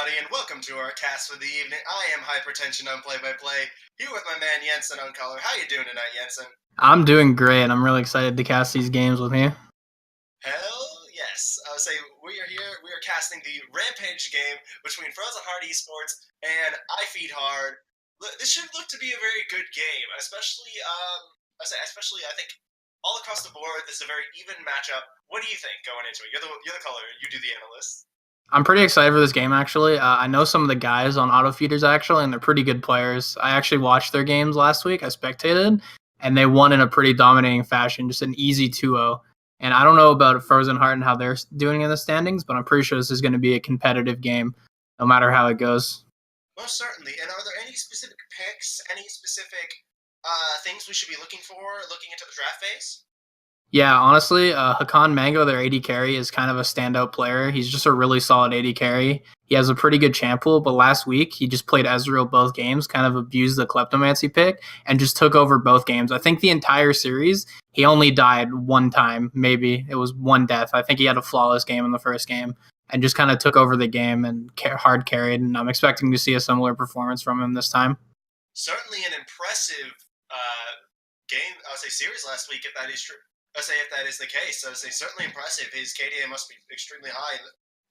everybody, and welcome to our cast for the evening. I am Hypertension on Play-by-Play, here with my man Jensen on color. How you doing tonight, Jensen? I'm doing great. I'm really excited to cast these games with you. Hell yes. I would say we are here. We are casting the Rampage game between Frozen Heart Esports and IFH. This should look to be a very good game, especially I think all across the board. This is a very even matchup. What do you think going into it? You're the color. You do the analyst. I'm pretty excited for this game, actually. I know some of the guys on auto feeders, actually, and they're pretty good players. I actually watched their games last week. I spectated, and they won in a pretty dominating fashion, just an easy 2-0. And I don't know about Frozen Heart and how they're doing in the standings, but I'm pretty sure this is going to be a competitive game, no matter how it goes. Most certainly. And are there any specific picks, any specific things we should be looking for looking into the draft phase? Yeah, honestly, Hakan Mango, their AD carry, is kind of a standout player. He's just a really solid AD carry. He has a pretty good champ pool, but last week he just played Ezreal both games, kind of abused the Kleptomancy pick, and just took over both games. I think the entire series, he only died one time, maybe. It was one death. I think he had a flawless game in the first game and just kind of took over the game and hard carried, and I'm expecting to see a similar performance from him this time. Certainly an impressive game, I would say series last week, if that is true. If that is the case. I would say certainly impressive. His KDA must be extremely high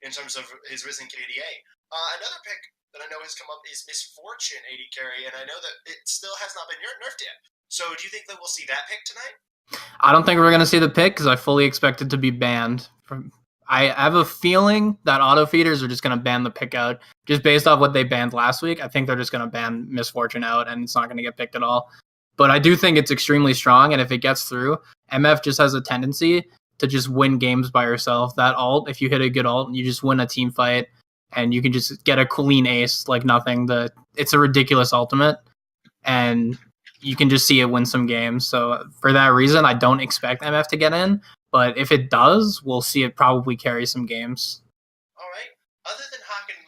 in terms of his risen KDA. Another pick that I know has come up is Misfortune AD carry, and I know that it still has not been nerfed yet. So do you think that we'll see that pick tonight? I don't think we're going to see the pick because I fully expect it to be banned. I have a feeling that auto feeders are just going to ban the pick out just based off what they banned last week. I think they're just going to ban Misfortune out, and it's not going to get picked at all. But I do think it's extremely strong, and if it gets through, MF just has a tendency to just win games by yourself. That ult, if you hit a good ult, you just win a team fight, and you can just get a clean ace like nothing. It's a ridiculous ultimate, and you can just see it win some games. So for that reason, I don't expect MF to get in, but if it does, we'll see it probably carry some games. All right. Other than Hawk and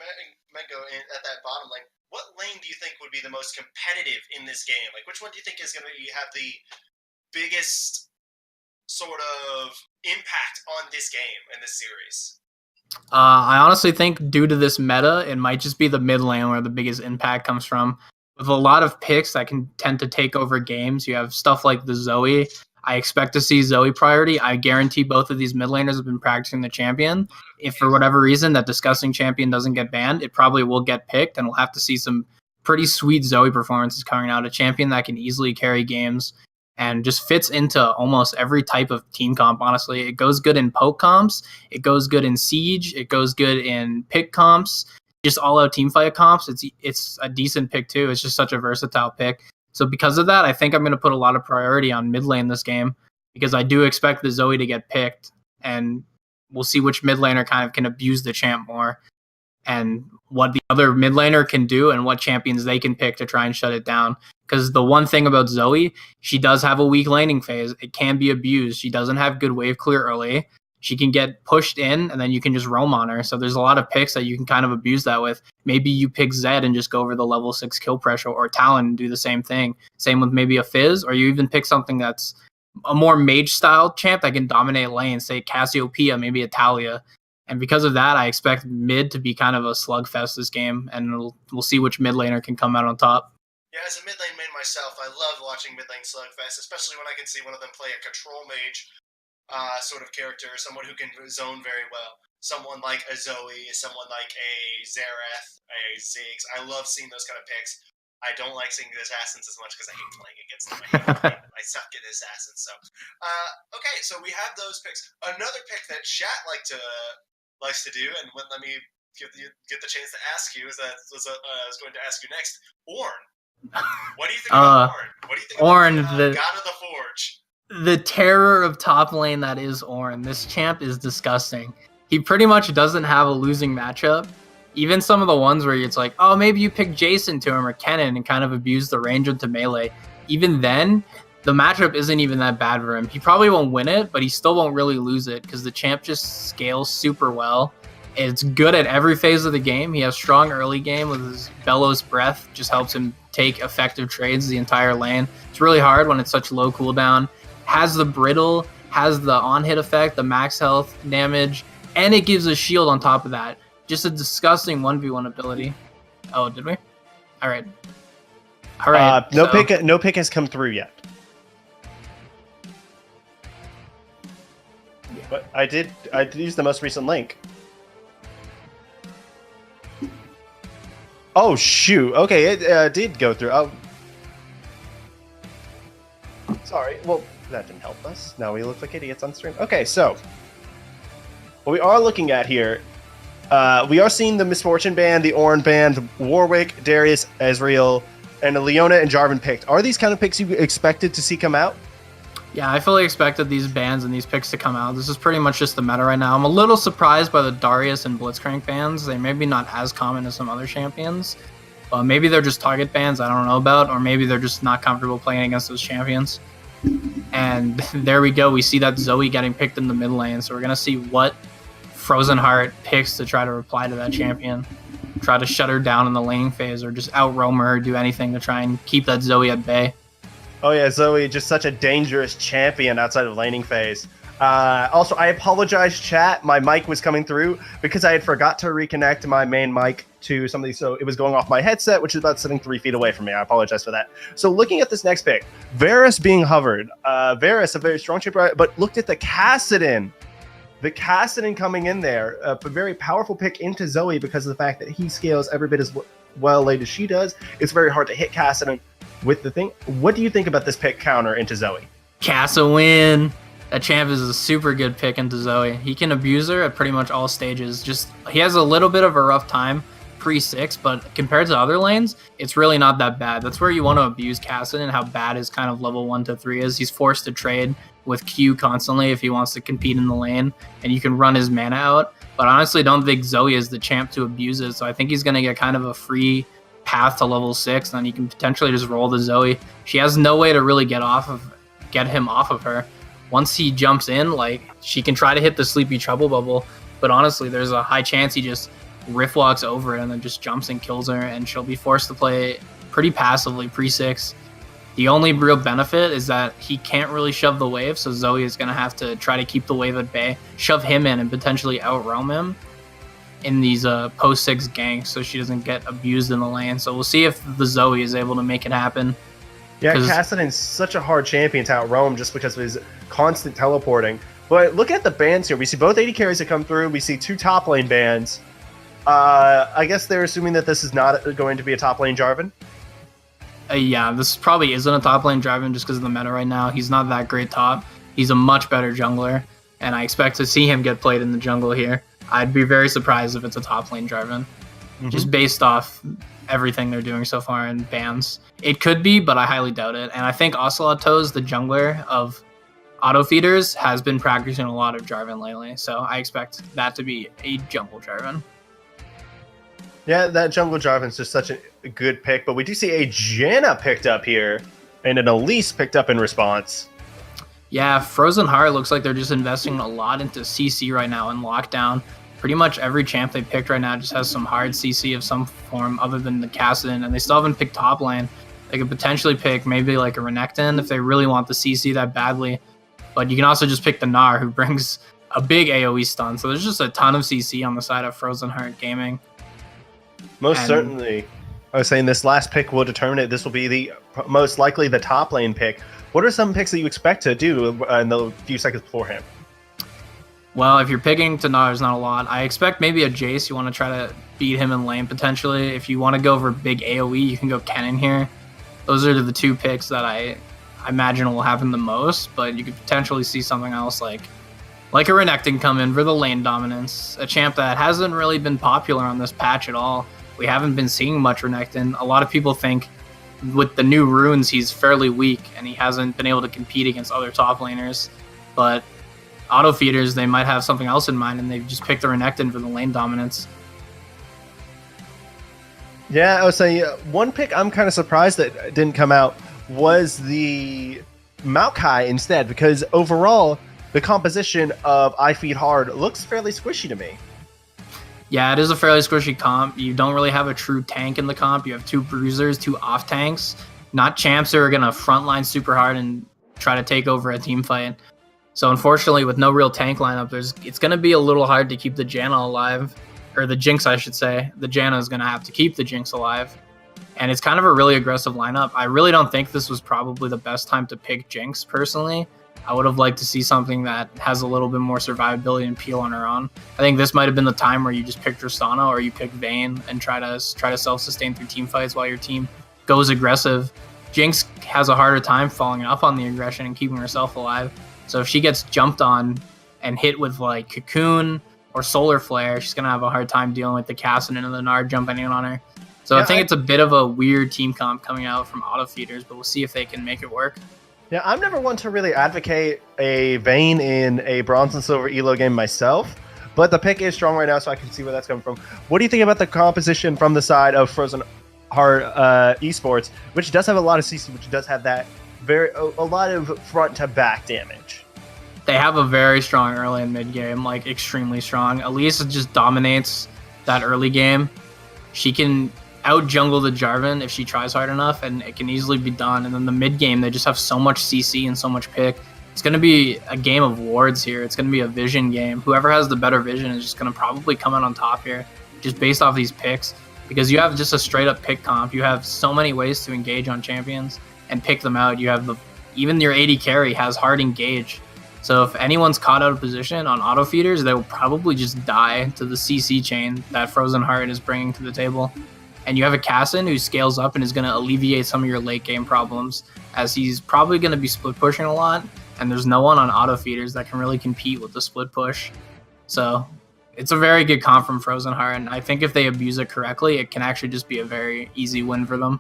Mengo at that bottom lane, what lane do you think would be the most competitive in this game? Like, which one do you think is going to have the biggest sort of impact on this game and this series? I honestly think due to this meta, it might just be the mid lane where the biggest impact comes from. With a lot of picks that can tend to take over games, you have stuff like the Zoe. I expect to see Zoe priority. I guarantee both of these mid laners have been practicing the champion. If for whatever reason that disgusting champion doesn't get banned, it probably will get picked, and we'll have to see some pretty sweet Zoe performances coming out. A champion that can easily carry games and just fits into almost every type of team comp, honestly. It goes good in poke comps. It goes good in siege. It goes good in pick comps. Just all-out teamfight comps. It's a decent pick, too. It's just such a versatile pick. So because of that, I think I'm going to put a lot of priority on mid lane this game because I do expect the Zoe to get picked, and we'll see which mid laner kind of can abuse the champ more and what the other mid laner can do and what champions they can pick to try and shut it down. Because the one thing about Zoe, she does have a weak laning phase. It can be abused. She doesn't have good wave clear early. She can get pushed in, and then you can just roam on her. So there's a lot of picks that you can kind of abuse that with. Maybe you pick Zed and just go over the level 6 kill pressure, or Talon and do the same thing. Same with maybe a Fizz, or you even pick something that's a more mage-style champ that can dominate lanes, say Cassiopeia, maybe a Talia. And because of that, I expect mid to be kind of a slugfest this game, and we'll see which mid laner can come out on top. Yeah, as a mid lane main myself, I love watching mid lane slugfest, especially when I can see one of them play a control mage sort of character, someone who can zone very well. Someone like a Zoe, someone like a Xerath, a Ziggs. I love seeing those kind of picks. I don't like seeing the Assassins as much because I hate playing against them. I suck at Assassins. So, okay, so we have those picks. Another pick that Chat likes to do, and let me get the chance to ask you, is that I was going to ask you next. Ornn. What do you think about Ornn? What do you think about the God of the Forge? The terror of top lane that is Ornn. This champ is disgusting. He pretty much doesn't have a losing matchup. Even some of the ones where it's like, oh, maybe you pick Jason to him or Kennen and kind of abuse the range into melee. Even then, the matchup isn't even that bad for him. He probably won't win it, but he still won't really lose it because the champ just scales super well. It's good at every phase of the game. He has strong early game with his Bellows Breath. Just helps him take effective trades the entire lane. It's really hard when it's such low cooldown. Has the brittle, has the on-hit effect, the max health damage, and it gives a shield on top of that. Just a disgusting 1v1 ability. Oh, did we? All right. No pick has come through yet. But I did use the most recent link. Oh shoot! Okay, it did go through. Oh, sorry. Well, that didn't help us. Now we look like idiots on stream. Okay, so what we are looking at here, we are seeing the Misfortune band, the Orin band, Warwick, Darius, Ezreal, and Leona and Jarvan picked. Are these kind of picks you expected to see come out? Yeah, I fully expected these bans and these picks to come out. This is pretty much just the meta right now. I'm a little surprised by the Darius and Blitzcrank bans. They may be not as common as some other champions. Maybe they're just target bans I don't know about, or maybe they're just not comfortable playing against those champions. And there we go. We see that Zoe getting picked in the mid lane. So we're going to see what Frozen Heart picks to try to reply to that champion. Try to shut her down in the laning phase or just out-roam her or do anything to try and keep that Zoe at bay. Oh yeah, Zoe, just such a dangerous champion outside of laning phase. Also, I apologize, chat. My mic was coming through because I had forgot to reconnect my main mic to something, so it was going off my headset, which is about sitting 3 feet away from me. I apologize for that. So looking at this next pick, Varus being hovered. Varus, a very strong champion, but looked at the Kassadin. The Kassadin coming in there, a very powerful pick into Zoe because of the fact that he scales every bit as well late as she does. It's very hard to hit Kassadin with the thing. What do you think about this pick counter into Zoe? Cassa win. That champ is a super good pick into Zoe. He can abuse her at pretty much all stages. Just he has a little bit of a rough time pre-6, but compared to other lanes, it's really not that bad. That's where you want to abuse Kassadin and how bad his kind of level 1 to 3 is. He's forced to trade with Q constantly if he wants to compete in the lane, and you can run his mana out. But I honestly don't think Zoe is the champ to abuse it, so I think he's going to get kind of a free path to level 6, and then you can potentially just roll the Zoe. She has no way to really get him off of her. Once he jumps in, like, she can try to hit the Sleepy Trouble Bubble, but honestly, there's a high chance he just riff walks over it and then just jumps and kills her, and she'll be forced to play pretty passively pre-6. The only real benefit is that he can't really shove the wave, so Zoe is going to have to try to keep the wave at bay, shove him in, and potentially out-roam him in these post-6 ganks so she doesn't get abused in the lane. So we'll see if the Zoe is able to make it happen. Yeah, Kassadin's such a hard champion to out-roam just because of his constant teleporting. But look at the bans here. We see both AD carries that come through. We see 2 top lane bans. I guess they're assuming that this is not going to be a top lane Jarvan. Yeah, this probably isn't a top lane Jarvan just because of the meta right now. He's not that great top. He's a much better jungler, and I expect to see him get played in the jungle here. I'd be very surprised if it's a top lane Jarvan, just based off everything they're doing so far in bans. It could be, but I highly doubt it. And I think Ocelot Toes, the jungler of auto feeders, has been practicing a lot of Jarvan lately, so I expect that to be a jungle Jarvan. Yeah, that jungle Jarvan's just such a good pick, but we do see a Janna picked up here, and an Elise picked up in response. Yeah, Frozen Heart looks like they're just investing a lot into CC right now in lockdown. Pretty much every champ they picked right now just has some hard CC of some form other than the Kassadin, and they still haven't picked top lane. They could potentially pick maybe like a Renekton if they really want the CC that badly, but you can also just pick the Gnar, who brings a big AoE stun, so there's just a ton of CC on the side of Frozen Heart Gaming. Most certainly. I was saying this last pick will determine it. This will be the most likely the top lane pick. What are some picks that you expect to do in the few seconds beforehand? Well, if you're picking to Gnar, there's not a lot. I expect maybe a Jace. You want to try to beat him in lane potentially. If you want to go for big AoE, you can go Kennen here. Those are the 2 picks that I imagine will happen the most, but you could potentially see something else like a Renekton come in for the lane dominance, a champ that hasn't really been popular on this patch at all. We haven't been seeing much Renekton. A lot of people think with the new runes he's fairly weak and he hasn't been able to compete against other top laners, but auto feeders, they might have something else in mind and they've just picked the Renekton for the lane dominance. Yeah, I was saying one pick I'm kind of surprised that didn't come out was the Maokai instead, because overall the composition of I Feed Hard looks fairly squishy to me. Yeah, it is a fairly squishy comp. You don't really have a true tank in the comp. You have 2 bruisers, 2 off tanks, not champs who are going to frontline super hard and try to take over a team fight. So unfortunately, with no real tank lineup, it's going to be a little hard to keep the Janna alive. or the Jinx, I should say, the Janna is going to have to keep the Jinx alive. And it's kind of a really aggressive lineup. I really don't think this was probably the best time to pick Jinx, personally. I would have liked to see something that has a little bit more survivability and peel on her own. I think this might have been the time where you just pick Tristana or you pick Vayne and try to self-sustain through team fights while your team goes aggressive. Jinx has a harder time following up on the aggression and keeping herself alive. So if she gets jumped on and hit with like Cocoon or Solar Flare, she's going to have a hard time dealing with the Cassidon and the Nard jumping in on her. So yeah, I think it's a bit of a weird team comp coming out from auto feeders, but we'll see if they can make it work. Yeah, I'm never one to really advocate a Vayne in a bronze and silver elo game myself, but the pick is strong right now, so I can see where that's coming from. What do you think about the composition from the side of Frozen Heart Esports, which does have a lot of CC, which does have that a lot of front to back damage? They have a very strong early and mid game, like extremely strong. Elise just dominates that early game. She can out jungle the Jarvan if she tries hard enough, and it can easily be done. And then the mid game, they just have so much CC and so much pick. It's going to be a game of wards here. It's going to be a vision game. Whoever has the better vision is just going to probably come out on top here, just based off these picks, because you have just a straight up pick comp. You have so many ways to engage on champions and pick them out. You have even your AD carry has hard engage. So if anyone's caught out of position on auto feeders, they will probably just die to the CC chain that Frozen Heart is bringing to the table. And you have a Cassin who scales up and is going to alleviate some of your late game problems, as he's probably going to be split pushing a lot, and there's no one on auto feeders that can really compete with the split push. So it's a very good comp from Frozen Heart, and I think if they abuse it correctly, it can actually just be a very easy win for them.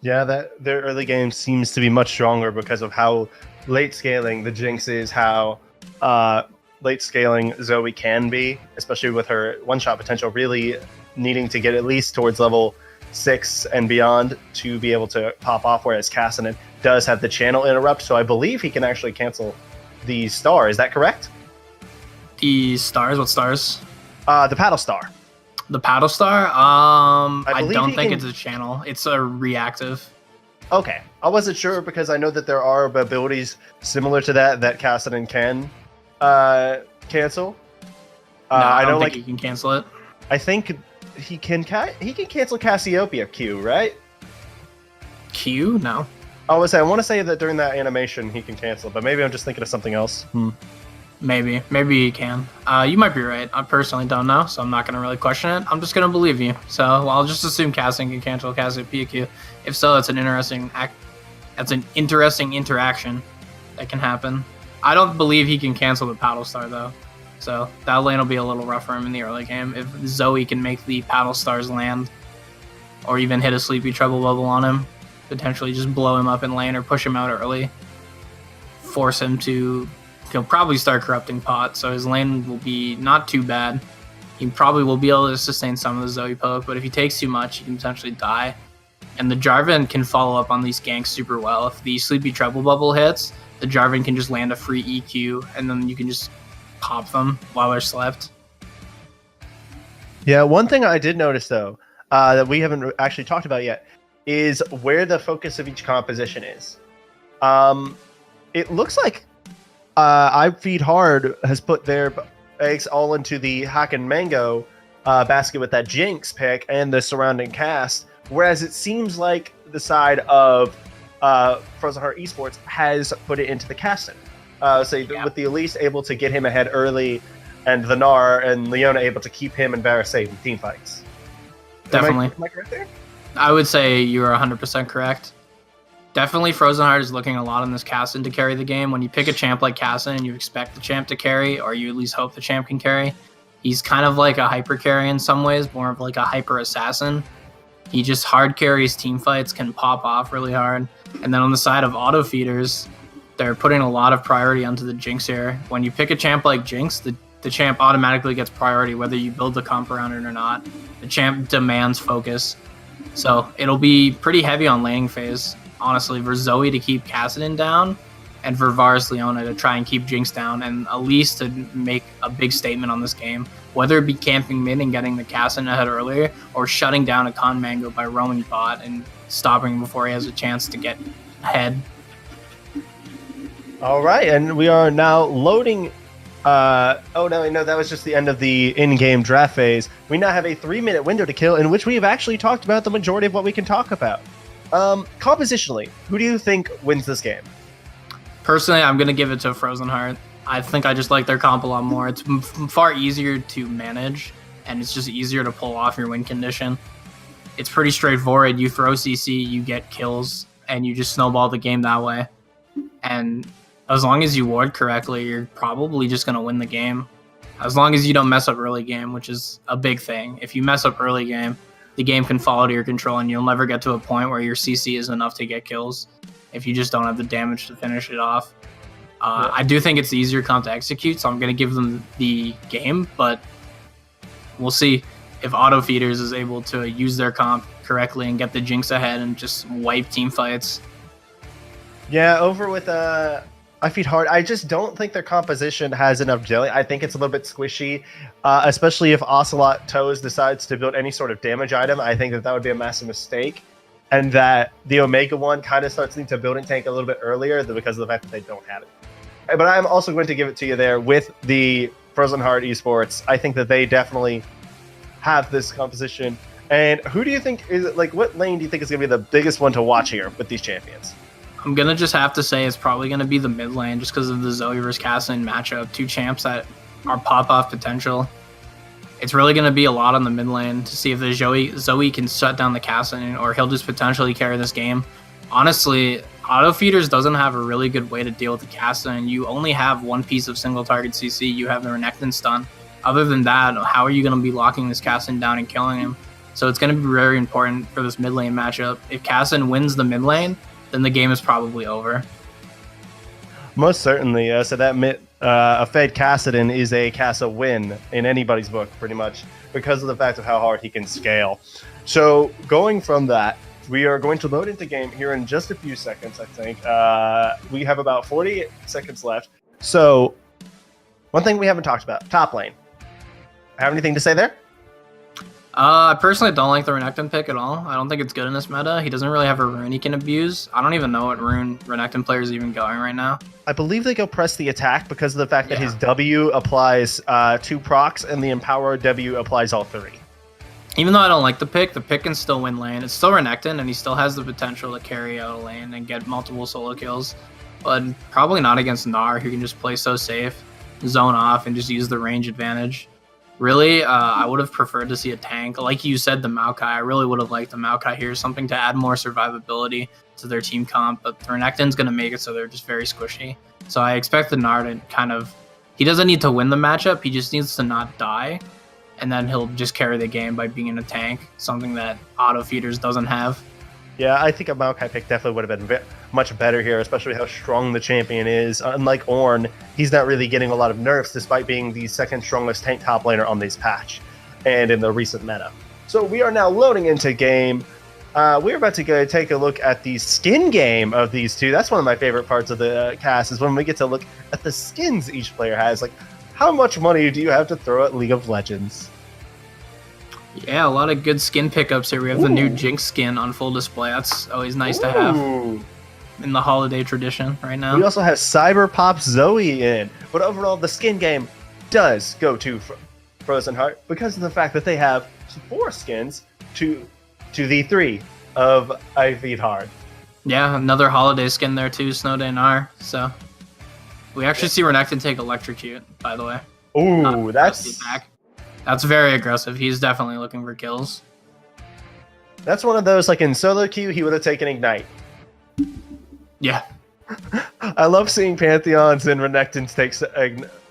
Yeah, their early game seems to be much stronger because of how late scaling the Jinx is, how late scaling Zoe can be, especially with her one-shot potential really needing to get at least towards level 6 and beyond to be able to pop off, whereas Cassidon does have the channel interrupt, so I believe he can actually cancel the star. Is that correct? The stars? What stars? The paddle star. The paddle star? I don't think can... it's a channel. It's a reactive. Okay. I wasn't sure because I know that there are abilities similar to that Cassidon can cancel. No, I don't think he can cancel it. I think he can cancel Cassiopeia Q, right? Q? No. I want to say that during that animation he can cancel, but maybe I'm just thinking of something else. Maybe he can. You might be right. I personally don't know, so I'm not going to really question it. I'm just going to believe you. So I'll just assume Casting can cancel Cassiopeia Q. If so, it's an interesting interaction that can happen. I don't believe he can cancel the Paddle Star though. So that lane will be a little rough for him in the early game. If Zoe can make the Paddle Stars land, or even hit a Sleepy Treble Bubble on him, potentially just blow him up in lane or push him out early, force him to, he'll probably start corrupting pot, so his lane will be not too bad. He probably will be able to sustain some of the Zoe poke, but if he takes too much, he can potentially die. And the Jarvan can follow up on these ganks super well. If the Sleepy Treble Bubble hits, the Jarvan can just land a free EQ, and then you can just pop them while they're slept. Yeah, one thing I did notice though, that we haven't actually talked about yet, is where the focus of each composition is. It looks like I Feed Hard has put their eggs all into the Hack and Mango basket with that Jinx pick and the surrounding cast, whereas it seems like the side of Frozen Heart Esports has put it into the casting. With the Elise able to get him ahead early, and the Gnar and Leona able to keep him and Varus safe in team fights. Definitely. Am I correct there? I would say you are 100% correct. Definitely Frozen Heart is looking a lot on this Cassin to carry the game. When you pick a champ like Cassin and you expect the champ to carry, or you at least hope the champ can carry, he's kind of like a hyper carry in some ways, more of like a hyper assassin. He just hard carries team fights, can pop off really hard. And then on the side of auto feeders, they're putting a lot of priority onto the Jinx here. When you pick a champ like Jinx, the champ automatically gets priority whether you build the comp around it or not. The champ demands focus. So it'll be pretty heavy on laning phase, honestly, for Zoe to keep Cassidon down and for Varus Leona to try and keep Jinx down, and Elise to make a big statement on this game, whether it be camping mid and getting the Cassidon ahead earlier, or shutting down a Con Mango by roaming bot and stopping him before he has a chance to get ahead. All right, and we are now loading Oh no, that was just the end of the in-game draft phase. We now have a 3-minute window to kill in which we have actually talked about the majority of what we can talk about. Compositionally, who do you think wins this game? Personally, I'm gonna give it to Frozen Heart. I think I just like their comp a lot more. It's far easier to manage, and it's just easier to pull off your win condition. It's pretty straightforward. You throw CC, you get kills, and you just snowball the game that way. And as long as you ward correctly, you're probably just going to win the game. As long as you don't mess up early game, which is a big thing. If you mess up early game, the game can fall to your control, and you'll never get to a point where your CC is enough to get kills if you just don't have the damage to finish it off. I do think it's the easier comp to execute, so I'm going to give them the game, but we'll see if Auto Feeders is able to use their comp correctly and get the Jinx ahead and just wipe team fights. Yeah, over with IFH Hard. I just don't think their composition has enough jelly. I think it's a little bit squishy, especially if Ocelot Toes decides to build any sort of damage item. I think that would be a massive mistake, and that the Omega one kind of starts to build and tank a little bit earlier because of the fact that they don't have it. But I'm also going to give it to you there with the Frozen Heart Esports. I think that they definitely have this composition. And who do you think is like? What lane do you think is going to be the biggest one to watch here with these champions? I'm going to just have to say it's probably going to be the mid lane just because of the Zoe versus Cassin matchup. Two champs that are pop-off potential. It's really going to be a lot on the mid lane to see if the Zoe can shut down the Cassin, or he'll just potentially carry this game. Honestly, Auto Feeders doesn't have a really good way to deal with the Cassin. You only have one piece of single target CC. You have the Renekton stun. Other than that, how are you going to be locking this Cassin down and killing him? So it's going to be very important for this mid lane matchup. If Cassin wins the mid lane, then the game is probably over. Most certainly. So that a Fed Cassidon is a Cassa win in anybody's book, pretty much, because of the fact of how hard he can scale. So going from that, we are going to load into game here in just a few seconds, I think. We have about 40 seconds left. So one thing we haven't talked about, top lane. Have anything to say there? I personally don't like the Renekton pick at all. I don't think it's good in this meta. He doesn't really have a rune he can abuse. I don't even know what rune Renekton player is even going right now. I believe they go press the attack because of the fact that his W applies 2 procs and the Empower W applies all 3. Even though I don't like the pick can still win lane. It's still Renekton, and he still has the potential to carry out a lane and get multiple solo kills. But probably not against Gnar, who can just play so safe, zone off, and just use the range advantage. Really, I would have preferred to see a tank. Like you said, the Maokai. I really would have liked the Maokai here. Something to add more survivability to their team comp. But the Renekton's going to make it so they're just very squishy. So I expect the Gnar to kind of... He doesn't need to win the matchup. He just needs to not die. And then he'll just carry the game by being a tank. Something that Auto Feeders doesn't have. Yeah, I think a Maokai pick definitely would have been much better here, especially how strong the champion is. Unlike Ornn, he's not really getting a lot of nerfs despite being the second strongest tank top laner on this patch and in the recent meta. So we are now loading into game. We're about to go take a look at the skin game of these two. That's one of my favorite parts of the cast, is when we get to look at the skins each player has. Like, how much money do you have to throw at League of Legends? Yeah, a lot of good skin pickups here. We have the new Jinx skin on full display. That's always nice to have in the holiday tradition right now. We also have Cyberpop Zoe in. But overall, the skin game does go to Frozen Heart because of the fact that they have 4 skins to the 3 of IFH Hard. Yeah, another holiday skin there too, Snowday Gnar. So we actually see Renekton take Electrocute, by the way. Ooh, That's very aggressive. He's definitely looking for kills. That's one of those, like in solo queue, he would have taken Ignite. Yeah. I love seeing Pantheons and Renektons take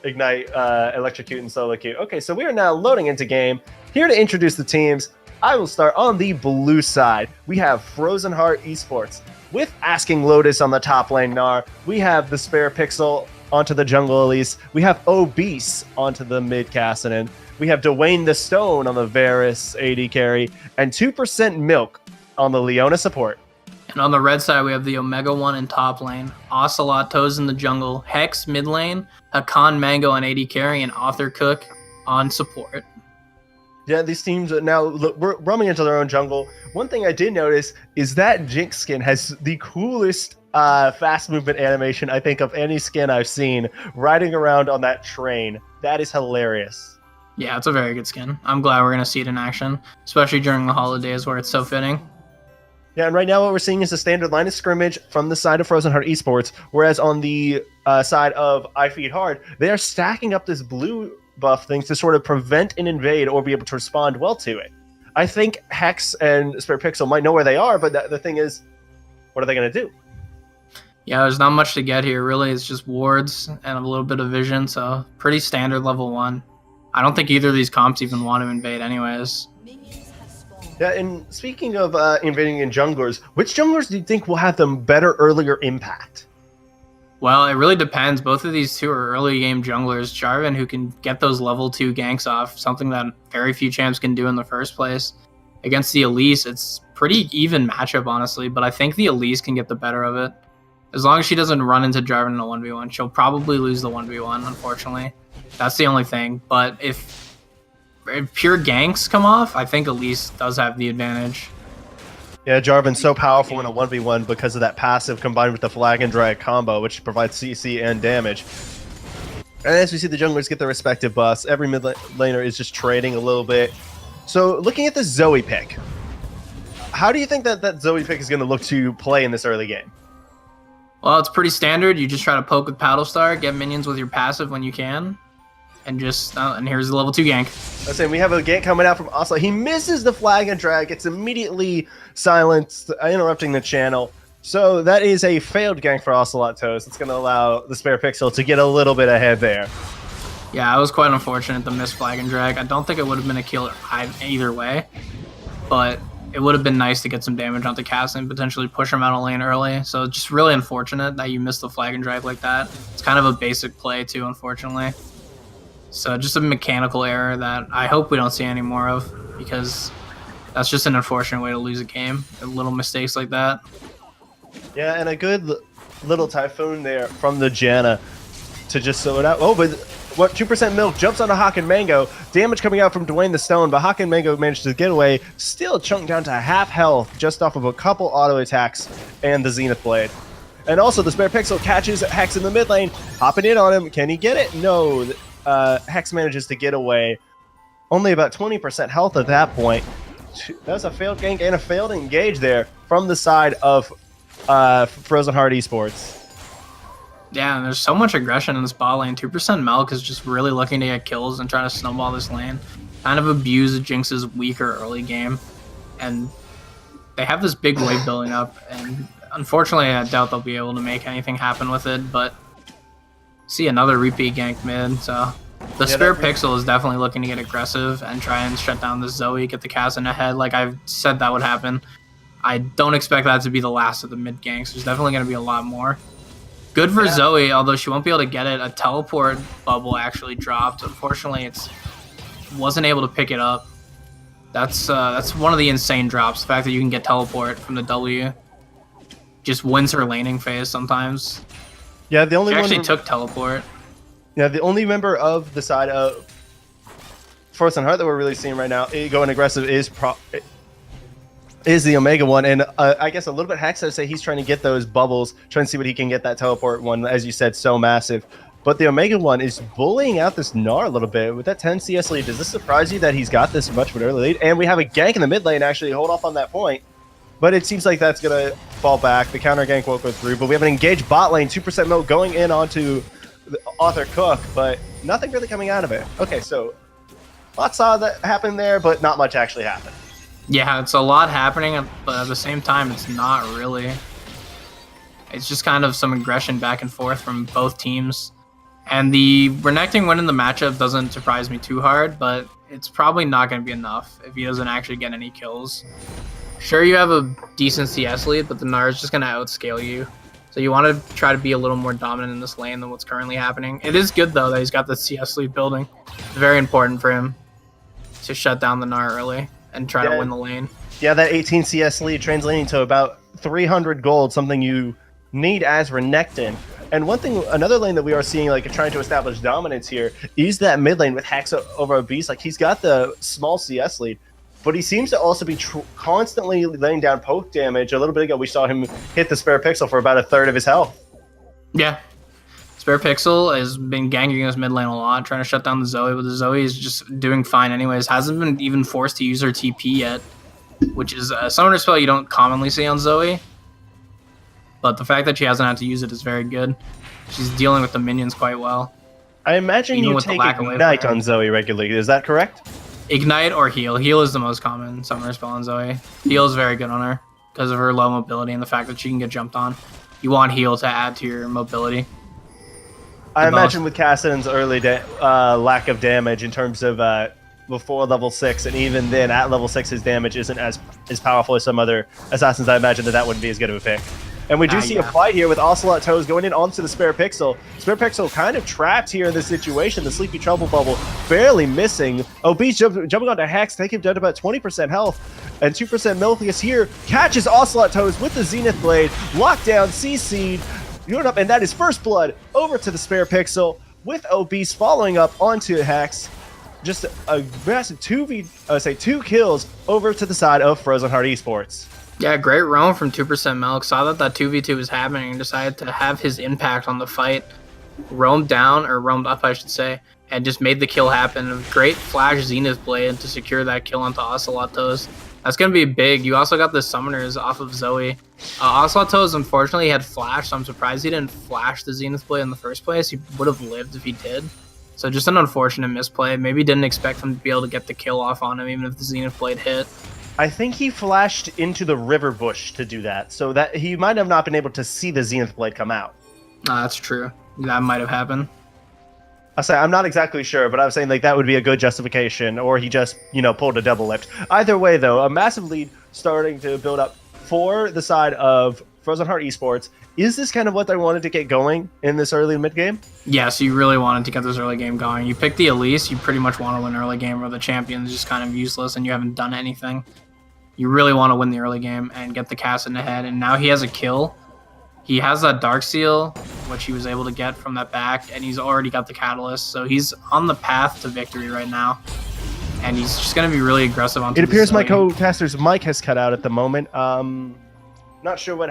Ignite, Electrocute, and solo queue. Okay, so we are now loading into game. Here to introduce the teams, I will start on the blue side. We have Frozen Heart Esports with Asking Lotus on the top lane, Gnar. We have the Spare Pixel onto the jungle Elise. We have Obese onto the mid Cassidon. We have Dwayne the Stone on the Varus AD carry, and 2% Milk on the Leona support. And on the red side, we have the Omega 1 in top lane, Ocelot Toes in the jungle, Hex mid lane, Hakan Mango on AD carry, and Author Cook on support. Yeah, these teams are now roaming into their own jungle. One thing I did notice is that Jinx skin has the coolest fast movement animation, I think, of any skin I've seen riding around on that train. That is hilarious. Yeah, it's a very good skin. I'm glad we're going to see it in action, especially during the holidays where it's so fitting. Yeah, and right now what we're seeing is a standard line of scrimmage from the side of Frozen Heart Esports, whereas on the side of IFH Hard, they are stacking up this blue buff thing to sort of prevent an invade or be able to respond well to it. I think Hex and Spirit Pixel might know where they are, but the thing is, what are they going to do? Yeah, there's not much to get here, really. It's just wards and a little bit of vision, so pretty standard level 1. I don't think either of these comps even want to invade anyways. Yeah, and speaking of invading in junglers, which junglers do you think will have the better earlier impact? Well, it really depends. Both of these two are early game junglers. Jarvan, who can get those level 2 ganks off, something that very few champs can do in the first place. Against the Elise, it's pretty even matchup, honestly, but I think the Elise can get the better of it. As long as she doesn't run into Jarvan in a 1v1, she'll probably lose the 1v1, unfortunately. That's the only thing. But if pure ganks come off, I think Elise does have the advantage. Yeah, Jarvan's so powerful in a 1v1 because of that passive combined with the Flag and Drag combo, which provides CC and damage. And as we see the junglers get their respective buffs, every mid laner is just trading a little bit. So looking at the Zoe pick, how do you think that Zoe pick is going to look to play in this early game? Well, it's pretty standard. You just try to poke with Paddle Star, get minions with your passive when you can, and just and here's the level 2 gank. I was saying we have a gank coming out from Oslo. He misses the Flag and Drag. It's immediately silenced, interrupting the channel. So that is a failed gank for Ocelot Toast. It's going to allow the Spare Pixel to get a little bit ahead there. Yeah, it was quite unfortunate to miss Flag and Drag. I don't think it would have been a kill either way, but it would have been nice to get some damage onto Cass and potentially push him out of lane early. So it's just really unfortunate that you missed the Flag and Drag like that. It's kind of a basic play too, unfortunately. So just a mechanical error that I hope we don't see any more of, because that's just an unfortunate way to lose a game. Little mistakes like that. Yeah, and a good little Typhoon there from the Janna to just slow it out. Oh, but what, 2% milk jumps onto Hawk and Mango. Damage coming out from Dwayne the Stone, but Hawk and Mango managed to get away. Still chunked down to half health just off of a couple auto attacks and the Zenith Blade. And also the Spare Pixel catches Hex in the mid lane, hopping in on him. Can he get it? No. Hex manages to get away. Only about 20% health at that point. That was a failed gank and a failed engage there from the side of Frozen Heart Esports. Yeah, and there's so much aggression in this bot lane. 2% Milk is just really looking to get kills and try to snowball this lane. Kind of abuse Jinx's weaker early game. And they have this big wave building up, and unfortunately I doubt they'll be able to make anything happen with it, but see another repeat gank mid, so the Spare Pixel is definitely looking to get aggressive and try and shut down the Zoe, get the Cass in ahead like I've said that would happen. I don't expect that to be the last of the mid ganks. There's definitely going to be a lot more. Good for Zoe, although she won't be able to get it. A teleport bubble actually dropped. Unfortunately, it wasn't able to pick it up. That's one of the insane drops. The fact that you can get teleport from the W just wins her laning phase sometimes. Yeah, the only she one actually took teleport. Yeah, the only member of the side of Frozen Heart that we're really seeing right now going aggressive is the Omega one, and I guess a little bit Hex, I'd say he's trying to get those bubbles, trying to see what he can get that teleport one, as you said, so massive. But the Omega one is bullying out this Gnar a little bit with that 10 CS lead. Does this surprise you that he's got this much of an early lead? And we have a gank in the mid lane, actually, hold off on that point. But it seems like that's going to fall back. The counter gank won't go through, but we have an engaged bot lane, 2% milk going in onto the Arthur Cook, but nothing really coming out of it. Okay, so lots saw that happen there, but not much actually happened. Yeah, it's a lot happening, but at the same time, it's not really. It's just kind of some aggression back and forth from both teams. And the Renekton winning the matchup doesn't surprise me too hard, but it's probably not going to be enough if he doesn't actually get any kills. Sure, you have a decent CS lead, but the Gnar is just going to outscale you. So you want to try to be a little more dominant in this lane than what's currently happening. It is good, though, that he's got the CS lead building. It's very important for him to shut down the Gnar early and try to win the lane. Yeah, that 18 CS lead translating to about 300 gold, something you need as Renekton. And one thing, another lane that we are seeing, like trying to establish dominance here, is that mid lane with Hex over a Beast. Like he's got the small CS lead, but he seems to also be constantly laying down poke damage. A little bit ago, we saw him hit the spare pixel for about a third of his health. Yeah. Spare Pixel has been ganking his mid lane a lot, trying to shut down the Zoe, but the Zoe is just doing fine anyways. Hasn't been even forced to use her TP yet, which is a summoner spell you don't commonly see on Zoe. But the fact that she hasn't had to use it is very good. She's dealing with the minions quite well. I imagine Even you with the take lack of Ignite wave on Zoe regularly. Is that correct? Ignite or Heal. Heal is the most common summoner spell on Zoe. Heal is very good on her because of her low mobility and the fact that she can get jumped on. You want Heal to add to your mobility. I imagine with Kassadin's early lack of damage in terms of before level 6, and even then at level 6 his damage isn't as powerful as some other assassins, I imagine that wouldn't be as good of a pick. And we do see a fight here with Ocelot Toes going in onto the Spare Pixel. Spare Pixel kind of trapped here in this situation. The Sleepy Trouble Bubble barely missing. Obese jumping onto Hex, taking him down to about 20% health. And 2% Melfius here catches Ocelot Toes with the Zenith Blade. Lockdown, CC'd. And that is first blood over to the Spare Pixel with Obese following up onto Hex. Just a massive 2 kills over to the side of Frozen Heart Esports. Yeah, great roam from 2% Milk. Saw that 2v2 was happening and decided to have his impact on the fight. Roamed down, or roamed up I should say, and just made the kill happen. Great flash Zenith Blade to secure that kill onto Ocelot Toes. That's going to be big. You also got the summoners off of Zoe. Ocelot Toes unfortunately had flash, so I'm surprised he didn't flash the Zenith Blade in the first place. He would have lived if he did. So just an unfortunate misplay. Maybe didn't expect him to be able to get the kill off on him even if the Zenith Blade hit. I think he flashed into the river bush to do that, so that he might have not been able to see the Zenith Blade come out. That's true. That might have happened. I'm not exactly sure, but I was saying like that would be a good justification, or he just, pulled a double lift. Either way, though, a massive lead starting to build up for the side of Frozen Heart Esports. Is this kind of what they wanted to get going in this early mid game? Yes, you really wanted to get this early game going. You pick the Elise, you pretty much want to win early game, or the champion is just kind of useless and you haven't done anything. You really want to win the early game and get the Kassadin ahead, and now he has a kill. He has that Dark Seal, which he was able to get from that back, and he's already got the Catalyst, so he's on the path to victory right now. And he's just going to be really aggressive on. It appears my co-caster's mic has cut out at the moment. Not sure what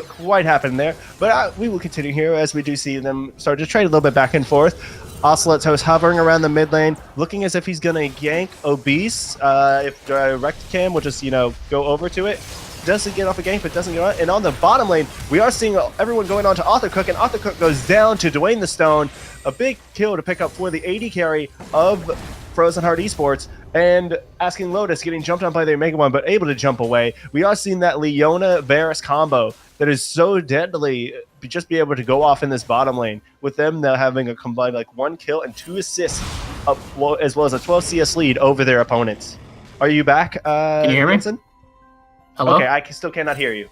quite happened there, but we will continue here as we do see them start to trade a little bit back and forth. Ocelot Toes hovering around the mid lane, looking as if he's going to gank Obese. If Direct Cam will just, go over to it. Doesn't get off a gank, but doesn't get on. And on the bottom lane, we are seeing everyone going on to Arthur Cook, and Arthur Cook goes down to Dwayne the Stone. A big kill to pick up for the AD carry of Frozen Heart Esports, and Asking Lotus getting jumped on by the Omega One, but able to jump away. We are seeing that Leona Varus combo that is so deadly, just be able to go off in this bottom lane, with them now having a combined 1 kill and 2 assists, as well as a 12 CS lead over their opponents. Are you back, Can you hear me? Vincent? Hello? Okay, I still cannot hear you.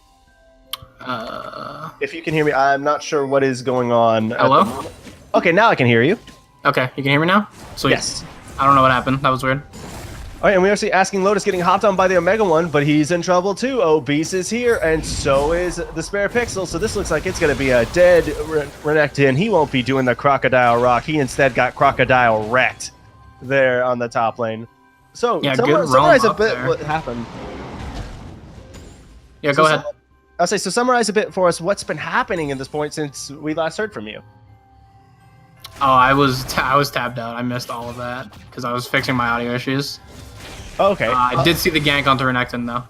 If you can hear me, I'm not sure what is going on. Hello? Okay, now I can hear you. Okay, you can hear me now? Sweet. Yes. I don't know what happened. That was weird. All right, and we are see Asking Lotus getting hopped on by the Omega One, but he's in trouble too. Obese is here, and so is the Spare Pixel, so this looks like it's going to be a dead Renekton. He won't be doing the Crocodile Rock. He instead got Crocodile wrecked there on the top lane. So, yeah, summarize a bit what happened. Yeah, go ahead. I'll say, so summarize a bit for us what's been happening at this point since we last heard from you. Oh, I was tabbed out. I missed all of that because I was fixing my audio issues. Okay. I did see the gank onto Renekton, though,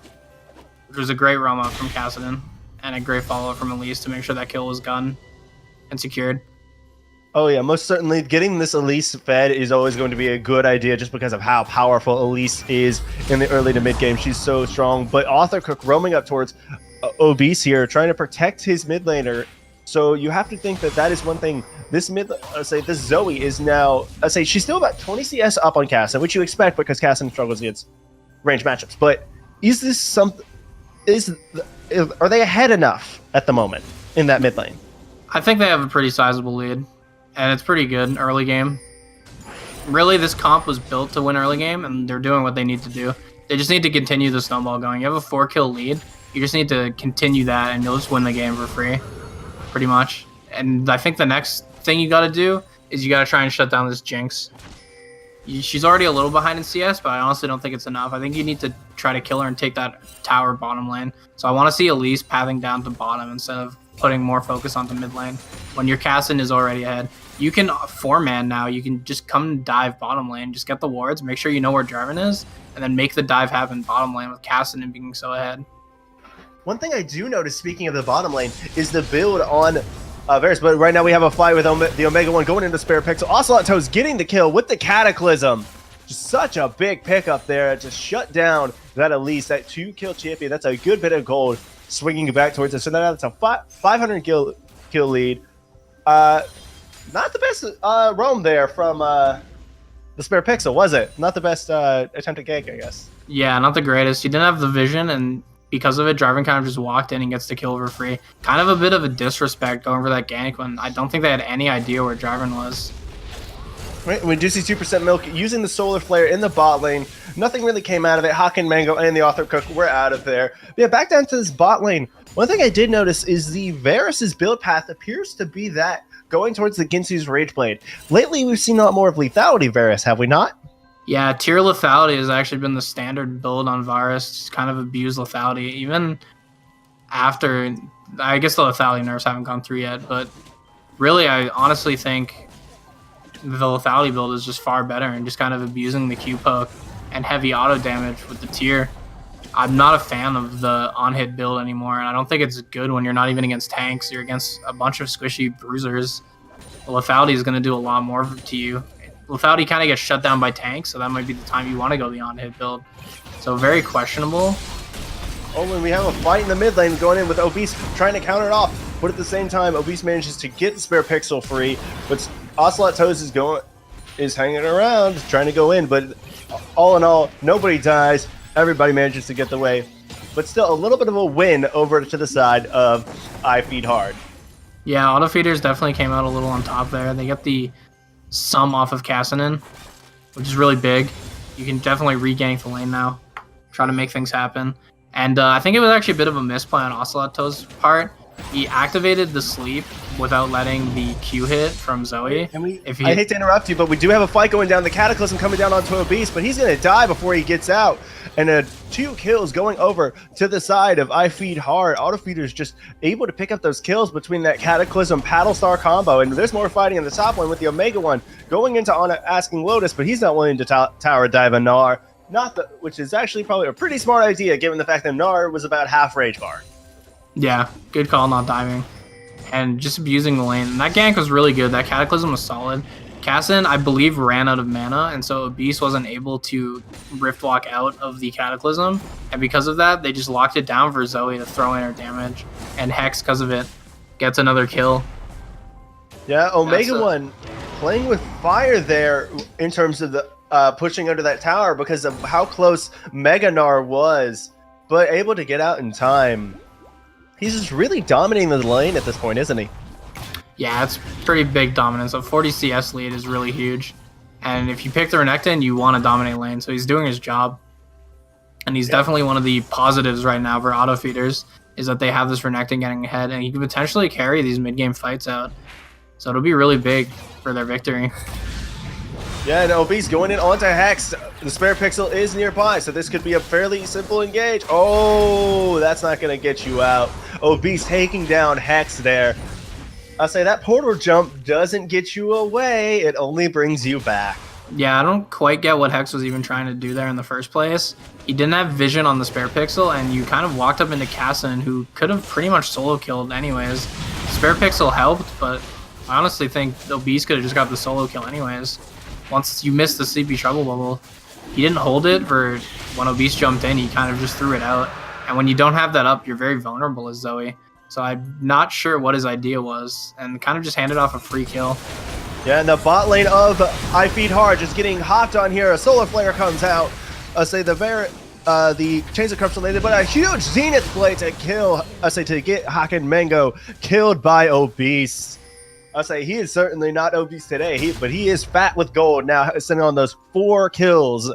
which was a great roam up from Kassadin and a great follow-up from Elise to make sure that kill was gotten and secured. Oh, yeah, most certainly. Getting this Elise fed is always going to be a good idea just because of how powerful Elise is in the early to mid-game. She's so strong. But Arthur Cook roaming up towards Obese here, trying to protect his mid laner. So you have to think that is one thing. This this Zoe is now, she's still about 20 CS up on Kassadin, which you expect because Kassadin struggles against range matchups. But is this something? Are they ahead enough at the moment in that mid lane? I think they have a pretty sizable lead, and it's pretty good early game. Really, this comp was built to win early game, and they're doing what they need to do. They just need to continue the snowball going. You have a 4-kill lead. You just need to continue that, and you'll just win the game for free, pretty much. And I think the next thing you got to do is you got to try and shut down this Jinx. She's already a little behind in CS, but I honestly don't think it's enough. I think you need to try to kill her and take that tower bottom lane. So I want to see Elise pathing down to bottom instead of putting more focus onto mid lane. When your Cassin is already ahead, you can 4-man now. You can just come and dive bottom lane. Just get the wards, make sure you know where Jarvan is, and then make the dive happen bottom lane with Cassin and being so ahead. One thing I do notice, speaking of the bottom lane, is the build on Varus. But right now we have a fight with the Omega 1 going into Spare Pixel. Ocelot Toes getting the kill with the Cataclysm. Just such a big pickup there to shut down that Elise, that 2-kill champion. That's a good bit of gold swinging back towards us. So now that's a 500 kill lead. Not the best roam there from the Spare Pixel, was it? Not the best attempt at gank, I guess. Yeah, not the greatest. He didn't have the vision, and because of it, Jarvan kind of just walked in and gets the kill for free. Kind of a bit of a disrespect going for that gank when I don't think they had any idea where Jarvan was. Right, we do see 2% Milk using the Solar Flare in the bot lane. Nothing really came out of it. Hawk and Mango and the Author Cook were out of there. But yeah, back down to this bot lane. One thing I did notice is the Varus's build path appears to be that going towards the Ginsu's Rageblade. Lately, we've seen a lot more of Lethality Varus, have we not? Yeah, tier lethality has actually been the standard build on Varus. Just kind of abuse lethality, even after, I guess the lethality nerfs haven't gone through yet, but really I honestly think the lethality build is just far better and just kind of abusing the Q poke and heavy auto damage with the tier. I'm not a fan of the on-hit build anymore, and I don't think it's good when you're not even against tanks. You're against a bunch of squishy bruisers. The lethality is going to do a lot more to you. Lethality kind of gets shut down by tanks, so that might be the time you want to go the on-hit build. So very questionable. Oh, and we have a fight in the mid lane going in with Obese trying to counter it off, but at the same time, Obese manages to get the Spare Pixel free, but Ocelot Toes is hanging around, trying to go in, but all in all, nobody dies. Everybody manages to get the way, but still a little bit of a win over to the side of I Feed Hard. Yeah, auto feeders definitely came out a little on top there. They get the sum off of Cassinan, which is really big. You can definitely regank the lane now, try to make things happen. And I think it was actually a bit of a misplay on Ocelot Toes' part. He activated the sleep without letting the Q hit from Zoe. I hate to interrupt you, but we do have a fight going down. The Cataclysm coming down onto Obese, but he's going to die before he gets out. And 2 kills going over to the side of I Feed Hard. Autofeeder's just able to pick up those kills between that Cataclysm Paddlestar combo. And there's more fighting in the top lane with the Omega 1 going into asking Lotus, but he's not willing to tower dive a Gnar. Which is actually probably a pretty smart idea given the fact that Gnar was about half Rage Bar. Yeah, good call not diving. And just abusing the lane. And that gank was really good. That Cataclysm was solid. Cassin, I believe, ran out of mana, and so Obese wasn't able to Rift Walk out of the Cataclysm. And because of that, they just locked it down for Zoe to throw in her damage. And Hex, because of it, gets another kill. Yeah, Omega 1 playing with fire there in terms of the pushing under that tower because of how close Mega Gnar was, but able to get out in time. He's just really dominating the lane at this point, isn't he? Yeah, it's pretty big dominance. A 40 CS lead is really huge. And if you pick the Renekton, you want to dominate lane. So he's doing his job. And he's definitely one of the positives right now for auto feeders, is that they have this Renekton getting ahead, and he can potentially carry these mid-game fights out. So it'll be really big for their victory. Yeah, and Obese going in onto Hex. The Spare Pixel is nearby, so this could be a fairly simple engage. Oh, that's not going to get you out. Obese taking down Hex there. I'll say that portal jump doesn't get you away. It only brings you back. Yeah, I don't quite get what Hex was even trying to do there in the first place. He didn't have vision on the Spare Pixel, and you kind of walked up into Cassin, who could have pretty much solo killed anyways. Spare Pixel helped, but I honestly think Obese could have just got the solo kill anyways. Once you missed the sleepy trouble bubble, he didn't hold it for when Obese jumped in, he kind of just threw it out. And when you don't have that up, you're very vulnerable as Zoe. So I'm not sure what his idea was, and kind of just handed off a free kill. Yeah, and the bot lane of I Feed Hard just getting hopped on here. A Solar Flare comes out. The Chains of Corruption later, but a huge Zenith play to kill. To get Hawk and Mango killed by Obese. He is certainly not obese today, but he is fat with gold now, sitting on those 4 kills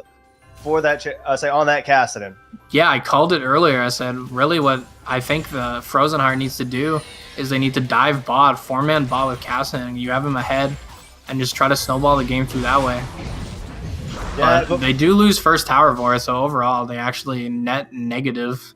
for that, on that Cassidy. Yeah, I called it earlier. I said, really what I think the Frozen Heart needs to do is they need to dive bot, 4-man bot with Cassidy, and you have him ahead, and just try to snowball the game through that way. Yeah, but they do lose first tower for it, so overall they actually net negative.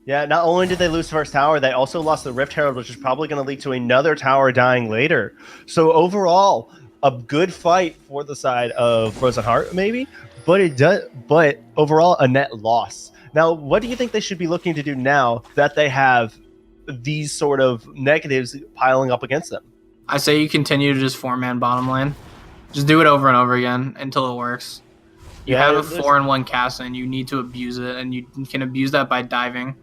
Yeah, not only did they lose first tower, they also lost the Rift Herald, which is probably going to lead to another tower dying later. So overall, a good fight for the side of Frozen Heart, maybe, but overall a net loss. Now, what do you think they should be looking to do now that they have these sort of negatives piling up against them? I say you continue to just 4-man bottom lane. Just do it over and over again until it works. You have a 4-in-1 cast and you need to abuse it, and you can abuse that by diving.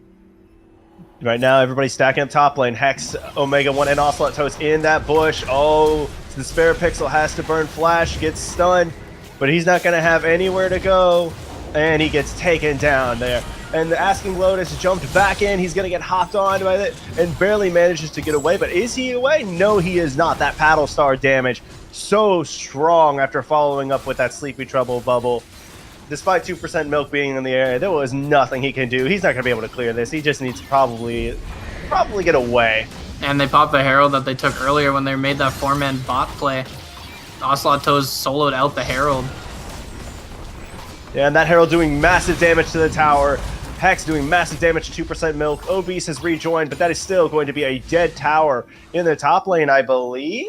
Right now, everybody's stacking up top lane. Hex, Omega 1, and Ocelot Toast in that bush. Oh, the spare pixel has to burn Flash, gets stunned, but he's not going to have anywhere to go, and he gets taken down there. And the Asking Lotus jumped back in. He's going to get hopped on by it and barely manages to get away. But is he away? No, he is not. That Paddle Star damage so strong after following up with that Sleepy Trouble bubble. Despite 2% milk being in the area, there was nothing he can do. He's not going to be able to clear this. He just needs to probably get away. And they popped the Herald that they took earlier when they made that 4-man bot play. Ocelot Toes soloed out the Herald. Yeah, and that Herald doing massive damage to the tower. Hex doing massive damage to 2% milk. Obese has rejoined, but that is still going to be a dead tower in the top lane, I believe.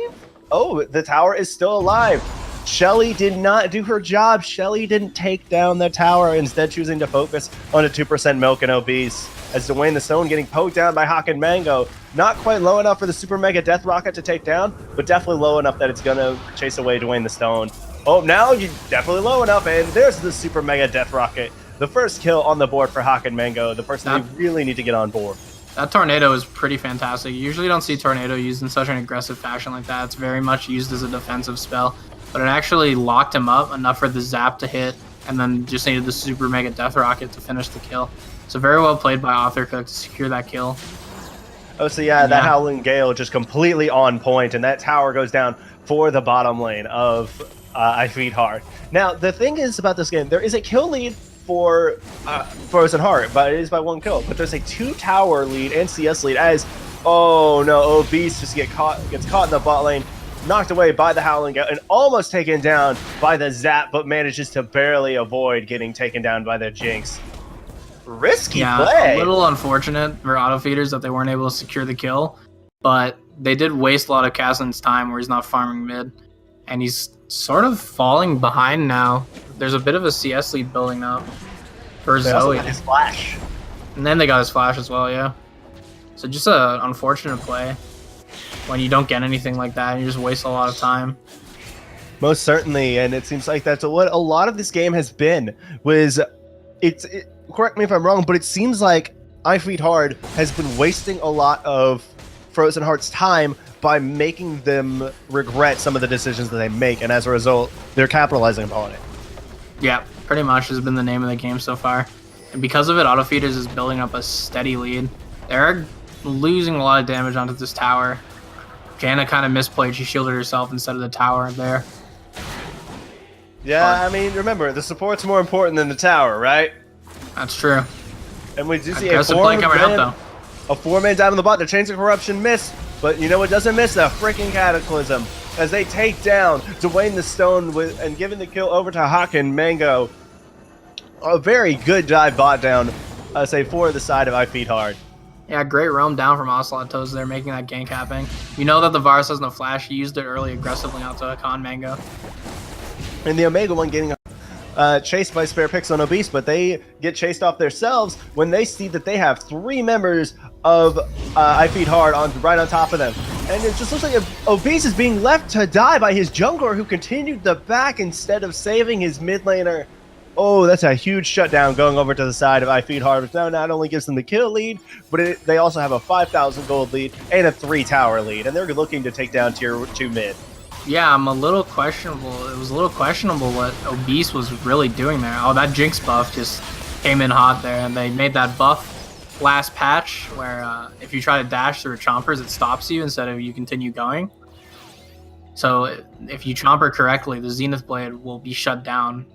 Oh, the tower is still alive. Shelly did not do her job. Shelly didn't take down the tower, instead choosing to focus on a 2% milk and Obese. As Dwayne the Stone getting poked down by Hawk and Mango. Not quite low enough for the Super Mega Death Rocket to take down, but definitely low enough that it's going to chase away Dwayne the Stone. Oh, now you're definitely low enough, and there's the Super Mega Death Rocket. The first kill on the board for Hawk and Mango, the person we really need to get on board. That Tornado is pretty fantastic. You usually don't see Tornado used in such an aggressive fashion like that. It's very much used as a defensive spell, but it actually locked him up enough for the zap to hit, and then just needed the Super Mega Death Rocket to finish the kill. So very well played by Author Cook to secure that kill. Oh, so yeah, that Howling Gale just completely on point, and that tower goes down for the bottom lane of IFH. Now, the thing is about this game, there is a kill lead for Frozen Heart, but it is by 1 kill. But there's a 2-tower lead and CS lead as, oh no, Obese just gets caught in the bot lane, knocked away by the Howling Gale, and almost taken down by the Zap, but manages to barely avoid getting taken down by the Jinx. Risky play. A little unfortunate for auto feeders that they weren't able to secure the kill, but they did waste a lot of Kaslin's time where he's not farming mid, and he's sort of falling behind now. There's a bit of a CS lead building up for Zoe. Also got his flash. And then they got his flash as well, yeah. So just an unfortunate play when you don't get anything like that and you just waste a lot of time. Most certainly, and it seems like that's what a lot of this game has been. Correct me if I'm wrong, but it seems like IFH has been wasting a lot of Frozen Heart's time by making them regret some of the decisions that they make, and as a result, they're capitalizing upon it. Yeah, pretty much has been the name of the game so far. And because of it, Auto Feeders is building up a steady lead. They're losing a lot of damage onto this tower. Janna kind of misplayed. She shielded herself instead of the tower there. Yeah, I mean, remember, the support's more important than the tower, right? That's true. And we do see a 4-man down on the bot. The Chains of Corruption miss, but you know what doesn't miss? The freaking Cataclysm. As they take down Dwayne the Stone and giving the kill over to Hawk and Mango. A very good dive bot down, say, for the side of IFH. Yeah, great roam down from Ocelot Toes there, making that gank happen. You know that the Varus has no flash. He used it early aggressively onto Con Mango. And the Omega one getting chased by Spare Pixel and Obese, but they get chased off themselves when they see that they have 3 members of IFH right on top of them. And it just looks like Obese is being left to die by his jungler, who continued the back instead of saving his mid laner. Oh, that's a huge shutdown going over to the side of IFH, which now not only gives them the kill lead, but they also have a 5,000 gold lead and a 3-tower lead, and they're looking to take down tier 2 mid. Yeah, I'm a little questionable. It was a little questionable what Obese was really doing there. Oh, that Jinx buff just came in hot there, and they made that buff last patch where if you try to dash through chompers, it stops you instead of you continue going. So if you chomper correctly, the Zenith Blade will be shut down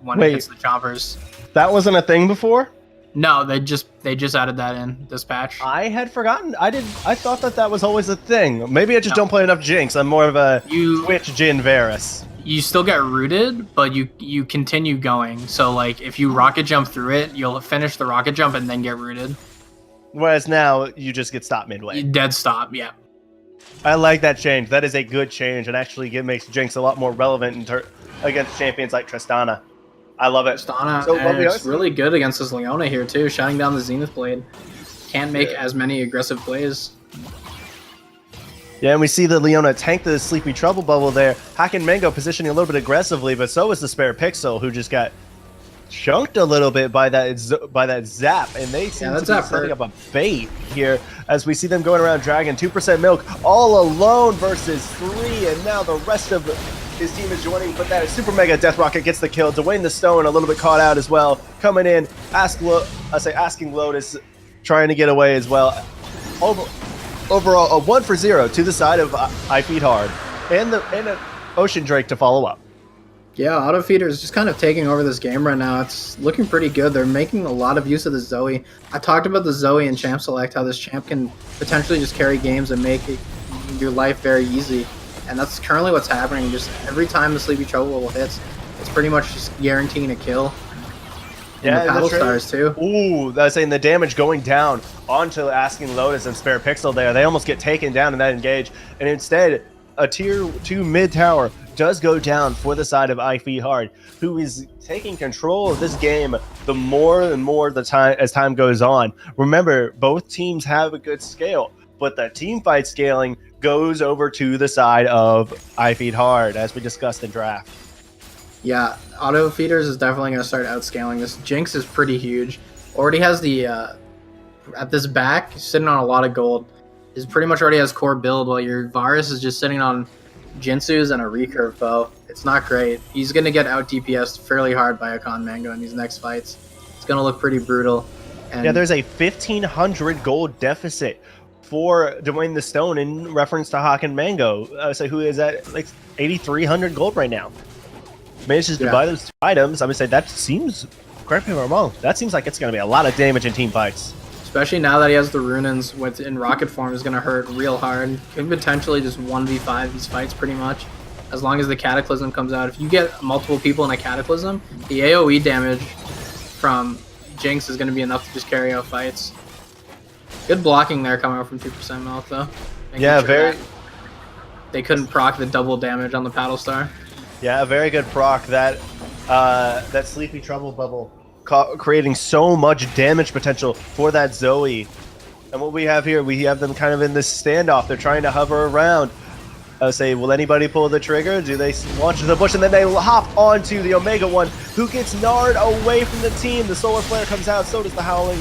when it hits the chompers. That wasn't a thing before? No, they just added that in this patch. I had forgotten. I thought that was always a thing. Maybe I just don't play enough Jinx. I'm more of a Twitch Jin Varus. you still get rooted, but you continue going. So like if you rocket jump through it, you'll finish the rocket jump and then get rooted. Whereas now you just get stopped midway. You dead stop, yeah. I like that change. That is a good change, and actually it makes Jinx a lot more relevant against champions like Tristana. I love it. Tristana is really good against this Leona here too, shutting down the Zenith Blade. Can't make as many aggressive plays. Yeah, and we see the Leona tank the Sleepy Trouble Bubble there. Haken Mango positioning a little bit aggressively, but so is the Spare Pixel, who just got chunked a little bit by that zap, and they seem to be setting up a bait here as we see them going around Dragon. 2% Milk all alone versus 3, and now the rest of his team is joining, but that Super Mega Death Rocket gets the kill. Dwayne the Stone a little bit caught out as well, coming in, asking Lotus, trying to get away as well. Overall, a 1-for-0 to the side of I Feed Hard, and an Ocean Drake to follow up. Yeah, Auto Feeder is just kind of taking over this game right now. It's looking pretty good. They're making a lot of use of the Zoe. I talked about the Zoe in Champ Select, how this champ can potentially just carry games and make your life very easy. And that's currently what's happening. Just every time the Sleepy Trouble Bubble hits, it's pretty much just guaranteeing a kill. Yeah, the Battle Stars too. Ooh, I was saying the damage going down onto Asking Lotus and Spare Pixel there. They almost get taken down in that engage. And instead, a tier 2 mid tower does go down for the side of I Feed Hard, who is taking control of this game the more and more as time goes on. Remember, both teams have a good scale, but the team fight scaling goes over to the side of I Feed Hard, as we discussed in draft. Yeah, Auto Feeders is definitely going to start outscaling this. Jinx is pretty huge. Already has the, at this back, sitting on a lot of gold. Is pretty much already has core build, while your Varus is just sitting on Jinsu's and a recurve bow. It's not great. He's going to get out DPS'd fairly hard by Haken Mango in these next fights. It's going to look pretty brutal. And yeah, there's a 1,500 gold deficit for Dwayne the Stone in reference to Haken Mango, who is at like 8,300 gold right now. Manages to buy those 2 items. I'm going to say that seems, correct me if I'm wrong, that seems like it's going to be a lot of damage in team fights. Especially now that he has the Runins in rocket form, is going to hurt real hard. Can potentially just 1v5 these fights pretty much, as long as the Cataclysm comes out. If you get multiple people in a Cataclysm, the AoE damage from Jinx is going to be enough to just carry out fights. Good blocking there coming out from 2% Milk though. Yeah, very. They couldn't proc the double damage on the Paddle Star. Yeah, a very good proc. That Sleepy Trouble Bubble creating so much damage potential for that Zoe. And what we have here, we have them kind of in this standoff. They're trying to hover around. Will anybody pull the trigger? Do they launch into the bush? And then they hop onto the Omega one, who gets gnarred away from the team. The Solar Flare comes out, so does the Howling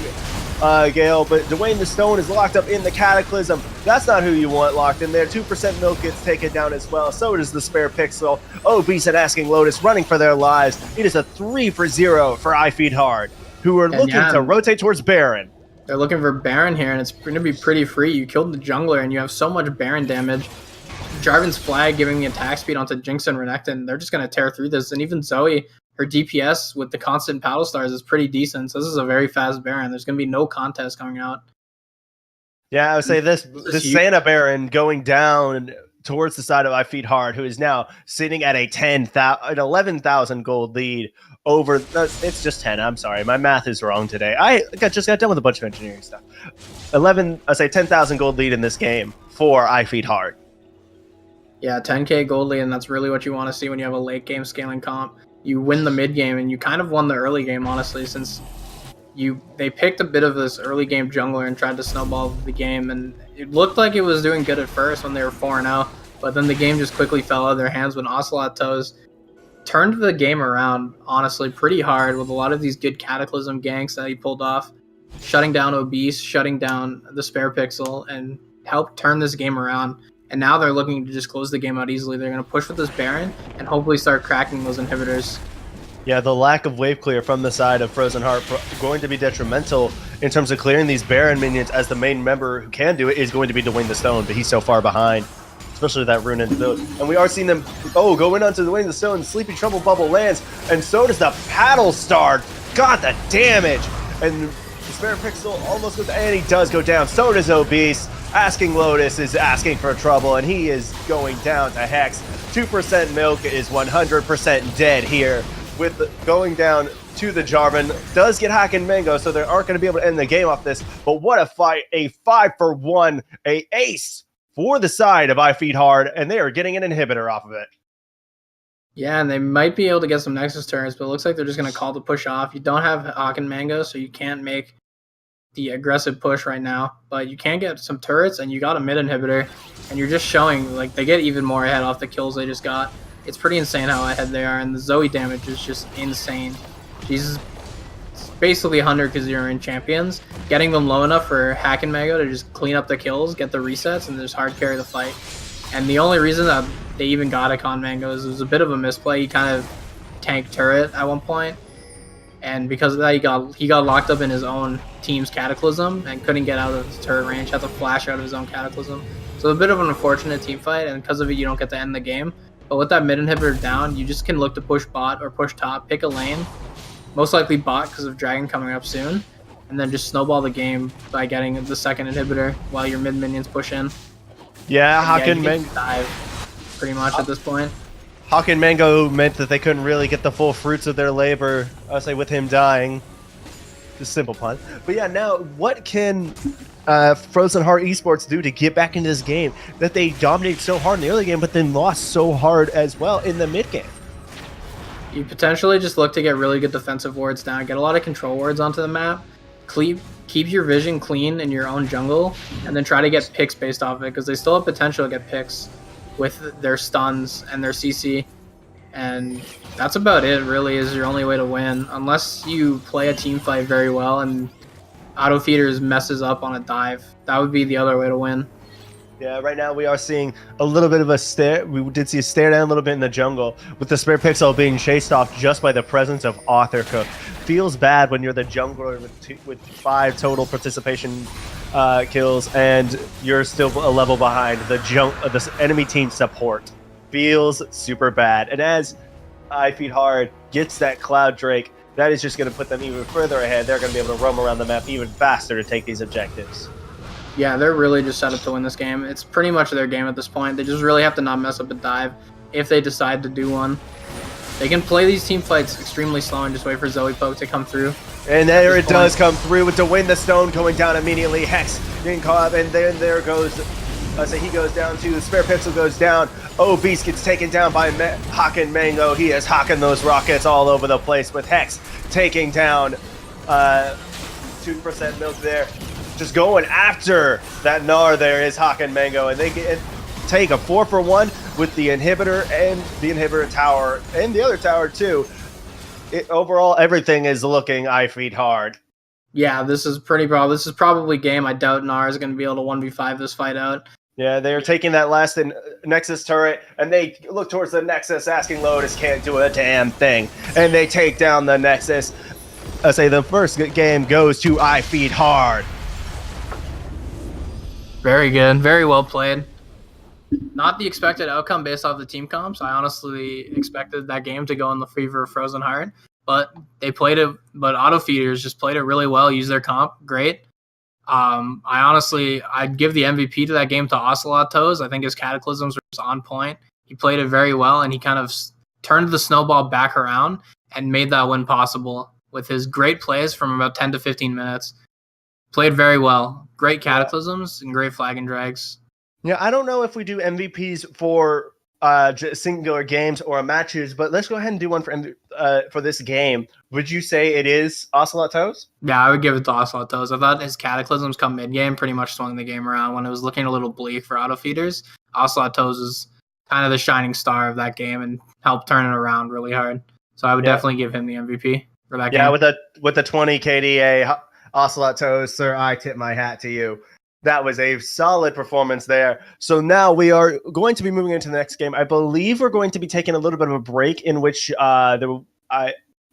Gale. But Dwayne the Stone is locked up in the Cataclysm. That's not who you want locked in there. 2% Milk gets taken down as well. So does the Spare Pixel. Obese and Asking Lotus running for their lives. It is a 3-for-0 for I Feed Hard, who are looking to rotate towards Baron. They're looking for Baron here, and it's going to be pretty free. You killed the jungler, and you have so much Baron damage. Jarvan's Flag giving the attack speed onto Jinx and Renekton. They're just going to tear through this. And even Zoe, her DPS with the constant Paddle Stars is pretty decent. So this is a very fast Baron. There's going to be no contest coming out. Yeah, I would say this Santa Baron going down towards the side of I Feed Hard, who is now sitting at an 11,000 gold lead over. It's just 10. I'm sorry, my math is wrong today. I just got done with a bunch of engineering stuff. 10,000 gold lead in this game for I Feed Hard. Yeah, 10k gold lead, and that's really what you want to see when you have a late game scaling comp. You win the mid game, and you kind of won the early game, honestly, since they picked a bit of this early game jungler and tried to snowball the game, and it looked like it was doing good at first when they were 4-0, but then the game just quickly fell out of their hands when Ocelot Toes turned the game around, honestly, pretty hard with a lot of these good Cataclysm ganks that he pulled off, shutting down Obese, shutting down the Spare Pixel, and helped turn this game around. And now they're looking to just close the game out easily. They're going to push with this Baron and hopefully start cracking those inhibitors. Yeah, the lack of wave clear from the side of Frozen Heart going to be detrimental in terms of clearing these Baron minions, as the main member who can do it is going to be Dwayne the Stone, but he's so far behind, especially with that rune in build. And we are seeing them, go in onto Dwayne the Stone. Sleepy Trouble Bubble lands, and so does the Paddle Star. God, the damage! And the Spare Pixel almost goes, and he does go down. So does Obese. Asking Lotus is asking for trouble, and he is going down to Hex. 2% Milk is 100% dead here, with going down to the Jarvan. Does get Hack and Mango, so they aren't going to be able to end the game off this, but what a fight. A 5-for-1, a ace for the side of I Feed Hard, and they are getting an inhibitor off of it. Yeah, and they might be able to get some Nexus turrets, but it looks like they're just going to call the push off. You don't have Hawk and Mango, so you can't make the aggressive push right now, but you can get some turrets, and you got a mid inhibitor, and you're just showing, like, they get even more ahead off the kills they just got. It's pretty insane how ahead they are, and the Zoe damage is just insane. She's basically 100 because you're in champions. Getting them low enough for Hack and Mango to just clean up the kills, get the resets, and just hard carry the fight. And the only reason that they even got a Con Mango is it was a bit of a misplay. He kind of tanked turret at one point, and because of that, he got locked up in his own team's Cataclysm and couldn't get out of his turret range, had to flash out of his own Cataclysm. So a bit of an unfortunate team fight, and because of it, you don't get to end the game. But with that mid inhibitor down, you just can look to push bot or push top, pick a lane, most likely bot because of Dragon coming up soon, and then just snowball the game by getting the second inhibitor while your mid minions push in. Yeah, Hawk and Mango dive pretty much at this point. Hawk and Mango meant that they couldn't really get the full fruits of their labor, I'll say, with him dying. Just simple pun. But yeah, now what can Frozen Heart Esports do to get back into this game that they dominated so hard in the early game, but then lost so hard as well in the mid game? You potentially just look to get really good defensive wards down, get a lot of control wards onto the map, keep your vision clean in your own jungle, and then try to get picks based off of it, because they still have potential to get picks with their stuns and their CC. And that's about it, really, is your only way to win. Unless you play a team fight very well and auto feeders messes up on a dive, that would be the other way to win. Yeah, right now we are seeing a little bit of a stare. We did see a stare down a little bit in the jungle, with the Spare Pixel being chased off just by the presence of Author Cook. Feels bad when you're the jungler with 5 total participation kills, and you're still a level behind the enemy team support. Feels super bad. And as I Feed Hard gets that Cloud Drake, that is just going to put them even further ahead. They're going to be able to roam around the map even faster to take these objectives. Yeah, they're really just set up to win this game. It's pretty much their game at this point. They just really have to not mess up a dive if they decide to do one. They can play these team fights extremely slow and just wait for Zoe Poke to come through. And there it does come through with to win the stone going down immediately. Hex getting caught up, and then there goes, he goes down too. The Spare Pixel goes down. Oh, Beast gets taken down by Hawk and Mango. He is hawking those rockets all over the place, with Hex taking down 2% Milk there. Just going after that Gnar there is Hawk and Mango, and they take a 4-for-1 with the inhibitor and the inhibitor tower and the other tower too. Overall, everything is looking I Feed Hard. Yeah, this is probably game. I doubt Gnar is going to be able to 1v5 this fight out. Yeah, they're taking that last Nexus turret, and they look towards the Nexus, asking Lotus can't do a damn thing, and they take down the Nexus. I say the first game goes to I Feed Hard. Very good. Very well played. Not the expected outcome based off the team comps. I honestly expected that game to go in the favor of Frozen Heart, but they played it. But Auto Feeders just played it really well. Used their comp great. I'd give the MVP to that game to Ocelot Toes. I think his Cataclysms were just on point. He played it very well, and he kind of turned the snowball back around and made that win possible with his great plays from about 10 to 15 minutes. Played very well. Great Cataclysms and great flag and drags. Yeah, I don't know if we do MVPs for singular games or matches, but let's go ahead and do one for this game. Would you say it is Ocelot Toes? Yeah, I would give it to Ocelot Toes. I thought his Cataclysms come mid-game pretty much swung the game around when it was looking a little bleak for auto feeders. Ocelot Toes is kind of the shining star of that game and helped turn it around really hard. So I would definitely give him the MVP for that game. Yeah, with the 20 KDA, Ocelot Toes, sir, I tip my hat to you. That was a solid performance there. So now we are going to be moving into the next game. I believe we're going to be taking a little bit of a break in which at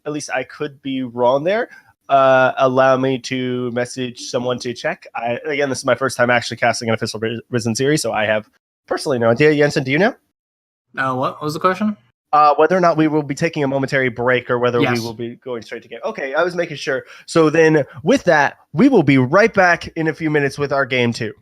least I could be wrong there. Allow me to message someone to check. Again, this is my first time actually casting an official Risen series, so I have personally no idea. Jensen, do you know? What was the question? Whether or not we will be taking a momentary break or whether we will be going straight to game. Okay, I was making sure. So then with that, we will be right back in a few minutes with our game 2.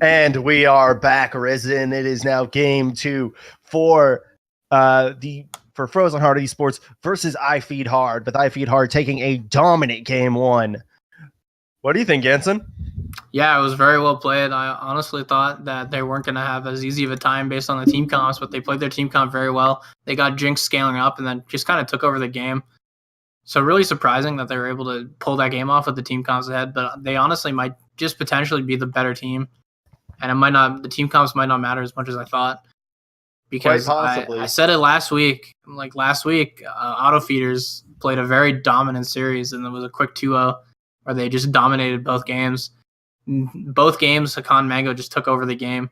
And we are back, Risen. It is now game 2 for Frozen Heart Esports versus I Feed Hard, with I Feed Hard taking a dominant game 1. What do you think, Jansen? Yeah, it was very well played. I honestly thought that they weren't going to have as easy of a time based on the team comps, but they played their team comp very well. They got Jinx scaling up and then just kind of took over the game. So really surprising that they were able to pull that game off with the team comps ahead, but they honestly might just potentially be the better team. And the team comps might not matter as much as I thought. Because I said it last week. Auto Feeders played a very dominant series, and it was a quick 2-0 where they just dominated both games. Both games, Hakan Mango just took over the game.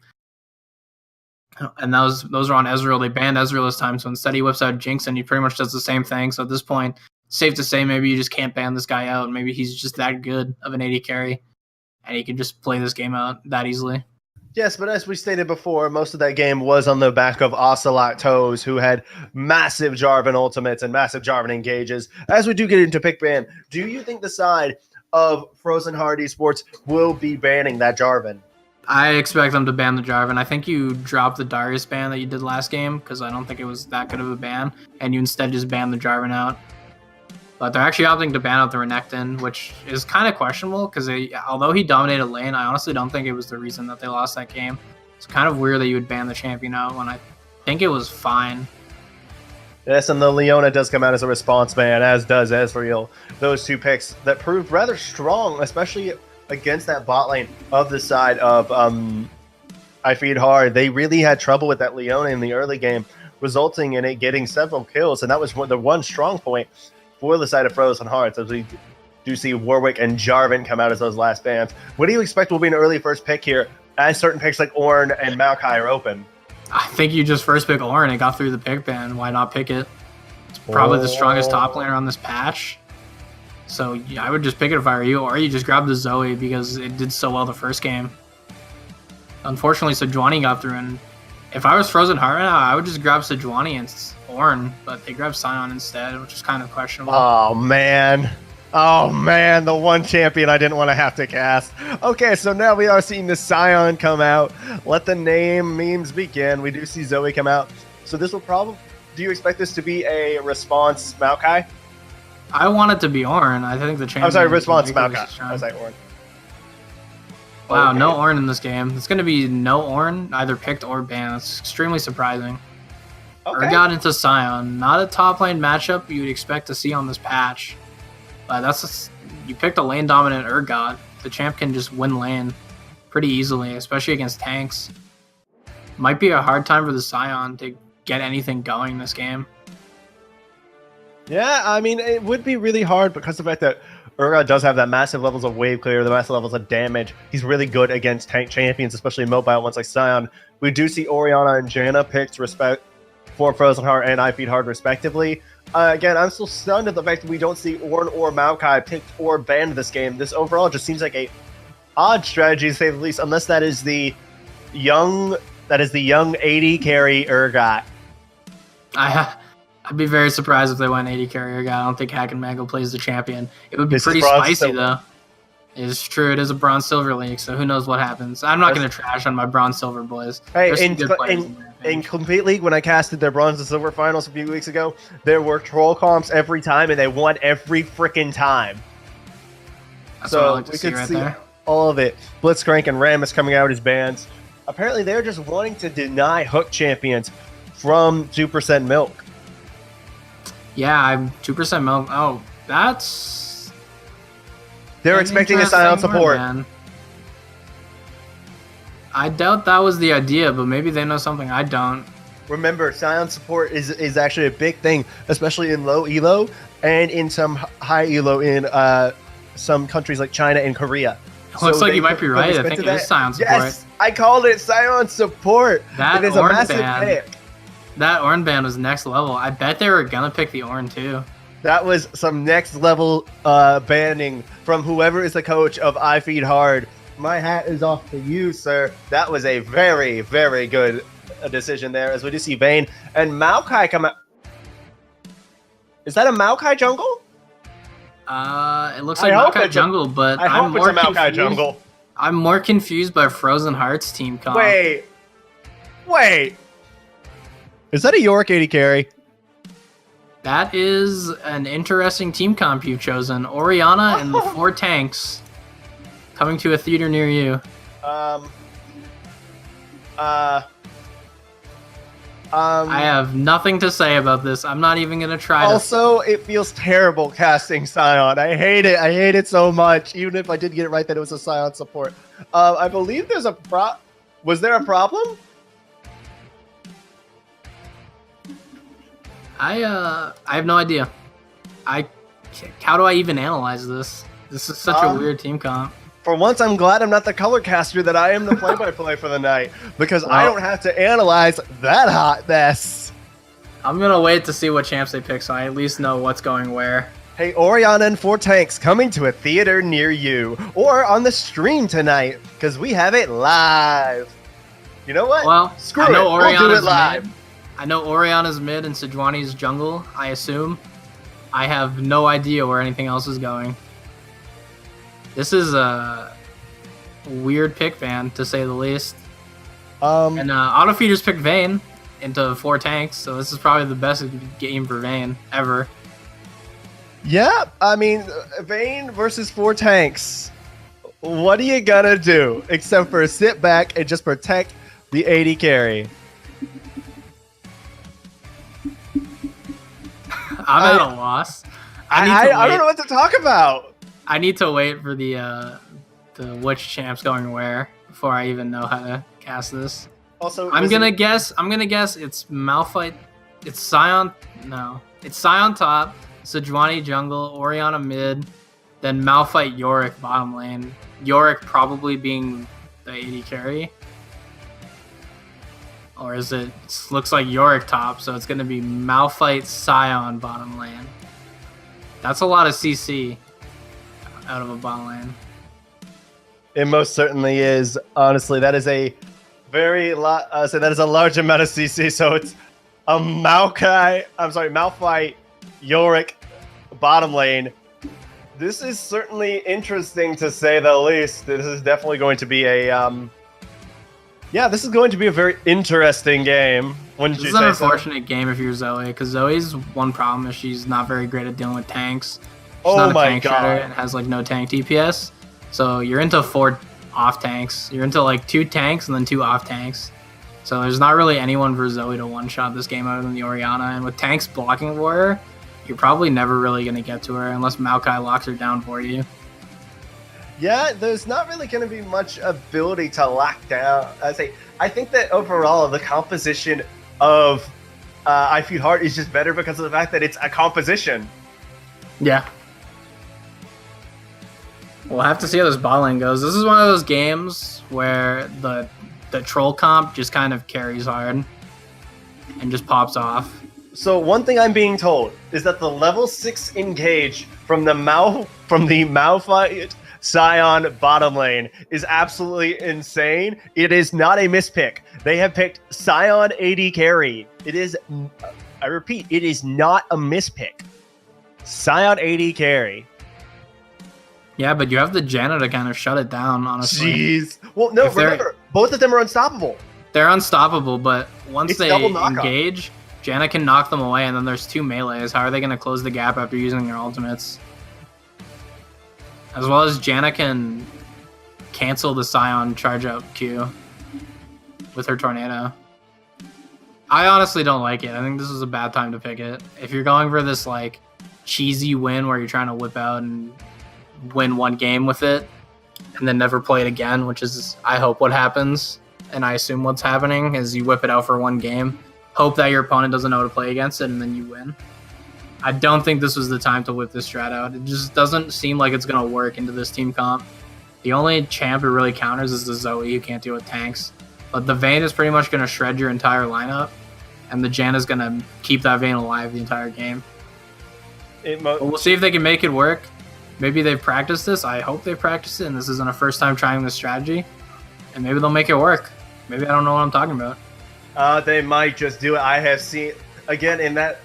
And those were on Ezreal. They banned Ezreal this time, so instead he whips out Jinx, and he pretty much does the same thing. So at this point, it's safe to say maybe you just can't ban this guy out. Maybe he's just that good of an AD carry, and he can just play this game out that easily. Yes, but as we stated before, most of that game was on the back of Ocelot Toes, who had massive Jarvan ultimates and massive Jarvan engages. As we do get into pick ban, do you think the side of Frozen Heart Esports will be banning that Jarvan? I expect them to ban the Jarvan. I think you dropped the Darius ban that you did last game because I don't think it was that good of a ban, and you instead just banned the Jarvan out. But they're actually opting to ban out the Renekton, which is kind of questionable because although he dominated lane, I honestly don't think it was the reason that they lost that game. It's kind of weird that you would ban the champion out when I think it was fine. Yes, and the Leona does come out as a response ban, as does Ezreal. Those two picks that proved rather strong, especially against that bot lane of the side of I Feed Hard. They really had trouble with that Leona in the early game, resulting in it getting several kills, and that was the one strong point for the side of Frozen Hearts, as we do see Warwick and Jarvan come out as those last bans. What do you expect will be an early first pick here, as certain picks like Ornn and Maokai are open? I think you just first pick Ornn and got through the pick ban. Why not pick it? It's probably the strongest top laner on this patch. So yeah, I would just pick it if I were you, or you just grab the Zoe because it did so well the first game. Unfortunately, Sejuani got through, and if I was Frozen Heart now, I would just grab Sejuani and Ornn, but they grabbed Sion instead, which is kind of questionable. Oh, man. The one champion I didn't want to have to cast. Okay, so now we are seeing the Sion come out. Let the name memes begin. We do see Zoe come out. So this will probably... Do you expect this to be a response Maokai? I want it to be Ornn. I think the champion... I'm sorry, response Maokai. I was like Ornn. Wow, okay. No Ornn in this game. It's going to be no Ornn, either picked or banned. It's extremely surprising. Okay. Urgot into Sion. Not a top lane matchup you'd expect to see on this patch. But you picked a lane dominant Urgot. The champ can just win lane pretty easily, especially against tanks. Might be a hard time for the Sion to get anything going this game. Yeah, I mean, it would be really hard because of the fact that Urgot does have that massive levels of wave clear, the massive levels of damage. He's really good against tank champions, especially mobile ones like Sion. We do see Orianna and Janna picked for Frozen Heart and I Feed Hard respectively. Again, I'm still stunned at the fact that we don't see Ornn or Maokai picked or banned this game. This overall just seems like a odd strategy to say the least, unless that is the young AD carry Urgot. I'd be very surprised if they went AD carry Urgot. I don't think Hack and Mango plays the champion. It would be pretty spicy though. It's true. It is a bronze silver league, so who knows what happens. I'm not going to trash on my bronze silver boys. Hey, in Complete League, when I casted their bronze and silver finals a few weeks ago, there were troll comps every time, and they won every freaking time. That's so we could see all of it. Blitzcrank and Rammus coming out as bans. Apparently, they're just wanting to deny Hook champions from 2% milk. Yeah, I'm 2% milk. Oh, that's... They're expecting a Sion support. I doubt that was the idea, but maybe they know something I don't. Remember, Sion support is actually a big thing, especially in low elo and in some high elo in some countries like China and Korea. Looks like you might be right. I think it is Sion support. Yes, I called it Sion support. That it is a massive pick. That Ornn ban was next level. I bet they were gonna pick the Ornn too. That was some next level banning from whoever is the coach of I Feed Hard. My hat is off to you, sir. That was a very, very good decision there, as we do see Vayne and Maokai come out. Is that a Maokai jungle? It looks like Maokai jungle, but I'm more confused. Jungle. I'm more confused by Frozen Hearts team comp. Wait. Is that a Yorick AD carry? That is an interesting team comp you've chosen. Orianna and the 4 tanks coming to a theater near you. I have nothing to say about this. I'm not even going to try to... Also, it feels terrible casting Scion. I hate it. I hate it so much. Even if I did get it right that it was a Scion support. I believe there's a Was there a problem? I have no idea. How do I even analyze this? This is such a weird team comp. For once, I'm glad I'm not the color caster, that I am the play-by-play for the night, because I don't have to analyze that hot mess. I'm going to wait to see what champs they pick so I at least know what's going where. Hey, Orianna and 4 tanks coming to a theater near you, or on the stream tonight, because we have it live. You know what? Well, Screw it. We'll do it live. I know Orianna's mid and Sejuani's jungle, I assume. I have no idea where anything else is going. This is a weird pick, Van, to say the least. And Autofeeder's picked Vayne into 4 tanks, so this is probably the best game for Vayne ever. Yeah, I mean, Vayne versus 4 tanks. What are you gonna do except for sit back and just protect the AD carry? I'm at a loss. I don't know what to talk about. I need to wait for the which champ's going where before I even know how to cast this. Also, I'm gonna guess it's Malphite. It's Scion. No, it's Scion top, Sejuani jungle, Orianna mid, then Malphite Yorick bottom lane. Yorick probably being the AD carry. Or is it looks like Yorick top, so it's gonna be Malphite Scion bottom lane. That's a lot of CC out of a bottom lane. It most certainly is. Honestly, that is a very that is a large amount of CC. So it's a Malphite Yorick bottom lane. This is certainly interesting to say the least. This is definitely going to be a this is going to be a very interesting game. Wouldn't you say? This is an unfortunate game if you're Zoe, because Zoe's one problem is she's not very great at dealing with tanks. She's not a tank shredder and has like no tank DPS. So you're into 4 off tanks. You're into like 2 tanks and then 2 off tanks. So there's not really anyone for Zoe to one-shot this game other than the Orianna. And with tanks blocking for her, you're probably never really going to get to her unless Maokai locks her down for you. Yeah, there's not really going to be much ability to lock down. I think that overall the composition of IFH Heart is just better because of the fact that it's a composition. Yeah. We'll have to see how this bot lane goes. This is one of those games where the troll comp just kind of carries hard and just pops off. So one thing I'm being told is that the level 6 engage from the Malphite Scion bottom lane is absolutely insane. It is not a mispick. They have picked Scion AD carry. It is, I repeat, it is not a mispick. Scion AD carry. Yeah, but you have the Janna to kind of shut it down, honestly. Jeez. Well, no, remember, both of them are unstoppable. They're unstoppable, but once they engage, Janna can knock them away, and then there's 2 melees. How are they going to close the gap after using their ultimates? As well as Janna can cancel the Scion charge up Q with her tornado. I honestly don't like it. I think this is a bad time to pick it. If you're going for this like cheesy win where you're trying to whip out and win 1 game with it and then never play it again, which is I hope what happens, and I assume what's happening is you whip it out for 1 game, hope that your opponent doesn't know how to play against it, and then you win. I don't think this was the time to whip this strat out. It just doesn't seem like it's going to work into this team comp. The only champ it really counters is the Zoe, who can't deal with tanks. But the Vayne is pretty much going to shred your entire lineup, and the Janna is going to keep that Vayne alive the entire game. But we'll see if they can make it work. Maybe they've practiced this. I hope they've practiced it, and this isn't a first time trying this strategy. And maybe they'll make it work. Maybe I don't know what I'm talking about. They might just do it. I have seen again, in that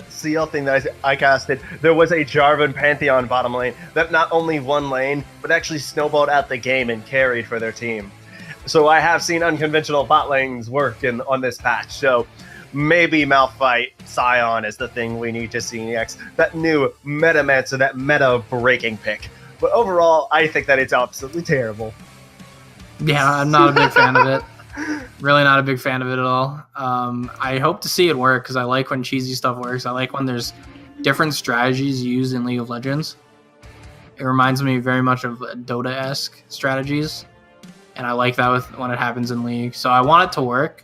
CL thing that I casted, there was a Jarvan Pantheon bottom lane that not only won lane, but actually snowballed out the game and carried for their team. So I have seen unconventional bot lanes work on this patch. So maybe Malphite Scion is the thing we need to see next. That new Metamancer, that meta-breaking pick. But overall, I think that it's absolutely terrible. Yeah, I'm not a big fan of it. Really not a big fan of it at all. I hope to see it work because I like when cheesy stuff works. I like when there's different strategies used in League of Legends. It reminds me very much of Dota-esque strategies, and I like that when it happens in League. So I want it to work.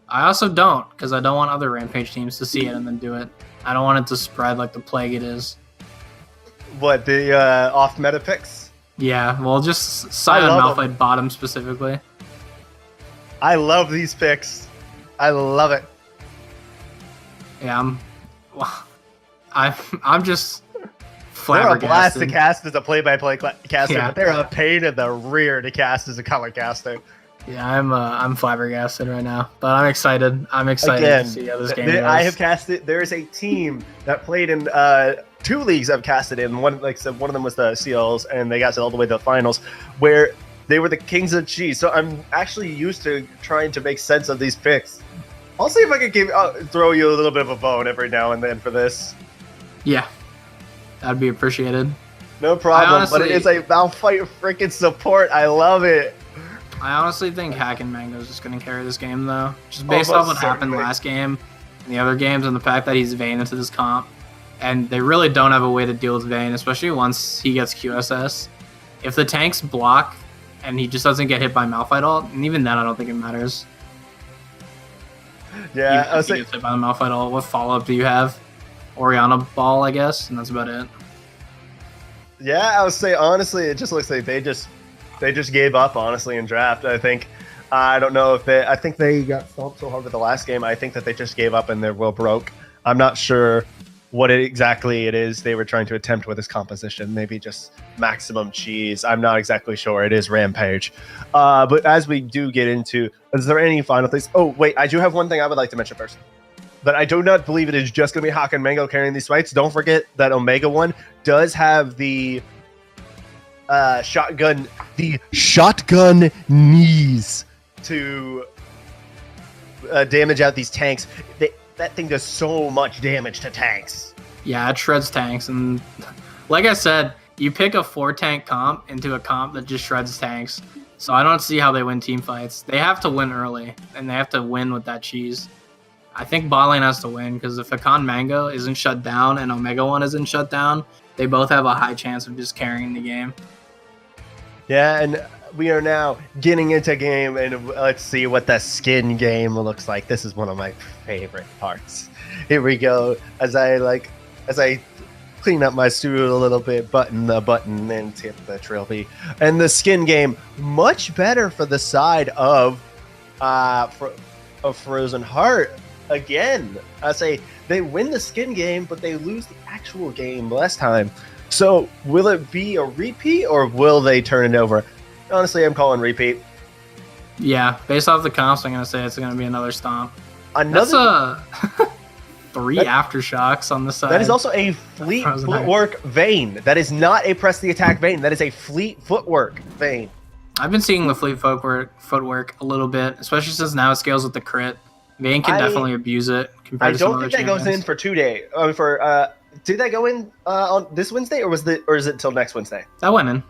I also don't, because I don't want other Rampage teams to see it and then do it. I don't want it to spread like the plague it is. What, the off-meta picks? Yeah, well, just Scion Malphite bottom specifically. I love these picks. I love it. Yeah, I'm just they're a blast to flabbergasted. cast as a play-by-play caster, Yeah. but they're a pain in the rear to cast as a color caster. Yeah, I'm flabbergasted right now, but I'm excited. I'm excited Again, to see how this game goes. I have casted. There is a team that played in 2 leagues I've casted in. One, like I said, one of them was the CLs, and they got all the way to the finals, where they were the kings of cheese. So I'm actually used to trying to make sense of these picks. I'll see if I can throw you a little bit of a bone every now and then for this. Yeah, that'd be appreciated. No problem, honestly- but it is a Malphite freaking support. I love it. I honestly think Hack and Mango is just going to carry this game, though. Just based off Almost what happened certainly. last game and the other games and the fact that he's Vayne into this comp. And they really don't have a way to deal with Vayne, especially once he gets QSS. If the tanks block and he just doesn't get hit by Malphite ult, and even then I don't think it matters. Yeah, Even I if was he saying, gets hit by the Malphite ult, what follow-up do you have? Orianna Ball, I guess, and that's about it. yeah, I would say honestly, it just looks like they just gave up honestly in draft. I think I don't know if I think they got stomped so hard with the last game. I think that they just gave up and their will broke. I'm not sure what exactly it is they were trying to attempt with this composition. Maybe just maximum cheese. I'm not exactly sure. It is Rampage. But as we do get into, is there any final things? Oh, wait, I do have one thing I would like to mention first. But I do not believe it is just going to be Hawk and Mango carrying these fights. Don't forget that Omega one does have the shotgun knees to damage out these tanks. That thing does so much damage to tanks. Yeah, it shreds tanks, and like I said, you pick a 4-tank comp into a comp that just shreds tanks. So I don't see how they win team fights. They have to win early, and they have to win with that cheese. I think bot lane has to win, because if Hakan Mango isn't shut down and Omega 1 isn't shut down, they both have a high chance of just carrying the game. Yeah, and we are now getting into game, and let's see what the skin game looks like. This is one of my favorite parts. Here we go. As I clean up my studio a little bit, button the button, and tip the trophy. And the skin game, much better for the side of Frozen Heart. Again, I say they win the skin game, but they lose the actual game last time. So will it be a repeat, or will they turn it over? Honestly, I'm calling repeat. Yeah, based off the comps, I'm going to say it's going to be another stomp. That's Another 3 aftershocks on the side. that is also a fleet Frozen Heart. footwork vein. That is not a press the attack vein. That is a fleet footwork vein. I've been seeing the fleet footwork a little bit, especially since now it scales with the crit. Vayne can definitely abuse it. I compared to some don't other think that goes in champions. for 2 days. Did that go in on this Wednesday, or is it till next Wednesday? That went in.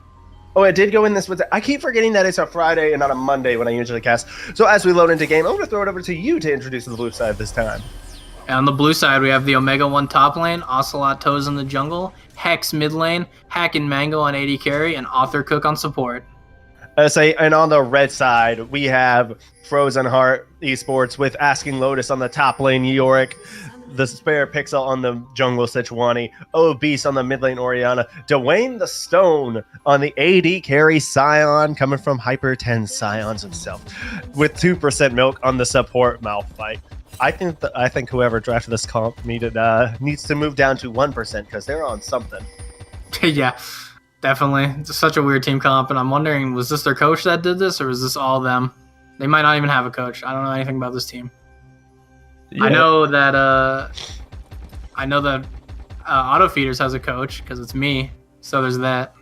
Oh, it did go in this Wednesday. I keep forgetting that it's a Friday and not a Monday when I usually cast. So as we load into game, I'm going to throw it over to you to introduce the blue side this time. And on the blue side, we have the Omega 1 top lane, Ocelot Toes in the jungle, Hex mid lane, Hack and Mango on AD carry, and Author Cook on support. And on the red side, we have Frozen Heart Esports with Asking Lotus on the top lane, Yorick, the spare Pixel on the jungle, Sejuani, Obese on the mid lane, Orianna, Dwayne the Stone on the AD carry, Scion, coming from Hyper 10 Scions himself, with 2% milk on the support Malphite. I think whoever drafted this comp needs to move down to 1% because they're on something. Yeah, definitely. It's such a weird team comp, and I'm wondering, was this their coach that did this, or was this all them? They might not even have a coach. I don't know anything about this team. I know that Auto Feeders has a coach because it's me. So there's that.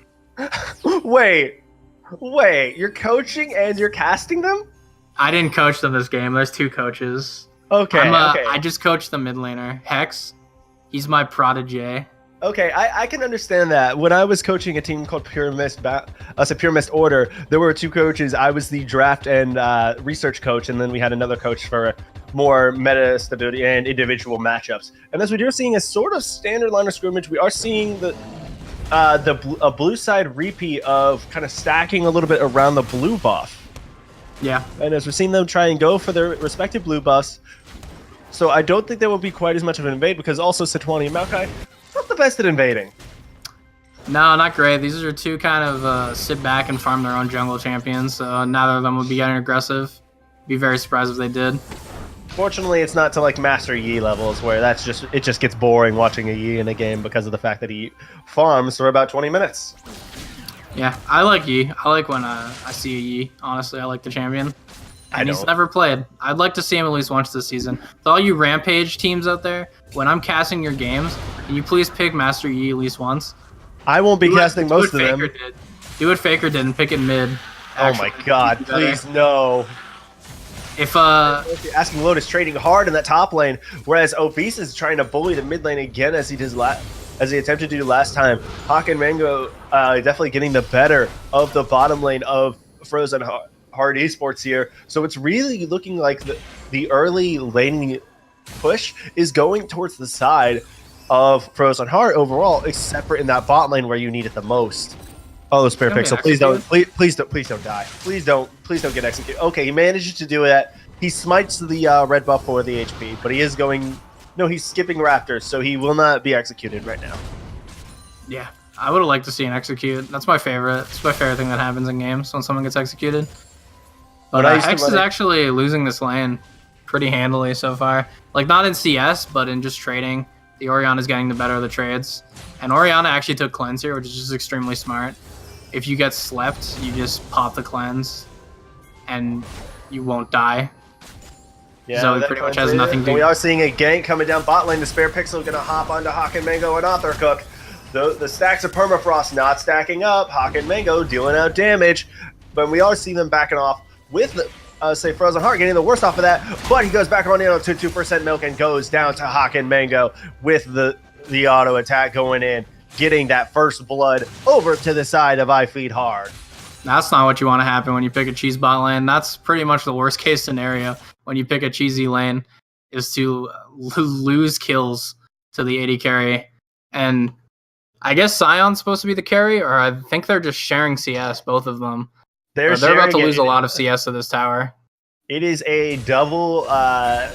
Wait, you're coaching and you're casting them? I didn't coach them this game. There's 2 coaches. Okay, okay. I just coached the mid laner. Hex, he's my protege. Okay, I can understand that. When I was coaching a team called Pure Mist Order, there were 2 coaches. I was the draft and research coach, and then we had another coach for more meta stability and individual matchups. And as we are seeing a sort of standard line of scrimmage, we are seeing a blue side repeat of kind of stacking a little bit around the blue buff. Yeah. And as we're seeing them try and go for their respective blue buffs, so I don't think there will be quite as much of an invade, because also Setuani and Maokai not the best at invading. No, not great. These are 2 kind of sit back and farm their own jungle champions. So neither of them would be getting aggressive. Be very surprised if they did. Fortunately, it's not to like Master Yi levels where it just gets boring watching a Yi in a game because of the fact that he farms for about 20 minutes. Yeah, I like Yi. I like when I see a Yi. Honestly, I like the champion. And he's never played. I'd like to see him at least once this season. To all you Rampage teams out there, when I'm casting your games, can you please pick Master Yi at least once? I won't be casting most of them. Do what Faker did and pick it mid. Oh my god, please no. If Asking Lotus trading hard in that top lane, whereas Obese is trying to bully the mid lane again as he attempted to do last time. Hawk and Mango definitely getting the better of the bottom lane of Frozen Heart Esports here. So it's really looking like the early laning push is going towards the side of Frozen Heart overall, except for in that bot lane where you need it the most. Oh, Spare Pixel, please don't die. Please don't get executed. Okay, he manages to do that. He smites the red buff for the HP, but he is going. No, he's skipping Raptors, so he will not be executed right now. Yeah, I would have liked to see an execute. That's my favorite. It's my favorite thing that happens in games when someone gets executed. But Hex is actually losing this lane pretty handily so far. Like, not in CS, but in just trading. The Orianna is getting the better of the trades. And Orianna actually took cleanse here, which is just extremely smart. If you get slept, you just pop the cleanse, and you won't die. Yeah, so it pretty much has nothing to do. We are seeing a gank coming down bot lane. The Spare Pixel going to hop onto Hawk and Mango and Authorcook. The stacks of Permafrost not stacking up. Hawk and Mango dealing out damage. But we are seeing them backing off with, say, Frozen Heart getting the worst off of that. But he goes back on in to 2% milk and goes down to Hawk and Mango with the auto attack going in, getting that first blood over to the side of I Feed Hard. That's not what you want to happen when you pick a cheese bot lane. That's pretty much the worst case scenario when you pick a cheesy lane, is to lose kills to the AD carry. And I guess Sion's supposed to be the carry, or I think they're just sharing CS, both of them. They're about to lose a lot of CS to this tower. It is a double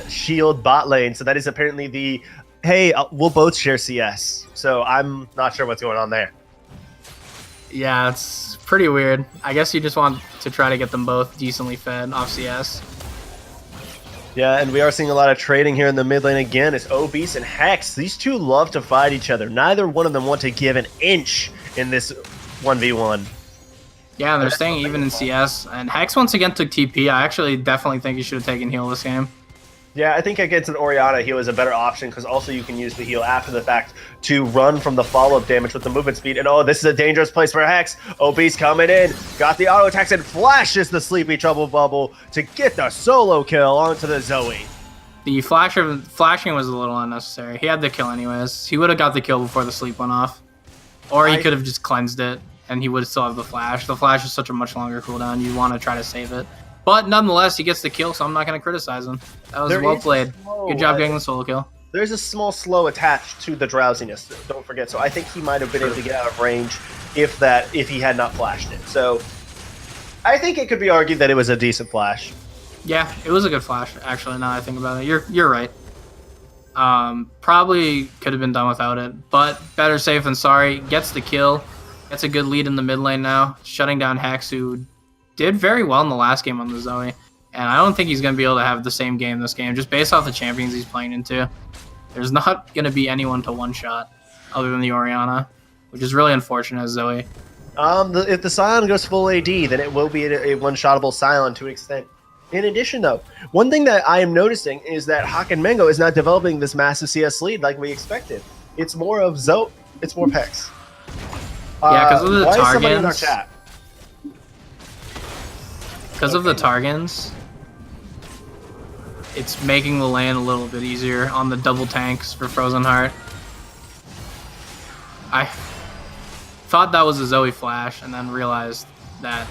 shield bot lane, so that is apparently the, hey, we'll both share CS. So I'm not sure what's going on there. Yeah, it's pretty weird. I guess you just want to try to get them both decently fed off CS. Yeah, and we are seeing a lot of trading here in the mid lane again. It's Obese and Hex. These two love to fight each other. Neither one of them want to give an inch in this 1v1. Yeah, they're staying even in CS. And Hex once again took TP. I actually definitely think he should have taken heal this game. Yeah, I think against an Orianna, heal is a better option because also you can use the heal after the fact to run from the follow-up damage with the movement speed. And oh, this is a dangerous place for Hex. Obese coming in, got the auto attacks and flashes the Sleepy Trouble Bubble to get the solo kill onto the Zoe. The flashing was a little unnecessary. He had the kill anyways. He would have got the kill before the sleep went off. Or he could have just cleansed it and he would still have the flash. The flash is such a much longer cooldown. You want to try to save it. But nonetheless, he gets the kill, so I'm not going to criticize him. That was well played. Good job getting the solo kill. There's a small slow attached to the drowsiness, don't forget. So I think he might have been able to get out of range if he had not flashed it. So I think it could be argued that it was a decent flash. Yeah, it was a good flash, actually, now that I think about it. You're right. Probably could have been done without it, but better safe than sorry. Gets the kill. Gets a good lead in the mid lane now, shutting down Hex, who did very well in the last game on the Zoe, and I don't think he's going to be able to have the same game this game, just based off the champions he's playing into. There's not going to be anyone to one-shot other than the Orianna, which is really unfortunate as Zoe. If the Sion goes full AD, then it will be a one-shottable Sion to an extent. In addition, though, one thing that I am noticing is that Hawk and Mango is not developing this massive CS lead like we expected. It's more of Zoe. It's more Pex. Yeah, because of the why is somebody in our Targans. chat? Because of the Targans, it's making the lane a little bit easier on the double tanks for Frozen Heart. I thought that was a Zoe flash, and then realized that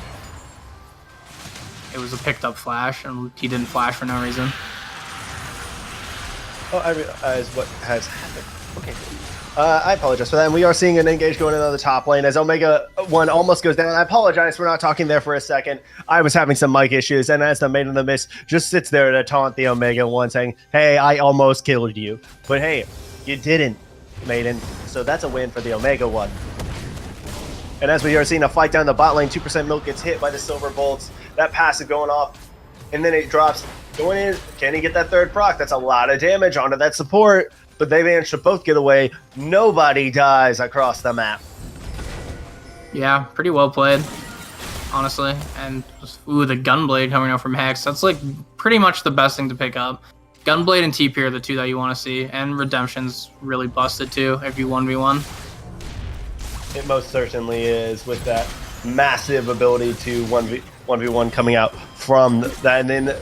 it was a picked up flash, and he didn't flash for no reason. Oh, I realize what has happened. Okay. I apologize for that. And we are seeing an engage going into the top lane as Omega 1 almost goes down. I apologize for not talking there for a second. I was having some mic issues, and as the Maiden of the Mist just sits there to taunt the Omega 1, saying, hey, I almost killed you. But hey, you didn't, Maiden. So that's a win for the Omega 1. And as we are seeing a fight down the bot lane, 2% Milk gets hit by the Silver Bolts. That passive going off, and then it drops. Going in, can he get that third proc? That's a lot of damage onto that support. But they managed to both get away. Nobody dies across the map. Yeah, pretty well played, honestly. And ooh, the Gunblade coming out from Hex. That's like pretty much the best thing to pick up. Gunblade and TP are the two that you want to see, and Redemption's really busted too if you 1v1. It most certainly is, with that massive ability to 1v1 coming out from that. And then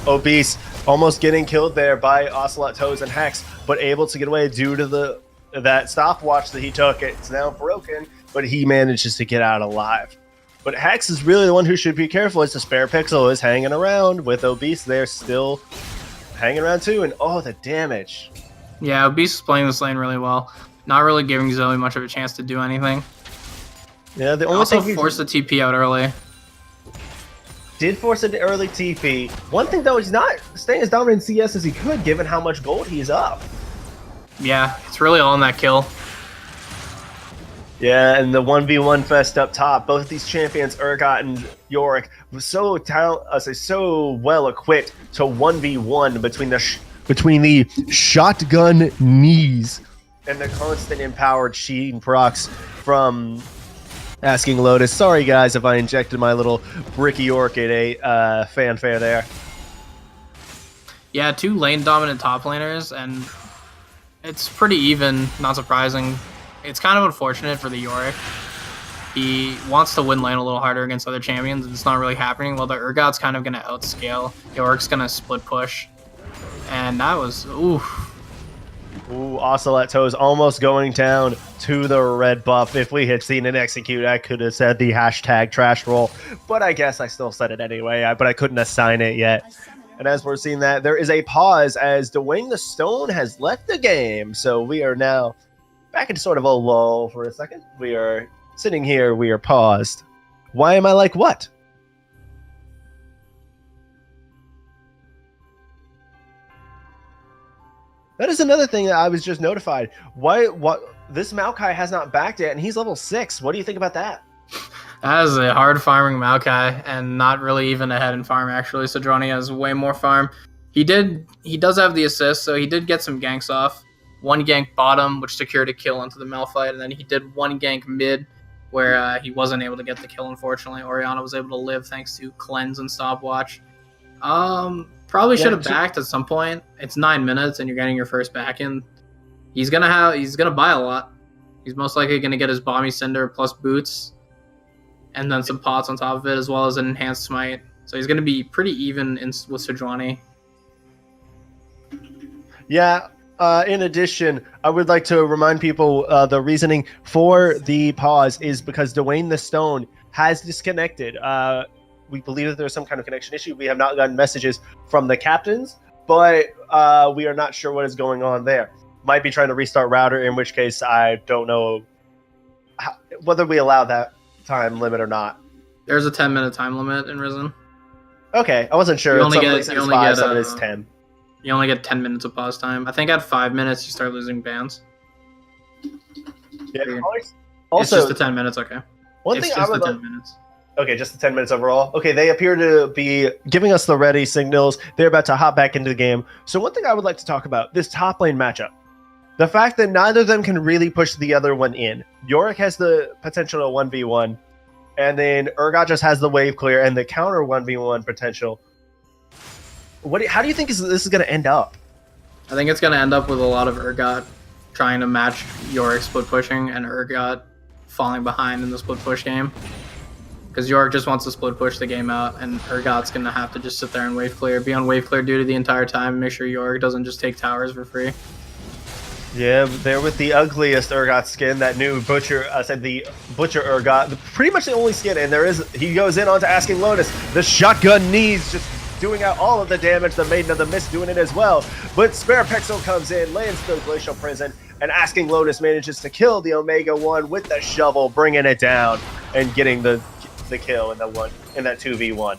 Obese almost getting killed there by Ocelot, Toes, and Hex, but able to get away due to that stopwatch that he took. It's now broken, but he manages to get out alive. But Hex is really the one who should be careful, as the spare pixel is hanging around with Obese there still hanging around too. And oh, the damage. Yeah, Obese is playing this lane really well. Not really giving Zoe much of a chance to do anything. Yeah, the only also thing forced the TP out early. Did force an early TP. One thing though, he's not staying as dominant in CS as he could, given how much gold he's up. Yeah, it's really all in that kill. Yeah, and the 1v1 fest up top. Both of these champions, Urgot and Yorick, were so well equipped to 1v1 between the shotgun knees and the constant empowered sheen procs from Asking Lotus. Sorry guys if I injected my little Bricky Orchid fanfare there. Yeah, two lane dominant top laners, and it's pretty even, not surprising. It's kind of unfortunate for the Yorick. He wants to win lane a little harder against other champions, and it's not really happening. Well, the Urgot's kind of going to outscale. Yorick's going to split push. And that was, oof. Ooh, Ocelot Toes almost going down to the red buff. If we had seen it execute, I could have said the hashtag trash roll, but I guess I still said it anyway, but I couldn't assign it yet. And as we're seeing that, there is a pause as Dwayne the Stone has left the game. So we are now back into sort of a lull for a second. We are sitting here, we are paused. Why am I like what? That is another thing that I was just notified. This Maokai has not backed yet, and he's level 6. What do you think about that? That is a hard farming Maokai, and not really even ahead in farm, actually. So Johnny has way more farm. He does have the assist, so he did get some ganks off. One gank bottom, which secured a kill into the Malphite, and then he did one gank mid, where he wasn't able to get the kill, unfortunately. Orianna was able to live thanks to cleanse and stopwatch. Probably should have backed at some point. It's 9 minutes, and you're getting your first back in. He's gonna buy a lot. He's most likely gonna get his Bomby Cinder plus boots, and then some pots on top of it, as well as an enhanced smite. So he's gonna be pretty even with Sejuani. Yeah. In addition, I would like to remind people the reasoning for the pause is because Dwayne the Stone has disconnected. We believe that there's some kind of connection issue. We have not gotten messages from the captains, but we are not sure what is going on there. Might be trying to restart router, in which case I don't know whether we allow that time limit or not. There's a 10-minute time limit in Risen. Okay, I wasn't sure. You only get 10. You only get 10 minutes of pause time. I think at 5 minutes you start losing bans. Yeah. Also, it's just the 10 minutes, okay. One thing I would 10 minutes. Okay, just the 10 minutes overall. Okay, they appear to be giving us the ready signals. They're about to hop back into the game. So one thing I would like to talk about, this top lane matchup. The fact that neither of them can really push the other one in. Yorick has the potential to 1v1, and then Urgot just has the wave clear and the counter 1v1 potential. How do you think this is going to end up? I think it's going to end up with a lot of Urgot trying to match Yorick split pushing and Urgot falling behind in the split push game. Because Yorick just wants to split push the game out, and Urgot's going to have to just sit there and wave clear, be on wave clear duty the entire time, and make sure Yorick doesn't just take towers for free. Yeah, there with the ugliest Urgot skin, that new Butcher, the Butcher Urgot, pretty much the only skin, and he goes in onto Asking Lotus, the shotgun knees just doing out all of the damage, the Maiden of the Mist doing it as well, but Spare Pixel comes in, lands the Glacial Prison, and Asking Lotus manages to kill the Omega 1 with the shovel, bringing it down, and getting the kill in that 2v1.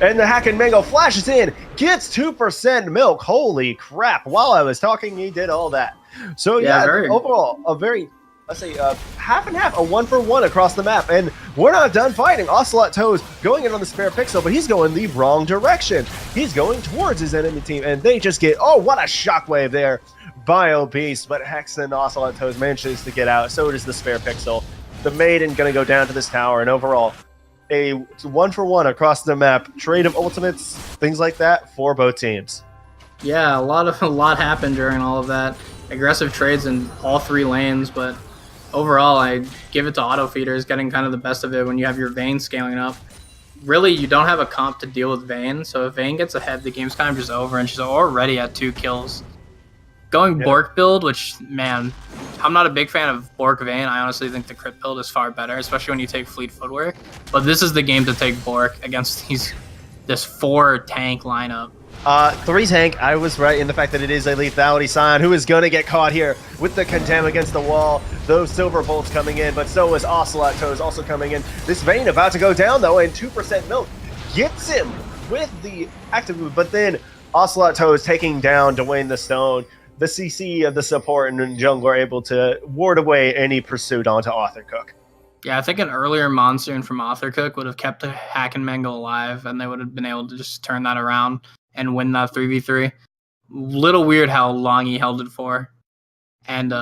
And the Hack and Mango flashes in, gets 2% milk. Holy crap. While I was talking, he did all that. So yeah, overall, a very, let's say, half and half, a 1-for-1 across the map. And we're not done fighting. Ocelot Toes going in on the Spare Pixel, but he's going the wrong direction. He's going towards his enemy team, and they just get, oh, what a shockwave there. Bio Beast, but Hex and Ocelot Toes manages to get out. So does the Spare Pixel. The Maiden going to go down to this tower, and overall, a 1-for-1 across the map, trade of ultimates, things like that for both teams. Yeah, a lot happened during all of that. Aggressive trades in all 3 lanes, but overall, I give it to auto feeders getting kind of the best of it when you have your Vayne scaling up. Really, you don't have a comp to deal with Vayne, so if Vayne gets ahead, the game's kind of just over, and she's already at 2 kills. Going Bork build, which, man, I'm not a big fan of Bork Vayne. I honestly think the crit build is far better, especially when you take Fleet Footwork. But this is the game to take Bork against this 4 tank lineup. 3 tank, I was right in the fact that it is a Lethality Scion who is going to get caught here with the Condemn against the wall. Those Silver Bolts coming in, but so is Ocelot Toes also coming in. This Vayne about to go down, though, and 2% milk gets him with the active move. But then Ocelot Toes taking down Dwayne the Stone. The CC of the support and jungle are able to ward away any pursuit onto Arthur Cook. Yeah, I think an earlier monsoon from Arthur Cook would have kept the Hack and Mango alive, and they would have been able to just turn that around and win that 3v3. Little weird how long he held it for. And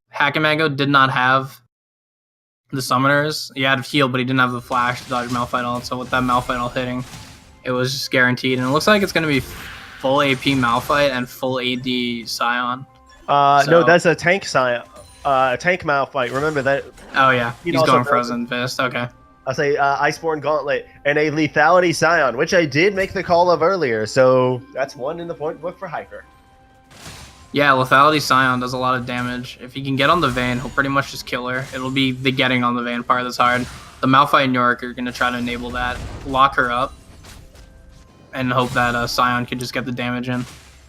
Hack and Mango did not have the summoners. He had heal, but he didn't have the flash to dodge Malphite ult, so with that Malphite ult hitting, it was just guaranteed. And it looks like it's going to be full AP Malphite and full AD Scion. No, that's a tank Scion. Tank Malphite. Remember that. Oh yeah, he's going Frozen Fist. Okay. I'll say Iceborne Gauntlet and a Lethality Scion, which I did make the call of earlier. So that's 1 in the point book for Hiker. Yeah, Lethality Scion does a lot of damage. If he can get on the Vayne, he'll pretty much just kill her. It'll be the getting on the Vayne part that's hard. The Malphite and Yorick are going to try to enable that, lock her up, and hope that Scion can just get the damage in.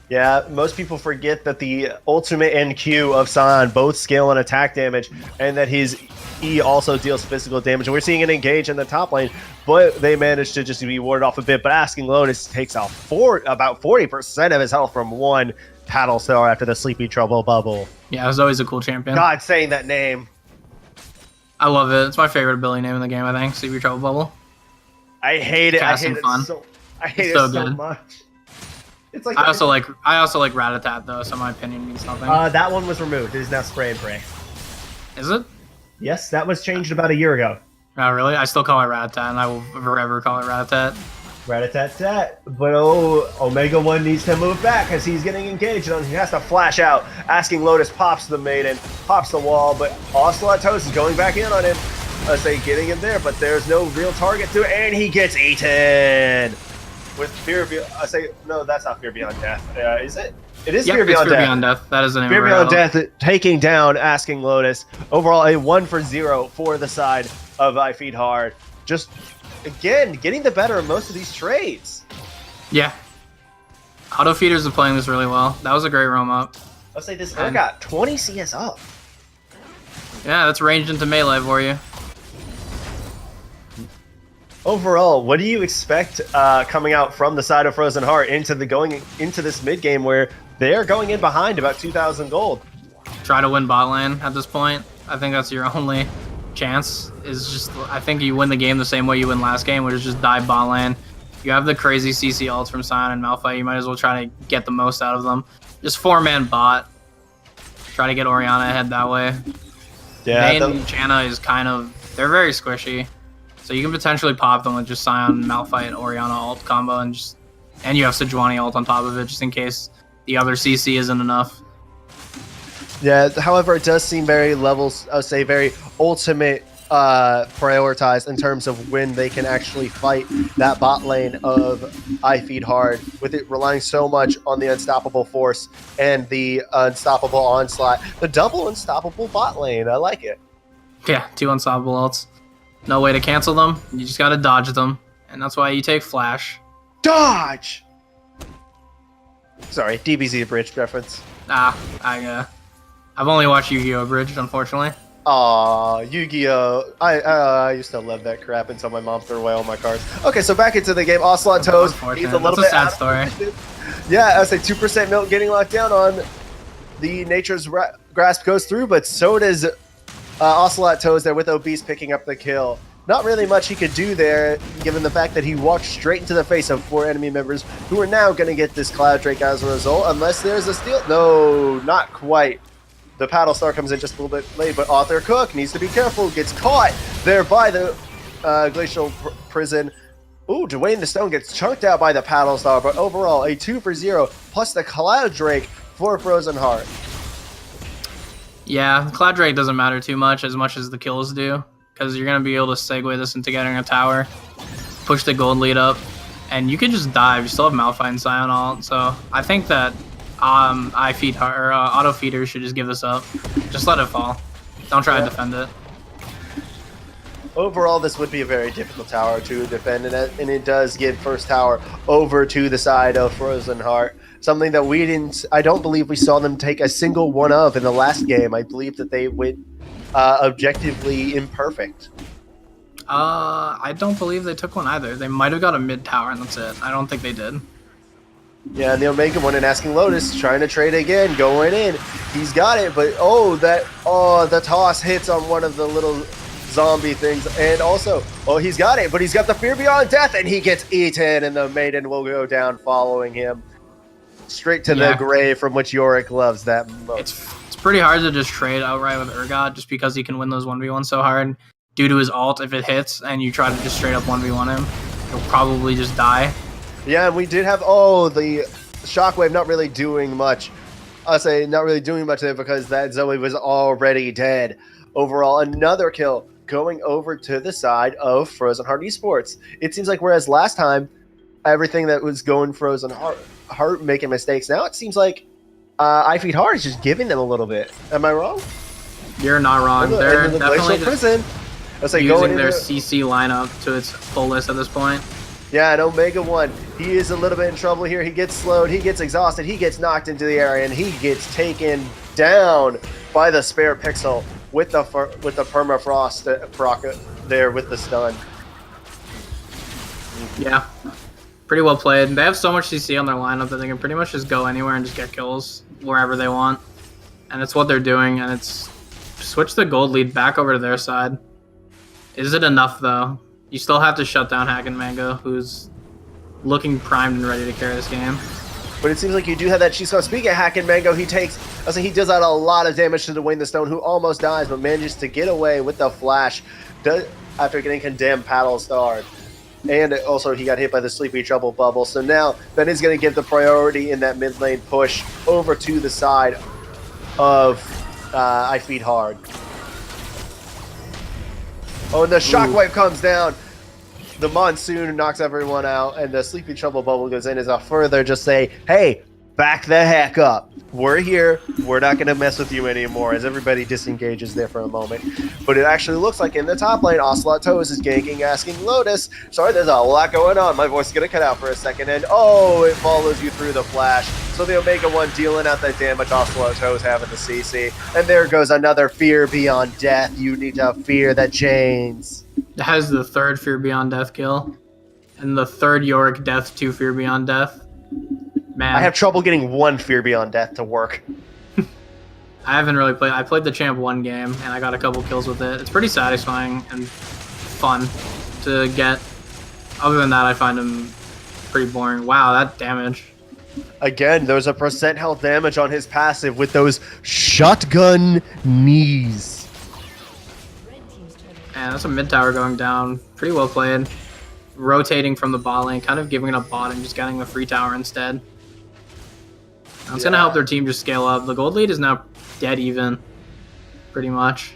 Yeah, most people forget that the ultimate and Q of Scion both scale on attack damage, and that his E also deals physical damage. And we're seeing it engage in the top lane, but they managed to just be warded off a bit. But Asking Lotus takes out about 40% of his health from 1 Paddle Star after the Sleepy Trouble bubble. Yeah, it was always a cool champion. God, saying that name. I love it. It's my favorite ability name in the game, I think. Sleepy Trouble Bubble. I hate it. I hate it so much. It's like I also like Ratatat though, so my opinion means nothing. That one was removed. It is now Spray and Pray. Is it? Yes, that was changed about a year ago. Oh really? I still call it Ratatat, and I will forever call it Ratatat. Ratatat. But Omega 1 needs to move back as he's getting engaged and he has to flash out. Asking Lotus pops the Maiden, pops the wall, but Ocelot Toast is going back in on him. I say getting him there, but there's no real target to it, and he gets eaten. With Fear Beyond, I say no, that's not Fear Beyond Death. Is it? It is Fear Beyond Death. Fear Beyond Death. That is the name Fear of Beyond Death taking down Asking Lotus. Overall, a 1-for-0 for the side of I Feed Hard. Just again getting the better of most of these trades. Yeah, auto feeders are playing this really well. That was a great roam up. I'll say this got 20 CS up. Yeah, that's ranged into melee for you. Overall, what do you expect coming out from the side of Frozen Heart going into this mid game where they're going in behind about 2,000 gold? Try to win bot lane at this point. I think that's your only chance. I think you win the game the same way you win last game, which is just dive bot lane. You have the crazy CC ults from Scion and Malphite. You might as well try to get the most out of them. Just 4-man bot. Try to get Orianna ahead that way. Yeah, Vayne and Janna is they're very squishy. So you can potentially pop them with just Scion, Malphite, Orianna ult combo and just And you have Sejuani ult on top of it, just in case the other CC isn't enough. Yeah, however, it does seem very levels, I would say, very ultimate prioritized in terms of when they can actually fight that bot lane of IFH, with it relying so much on the unstoppable force and the unstoppable onslaught. The double unstoppable bot lane, I like it. Yeah, 2 unstoppable ults. No way to cancel them. You just gotta dodge them. And that's why you take Flash. Dodge! Sorry, DBZ Bridge reference. I've only watched Yu-Gi-Oh! Abridged, unfortunately. Aw, Yu-Gi-Oh! I used to love that crap until my mom threw away all my cards. Okay, so back into the game. Ocelot Toes. He's a little bit sad story. Yeah, I would say 2% milk getting locked down on the Nature's Grasp goes through, but so does Ocelot Toes there with Obese picking up the kill. Not really much he could do there, given the fact that he walked straight into the face of 4 enemy members who are now going to get this Cloud Drake as a result, unless there's a steal. No, not quite. The Paddle Star comes in just a little bit late, but Author Cook needs to be careful, gets caught there by the Glacial Prison. Ooh, Dwayne the Stone gets chunked out by the Paddle Star, but overall, a 2 for 0, plus the Cloud Drake for Frozen Heart. Yeah, Cloud Drake doesn't matter too much as the kills do, because you're going to be able to segue this into getting a tower, push the gold lead up, and you can just dive. You still have Malphite and Scion ult, so I think that Auto Feeder should just give this up. Just let it fall. Don't try to defend it. Overall, this would be a very difficult tower to defend, and it does give first tower over to the side of Frozen Heart. Something that I don't believe we saw them take a single one of in the last game. I believe that they went objectively imperfect. I don't believe they took one either. They might have got a mid tower and that's it. I don't think they did. Yeah, and the Omega one and asking Lotus, trying to trade again, going in. He's got it, but the toss hits on one of the little zombie things, and also, he's got it, but he's got the Fear Beyond Death, and he gets eaten, and the Maiden will go down following him. Straight to the grave from which Yorick loves that most. It's pretty hard to just trade outright with Urgot, just because he can win those 1v1 so hard. Due to his ult, if it hits, and you try to just straight up 1v1 him, he'll probably just die. Yeah, and we did have, the Shockwave not really doing much. I'll say not really doing much there because that Zoe was already dead. Overall, another kill going over to the side of Frozen Heart Esports. It seems like whereas last time, everything that was going Frozen Heart making mistakes, now it seems like IFH is just giving them a little bit. Am I wrong? You're not wrong. They're definitely prison. Using their CC lineup to its fullest at this point. Yeah, and Omega 1, he is a little bit in trouble here. He gets slowed, he gets exhausted, he gets knocked into the area, and he gets taken down by the Spare Pixel with the Permafrost proc there with the stun. Yeah, pretty well played. They have so much CC on their lineup that they can pretty much just go anywhere and just get kills wherever they want. And it's what they're doing, and it's switch the gold lead back over to their side. Is it enough, though? You still have to shut down Hack and Mango, who's looking primed and ready to carry this game. But it seems like you do have that cheese code. Speaking of Hack and Mango, he does out a lot of damage to Dwayne the Stone, who almost dies, but manages to get away with the flash after getting condemned Paddle Starred. And also he got hit by the Sleepy Trouble Bubble. So now that is going to give the priority in that mid lane push over to the side of I Feed Hard. Oh, and the Shockwave comes down. The Monsoon knocks everyone out, and the Sleepy Trouble Bubble goes in as a further just say, hey, back the heck up. We're here. We're not going to mess with you anymore, as everybody disengages there for a moment. But it actually looks like in the top lane, Ocelot Toes is ganking, asking Lotus. Sorry, there's a lot going on. My voice is going to cut out for a second, and it follows you through the flash. So the Omega 1 dealing out that damage Ocelot Toes having the CC. And there goes another Fear Beyond Death. You need to fear the chains. It has the third Fear Beyond Death kill, and the third Yorick Death to Fear Beyond Death. Man, I have trouble getting one Fear Beyond Death to work. I haven't really played. I played the champ one game, and I got a couple kills with it. It's pretty satisfying and fun to get. Other than that, I find him pretty boring. Wow, that damage. Again, there's a % health damage on his passive with those shotgun knees. And that's a mid tower going down. Pretty well played. rotating from the bot lane, kind of giving it a bot and just getting the free tower instead. That's going to help their team just scale up. The gold lead is now dead even, pretty much.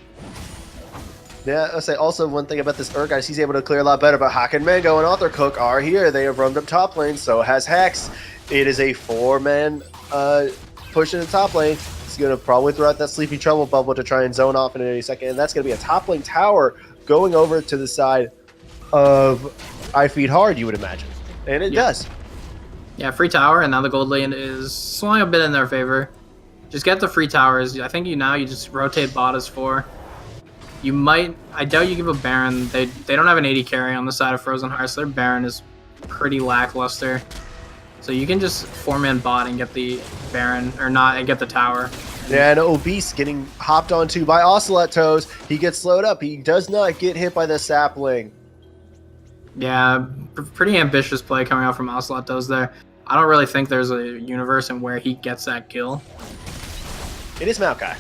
Yeah, I'll say also one thing about this Urgot is he's able to clear a lot better, but Hawk and Mango and Author Cook are here. They have roamed up top lane, so has Hex. It is a 4-man push in the top lane. He's going to probably throw out that Sleepy Trouble bubble to try and zone off in any second, and that's going to be a top lane tower going over to the side of I Feed Hard, you would imagine. And it does. Yeah, free tower, and now the gold lane is swung a bit in their favor. Just get the free towers. I think you just rotate bot as 4. You might, I doubt you give a Baron. They don't have an 80 carry on the side of Frozen Hearts. Their Baron is pretty lackluster. So you can just 4-man bot and get the Baron, or not, and get the tower. Yeah, and Obese getting hopped onto by Ocelot Toes. He gets slowed up. He does not get hit by the sapling. Yeah, pretty ambitious play coming out from Ocelot Toes there. I don't really think there's a universe in where he gets that kill. It is Maokai.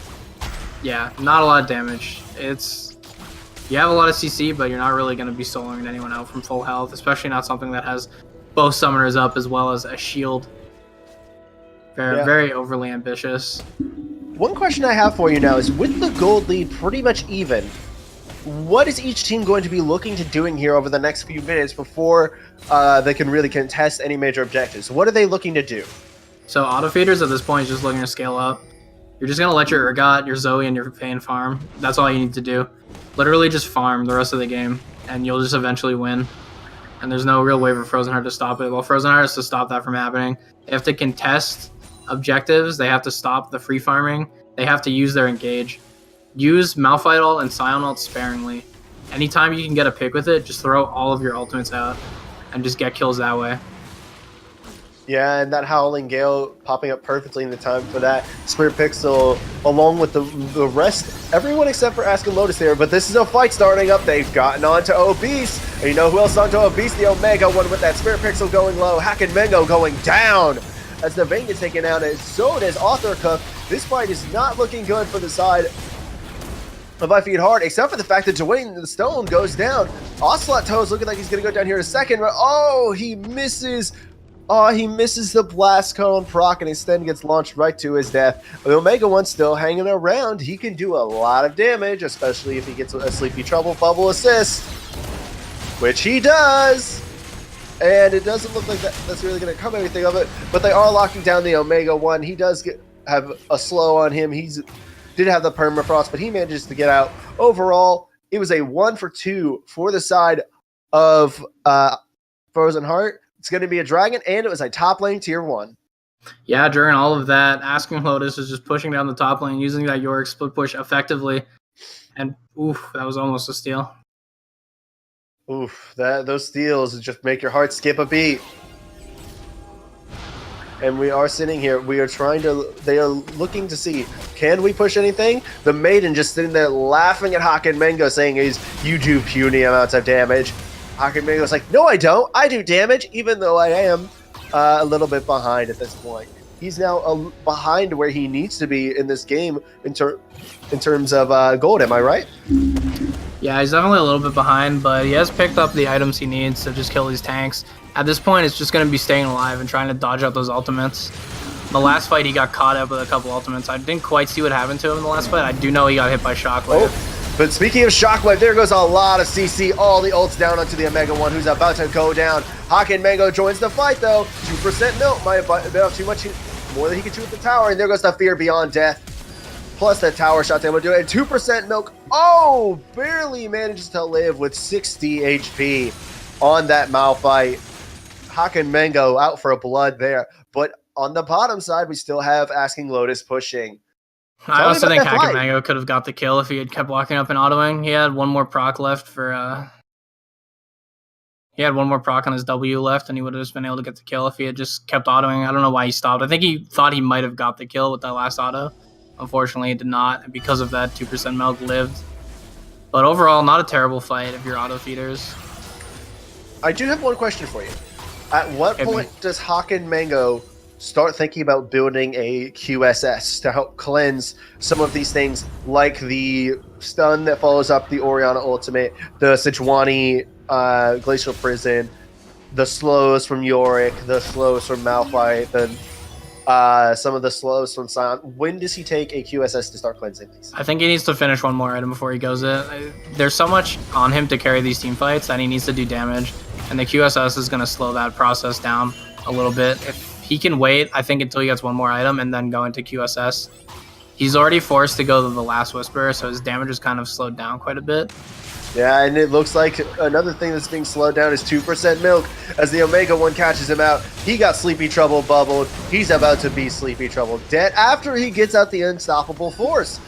Yeah, not a lot of damage. You have a lot of CC, but you're not really going to be soloing anyone out from full health, especially not something that has both summoners up as well as a shield. Very overly ambitious. One question I have for you now is, with the gold lead pretty much even, what is each team going to be looking to doing here over the next few minutes before they can really contest any major objectives? What are they looking to do? So auto feeders at this point is just looking to scale up. You're just going to let your Urgot, your Zoe, and your Vayne farm. That's all you need to do. Literally just farm the rest of the game, and you'll just eventually win. And there's no real way for Frozen Heart to stop it. Well, Frozen Heart has to stop that from happening. They have to contest objectives. They have to stop the free farming. They have to use their engage. Use Malphite ult and Sion ult sparingly. Anytime you can get a pick with it, just throw all of your ultimates out and just get kills that way. Yeah, and that Howling Gale popping up perfectly in the time for that. Spirit Pixel, along with the rest, everyone except for Ask and Lotus here, but this is a fight starting up. They've gotten onto Obese. And you know who else onto Obese? The Omega one with that Spirit Pixel going low. Hack and Mango going down as the Vayne is taken out, and so does Author Cook. This fight is not looking good for the side of I Feed Hard, except for the fact that Dwayne the Stone goes down. Ocelot Toes looking like he's going to go down here in a second, but oh, he misses. Oh, he misses the Blast Cone proc and instead gets launched right to his death. The Omega One's still hanging around. He can do a lot of damage, especially if he gets a Sleepy Trouble bubble assist, which he does. And it doesn't look like that's really going to come anything of it, but they are locking down the Omega One. He does have a slow on him. Did have the permafrost, but he manages to get out. Overall, it was a 1-for-2 for the side of Frozen Heart. It's going to be a dragon, and it was a top lane tier 1. Yeah, during all of that, Asking Lotus is just pushing down the top lane, using that Yorick split push effectively. And oof, that was almost a steal. Oof, those steals just make your heart skip a beat. And we are sitting here. We are they are looking to see, can we push anything? The Maiden just sitting there laughing at Hawk and Mango, saying, you do puny amounts of damage. Hawk and Mango's like, no, I don't. I do damage, even though I am a little bit behind at this point. He's now behind where he needs to be in this game in terms of gold. Am I right? Yeah, he's definitely a little bit behind, but he has picked up the items he needs to just kill these tanks. At this point, it's just going to be staying alive and trying to dodge out those ultimates. The last fight, he got caught up with a couple ultimates. I didn't quite see what happened to him in the last fight. I do know he got hit by Shockwave. Oh, but speaking of Shockwave, there goes a lot of CC. All the ults down onto the Omega One, who's about to go down. Hawk and Mango joins the fight, though. 2% milk might have been off too much, more than he could chew with the tower. And there goes the Fear Beyond Death. Plus that tower shot's able to do it. And 2% milk. Oh, barely manages to live with 60 HP on that Malphite. Hawk and Mango out for a blood there. But on the bottom side, we still have Asking Lotus pushing. I also think Hawk and Mango could have got the kill if he had kept walking up and autoing. He had one more proc left for he had one more proc on his W left, and he would have just been able to get the kill if he had just kept autoing. I don't know why he stopped. I think he thought he might have got the kill with that last auto. Unfortunately, it did not, and because of that, 2% milk lived. But overall, not a terrible fight if you're auto feeders. I do have one question for you. At what point does Hawk and Mango start thinking about building a QSS to help cleanse some of these things, like the stun that follows up the Orianna ultimate, the Sejuani Glacial Prison, the slows from Yorick, the slows from Malphite, some of the slows from Sion. When does he take a QSS to start cleansing these? I think he needs to finish one more item before he goes in. There's so much on him to carry these team fights that he needs to do damage, and the QSS is going to slow that process down a little bit. If he can wait, I think, until he gets one more item and then go into QSS. He's already forced to go to the last Whisper, so his damage is kind of slowed down quite a bit. Yeah, and it looks like another thing that's being slowed down is 2% Milk. As the Omega one catches him out, he got Sleepy Trouble bubbled. He's about to be Sleepy Trouble dead after he gets out the Unstoppable Force.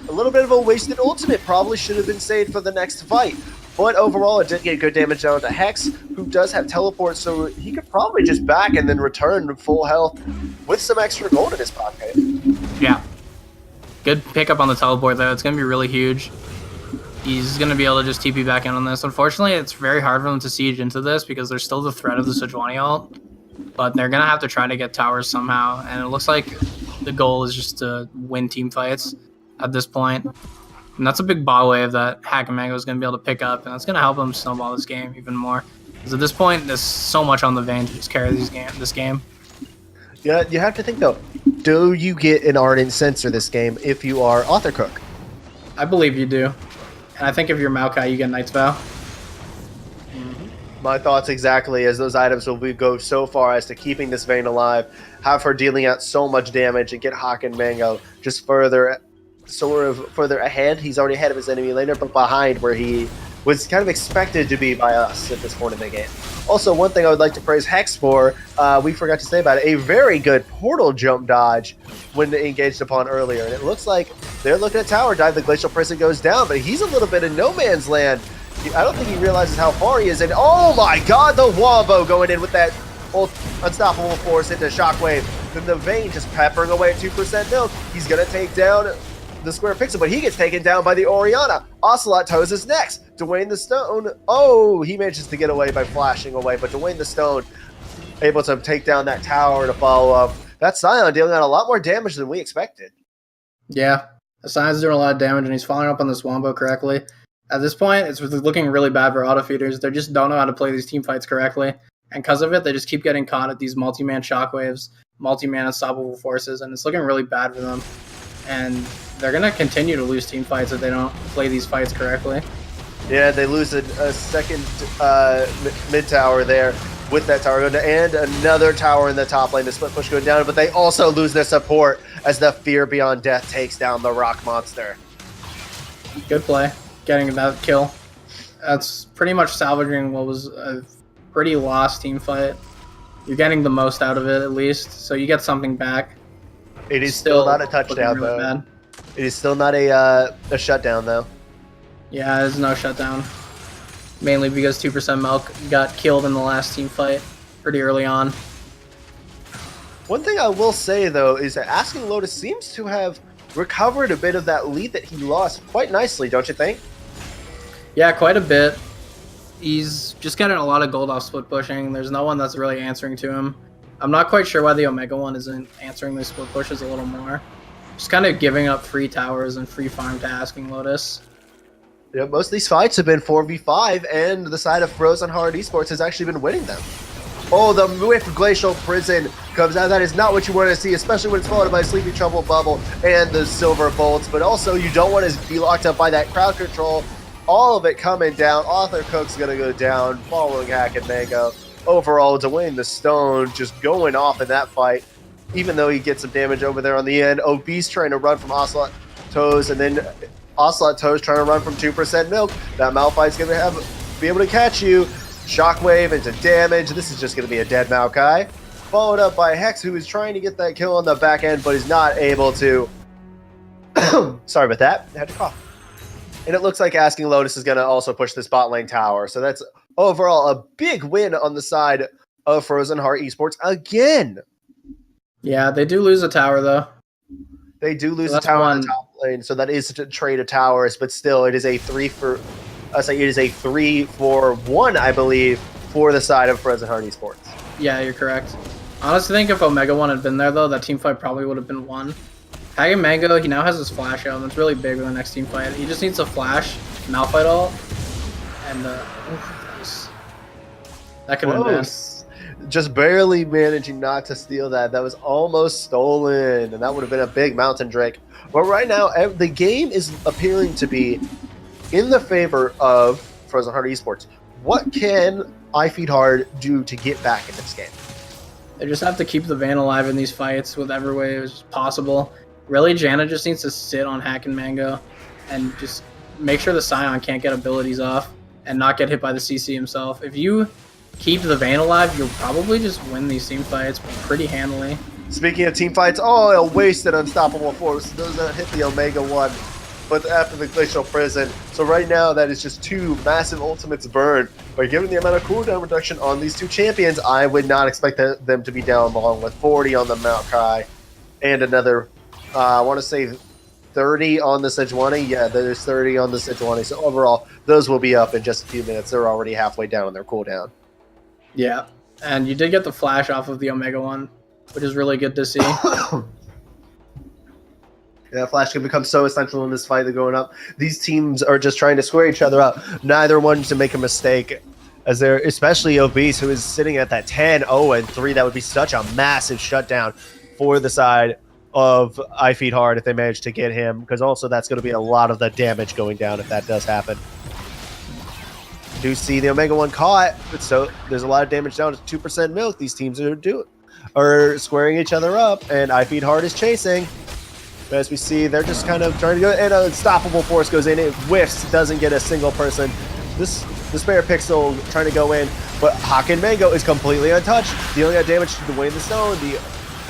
A little bit of a wasted ultimate, probably should have been saved for the next fight. But overall, it did get good damage down to Hex, who does have teleport, so he could probably just back and then return to full health with some extra gold in his pocket. Yeah. Good pickup on the teleport, though. It's going to be really huge. He's going to be able to just TP back in on this. Unfortunately, it's very hard for them to siege into this because there's still the threat of the Sejuani ult. But they're going to have to try to get towers somehow. And it looks like the goal is just to win team fights at this point. And that's a big bot wave that Hack and Mango is going to be able to pick up. And that's going to help him snowball this game even more. Because at this point, there's so much on the Vayne to just carry this game. Yeah, you have to think, though. Do you get an Ardent Sensor this game if you are Author Cook? I believe you do. And I think if you're Maokai, you get Knight's Vow. My thoughts exactly, as those items will go so far as to keeping this Vayne alive, have her dealing out so much damage, and get Hawk and Mango just further ahead. He's already ahead of his enemy laner, but behind where he was kind of expected to be by us at this point in the game. Also, one thing I would like to praise Hex for, we forgot to say about it, a very good portal jump dodge when engaged upon earlier. And it looks like they're looking at tower dive. The Glacial Prison goes down, but he's a little bit in no man's land. I don't think he realizes how far he is. And oh my god, the Wombo going in with that Unstoppable Force into Shockwave. Then the Vayne just peppering away at 2% Milk. He's going to take down the Square Pixel, but he gets taken down by the Orianna. Ocelot Toes is next. Dwayne the Stone, oh, he manages to get away by flashing away, but Dwayne the Stone able to take down that tower to follow up. That Scion dealing out a lot more damage than we expected. Yeah, the Scion's doing a lot of damage, and he's following up on this Wombo correctly. At this point, it's looking really bad for auto feeders. They just don't know how to play these team fights correctly, and because of it, they just keep getting caught at these multi-man shockwaves, multi-man unstoppable forces, and it's looking really bad for them. And they're going to continue to lose team fights if they don't play these fights correctly. Yeah, they lose a second mid tower there with that tower going down, and another tower in the top lane, the split push going down, but they also lose their support as the Fear Beyond Death takes down the rock monster. Good play, getting that kill. That's pretty much salvaging what was a pretty lost team fight. You're getting the most out of it at least, so you get something back. It is still not a touchdown, really though. Bad. It is still not a shutdown, though. Yeah, there's no shutdown. Mainly because 2% Milk got killed in the last team fight pretty early on. One thing I will say, though, is that Asking Lotus seems to have recovered a bit of that lead that he lost quite nicely, don't you think? Yeah, quite a bit. He's just getting a lot of gold off split pushing. There's no one that's really answering to him. I'm not quite sure why the Omega one isn't answering the split pushes a little more. Just kind of giving up free towers and free farm to Asking Lotus. Yeah, most of these fights have been 4v5, and the side of Frozen Heart Esports has actually been winning them. Oh, the whiff Glacial Prison comes out. That is not what you want to see, especially when it's followed by Sleepy Trouble Bubble and the Silver Bolts. But also, you don't want to be locked up by that crowd control. All of it coming down. Author Cook's going to go down, following Hack and Mango. Overall, Dwayne the Stone just going off in that fight, even though he gets some damage over there on the end. Obese trying to run from Ocelot Toes, and then Ocelot Toes trying to run from 2% Milk. That Malphite's going to be able to catch you. Shockwave into damage. This is just going to be a dead Maokai. Followed up by Hex, who is trying to get that kill on the back end, but is not able to. Sorry about that. I had to cough. And it looks like Asking Lotus is going to also push this bot lane tower. So that's overall a big win on the side of Frozen Heart Esports again. Yeah, they do lose a tower, though. They do lose a tower on the top lane, so that is a trade of towers, but still, it is a 3-for-1, I believe, for the side of Frozen Heart Esports. Yeah, you're correct. Honestly, I think if Omega 1 had been there, though, that team fight probably would have been won. Hagen Mango, he now has his flash out, and it's really big for the next team fight. He just needs a flash, Malphite ult, and that was That could have been bad. Close. Just barely managing not to steal that. That was almost stolen, and that would have been a big Mountain Drake. But right now, the game is appearing to be in the favor of Frozen Heart Esports. What can IFH do to get back in this game? They just have to keep the Van alive in these fights with every way as possible. Really, Janna just needs to sit on Hack and Mango and just make sure the Scion can't get abilities off and not get hit by the CC himself. If you keep the Van alive, you'll probably just win these team fights pretty handily. Speaking of team fights, a wasted Unstoppable Force. Those that hit the Omega 1, but after the Glacial Prison. So right now, that is just 2 massive ultimates burned. But given the amount of cooldown reduction on these 2 champions, I would not expect them to be down long with 40 on the Maokai and another, I want to say 30 on the Sejuani. Yeah, there's 30 on the Sejuani. So overall, those will be up in just a few minutes. They're already halfway down on their cooldown. Yeah, and you did get the flash off of the Omega 1, which is really good to see. Yeah, Flash can become so essential in this fight. They're going up. These teams are just trying to square each other up. Neither one to make a mistake, as they're especially Obese, who is sitting at that 10-0-3. That would be such a massive shutdown for the side of IFH if they manage to get him, because also that's going to be a lot of the damage going down if that does happen. Do see the Omega 1 caught, so there's a lot of damage down to 2% milk. These teams are squaring each other up, and IFH is chasing. But as we see, they're just kind of trying to go, and an Unstoppable Force goes in. It whiffs, doesn't get a single person. The Spare Pixel trying to go in, but Hawk and Mango is completely untouched. Dealing out damage to Dwayne the Stone. The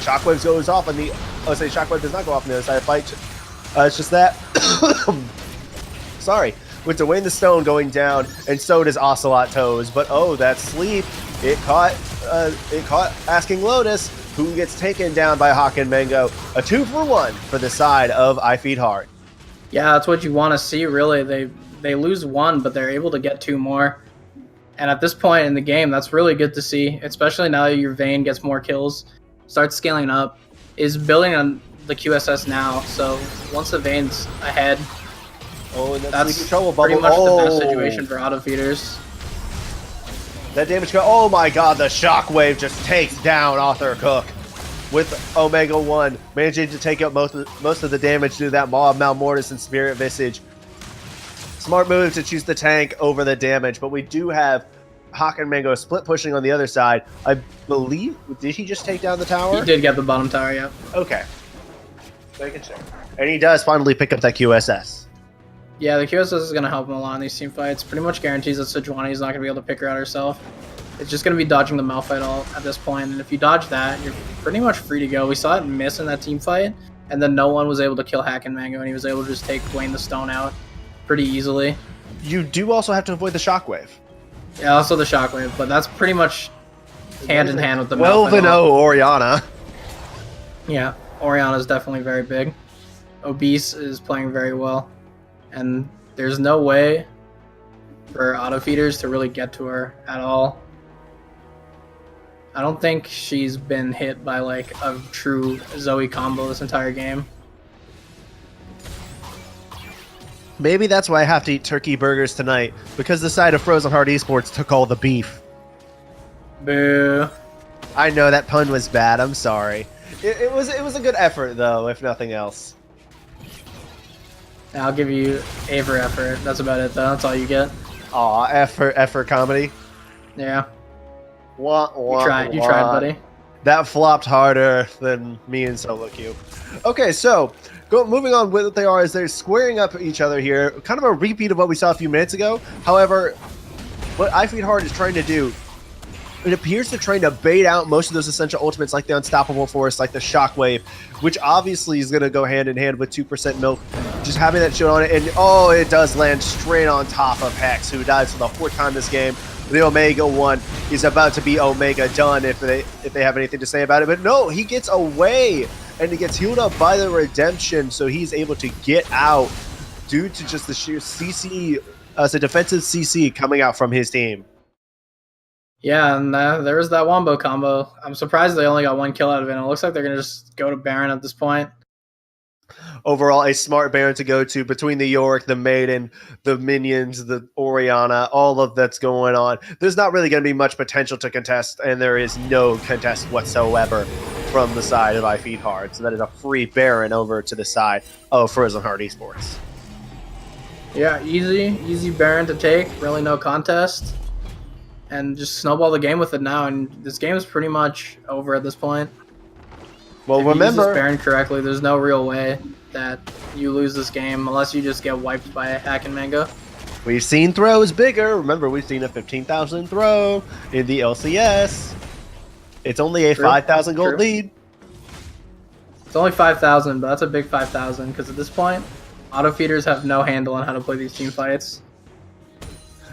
Shockwave goes off, and Shockwave does not go off on the other side of the fight. It's just that. Sorry. With Dwayne the Stone going down, and so does Ocelot Toes. But that sleep, it caught Asking Lotus, who gets taken down by Hawk and Mango. A 2-for-1 for the side of IFH. Yeah, that's what you want to see, really. They lose 1, but they're able to get 2 more. And at this point in the game, that's really good to see, especially now that your Vayne gets more kills, starts scaling up, is building on the QSS now. So once the Vayne's ahead, and that's trouble pretty bubble. much the best situation for auto feeders. That damage oh my god, the Shockwave just takes down Arthur Cook with Omega 1, managing to take up most of the damage due to that Maw of Malmortis and Spirit Visage. Smart move to choose the tank over the damage, but we do have Hawk and Mango split pushing on the other side. I believe, did he just take down the tower? He did get the bottom tower, yeah. Okay. Making sure. And he does finally pick up that QSS. Yeah, the QSS is going to help him a lot in these team fights. Pretty much guarantees that Sejuani is not going to be able to pick her out herself. It's just going to be dodging the Malphite all at this point, and if you dodge that, you're pretty much free to go. We saw it miss in that team fight, and then no one was able to kill Hack and Mango, and he was able to just take Dwayne the Stone out pretty easily. You do also have to avoid the Shockwave. Yeah, also the Shockwave, but that's pretty much hand in hand with the 12-0 Orianna. Yeah, Orianna is definitely very big. Obese is playing very well, and there's no way for auto feeders to really get to her at all. I don't think she's been hit by like a true Zoe combo this entire game. Maybe that's why I have to eat turkey burgers tonight, because the side of Frozen Heart Esports took all the beef. Boo. I know that pun was bad. I'm sorry. It was a good effort though, if nothing else. I'll give you A for effort. That's about it though. That's all you get. Aw, effort comedy. Yeah. Wah, wah, You tried, buddy. That flopped harder than me and Solo Q. Okay, so moving on with what they are is they're squaring up each other here. Kind of a repeat of what we saw a few minutes ago. However, what IFH is trying to do, it appears to trying to bait out most of those essential ultimates like the Unstoppable Force, like the Shockwave, which obviously is going to go hand in hand with 2% milk. Just having that shield on it, and it does land straight on top of Hex, who dies for the 4th time this game. The Omega 1 is about to be Omega done if they have anything to say about it. But no, he gets away, and he gets healed up by the Redemption, so he's able to get out due to just the sheer CC, the defensive CC coming out from his team. Yeah, and there was that Wombo combo. I'm surprised they only got 1 kill out of it. It looks like they're going to just go to Baron at this point. Overall, a smart Baron to go to between the Yorick, the Maiden, the Minions, the Orianna, all of that's going on. There's not really going to be much potential to contest, and there is no contest whatsoever from the side of IFH Hard. So that is a free Baron over to the side of Frozen Heart Esports. Yeah, easy Baron to take. Really no contest. And just snowball the game with it now. And this game is pretty much over at this point. Well, if you use remember, this Baron correctly, there's no real way that you lose this game unless you just get wiped by a Hack and Mango. we've seen throws bigger. Remember, we've seen a 15,000 throw in the LCS. It's only a 5,000 gold lead. It's only 5,000, but that's a big 5,000 because at this point, auto feeders have no handle on how to play these team fights.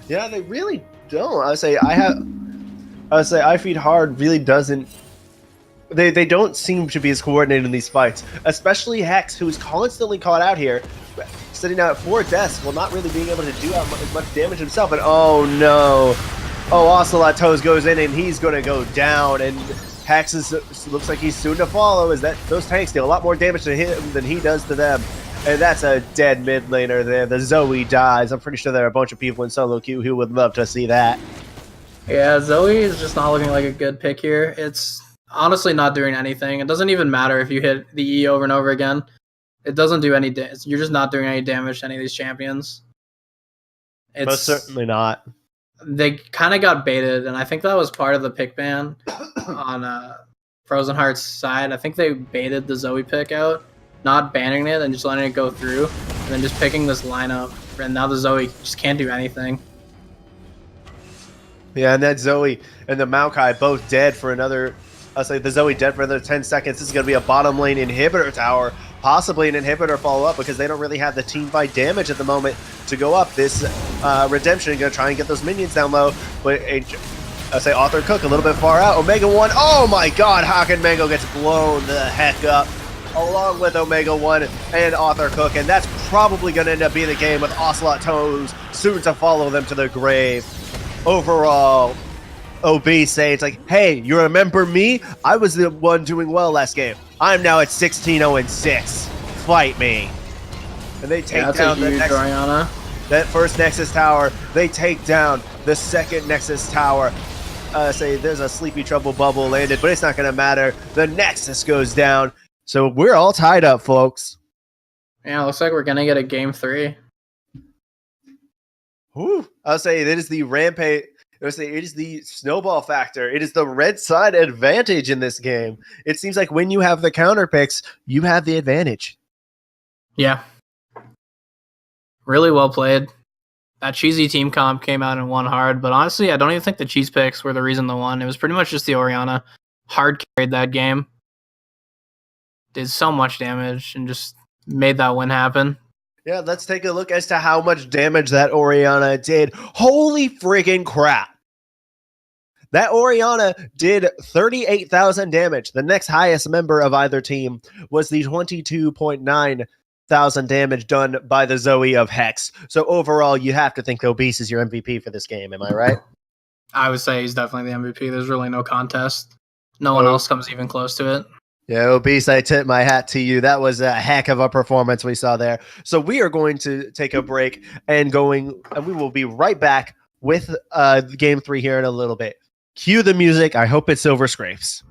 Yeah, they really don't. I would say IFH Hard really doesn't. They don't seem to be as coordinated in these fights, especially Hex, who's constantly caught out here, sitting out at 4 deaths while not really being able to do as much damage himself. And oh no, Ocelot Toes goes in and he's going to go down. And Hex looks like he's soon to follow. Is that those tanks deal a lot more damage to him than he does to them? And that's a dead mid laner there. The Zoe dies. I'm pretty sure there are a bunch of people in solo queue who would love to see that. Yeah, Zoe is just not looking like a good pick here. It's honestly not doing anything. It doesn't even matter if you hit the E over and over again. It doesn't do any damage. You're just not doing any damage to any of these champions. Most certainly not. They kind of got baited, and I think that was part of the pick ban on Frozen Heart's side. I think they baited the Zoe pick out, not banning it and just letting it go through, and then just picking this lineup. And now the Zoe just can't do anything. Yeah, and that Zoe and the Maokai both dead for another. I'll say the Zoe dead for another 10 seconds. This is going to be a bottom lane inhibitor tower, possibly an inhibitor follow-up because they don't really have the team fight damage at the moment to go up. This Redemption going to try and get those minions down low, but I'll say Author Cook a little bit far out. Omega 1, oh my god, Hawk and Mango gets blown the heck up along with Omega 1 and Author Cook, and that's probably going to end up being the game with Ocelot Toes soon to follow them to the grave. Overall, OB say it's like, hey, you remember me? I was the one doing well last game. I'm now at 16-0-6. Fight me. And they take down the next, that first Nexus tower. They take down the second Nexus tower. Say there's a Sleepy Trouble bubble landed, but it's not going to matter. The Nexus goes down. So we're all tied up, folks. Yeah, looks like we're going to get a game 3. Whew. I'll say it is the Rampage. It is the snowball factor. It is the red side advantage in this game. It seems like when you have the counter picks, you have the advantage. Yeah. Really well played. That cheesy team comp came out and won hard, but honestly, I don't even think the cheese picks were the reason they won. It was pretty much just the Orianna. Hard carried that game. Did so much damage and just made that win happen. Yeah, let's take a look as to how much damage that Orianna did. Holy friggin' crap. That Orianna did 38,000 damage. The next highest member of either team was the 22.9 thousand damage done by the Zoe of Hex. So overall, you have to think Obese is your MVP for this game. Am I right? I would say he's definitely the MVP. There's really no contest. No one else comes even close to it. Yeah, Obese, I tip my hat to you. That was a heck of a performance we saw there. So we are going to take a break and we will be right back with game 3 here in a little bit. Cue the music. I hope it's Silver Scrapes.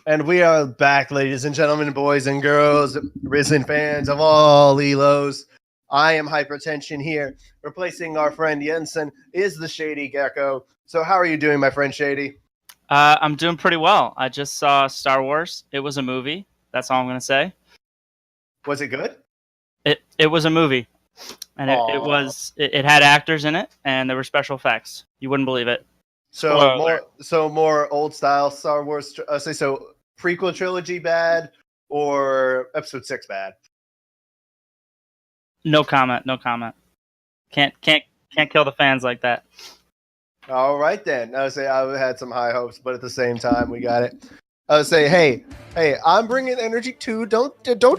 And we are back, ladies and gentlemen, boys and girls, Risen fans of all Elos. I am Hypertension here. Replacing our friend Jensen is the Shady Gecko. So how are you doing, my friend Shady? I'm doing pretty well. I just saw Star Wars. It was a movie. That's all I'm going to say. Was it good? It was a movie. And Aw. it had actors in it, and there were special effects. You wouldn't believe it. So Spoiler. more old style Star Wars. So prequel trilogy bad or Episode 6 bad? No comment. No comment. Can't kill the fans like that. All right then. I would say I had some high hopes, but at the same time, we got it. I would say, hey, I'm bringing energy too. Don't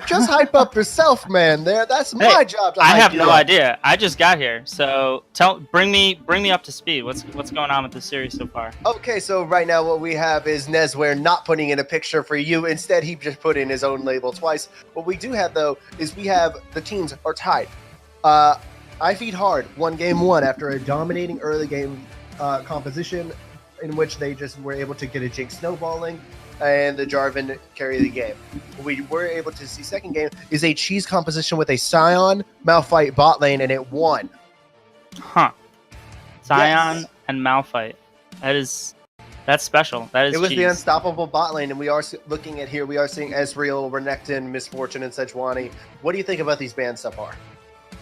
just hype up yourself, man. That's my job to I hype have you no up. idea. I just got here, so bring me up to speed. What's going on with the series so far? Okay, so right now what we have is Nesware not putting in a picture for you. Instead, he just put in his own label twice. What we do have, though, is we have the teams are tied. I Feed Hard won game 1 after a dominating early game composition in which they just were able to get a Jinx snowballing and the Jarvan carry the game. What we were able to see second game is a cheese composition with a Scion, Malphite bot lane, and it won. Huh. Scion Yes. and Malphite. That's special. That is It was cheese. the unstoppable bot lane, and we are looking at here, we are seeing Ezreal, Renekton, Misfortune, and Sejuani. What do you think about these bans so far?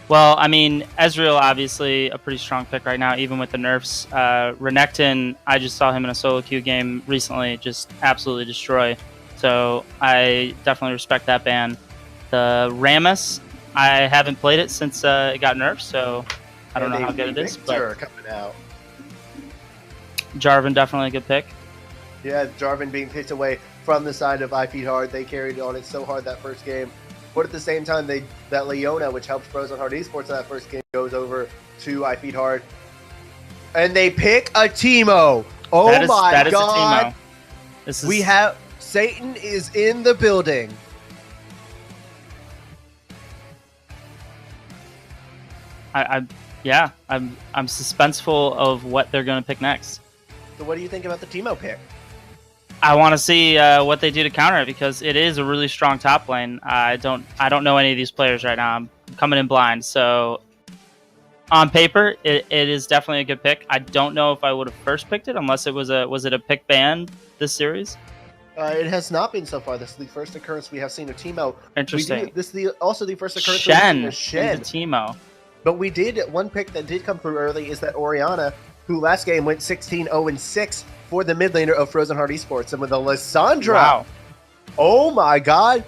Well, I mean, Ezreal obviously a pretty strong pick right now, even with the nerfs. Renekton, I just saw him in a solo queue game recently, just absolutely destroy. So I definitely respect that ban. The Rammus, I haven't played it since it got nerfed, so I don't know how good it is. But coming out. Jarvan definitely a good pick. Yeah, Jarvan being picked away from the side of I Feed Hard. They carried on it so hard that first game. But at the same time, that Leona, which helped Frozen Heart Esports in that first game, goes over to I Feed Hard. And they pick a Teemo. Oh that is my a god. Teemo. This is, We have Satan is in the building. I'm suspenseful of what they're going to pick next. So what do you think about the Teemo pick? I want to see what they do to counter it because it is a really strong top lane. I don't know any of these players right now. I'm coming in blind. So on paper, it is definitely a good pick. I don't know if I would have first picked it unless it was a pick ban this series. It has not been so far. This is the first occurrence we have seen of Teemo. Interesting. This is also the first occurrence Shen of Shen. into Teemo. But we did, one pick that did come through early is that Orianna, who last game went 16-0-6 for the mid laner of Frozen Heart Esports. And with Alessandra, Wow. oh my god,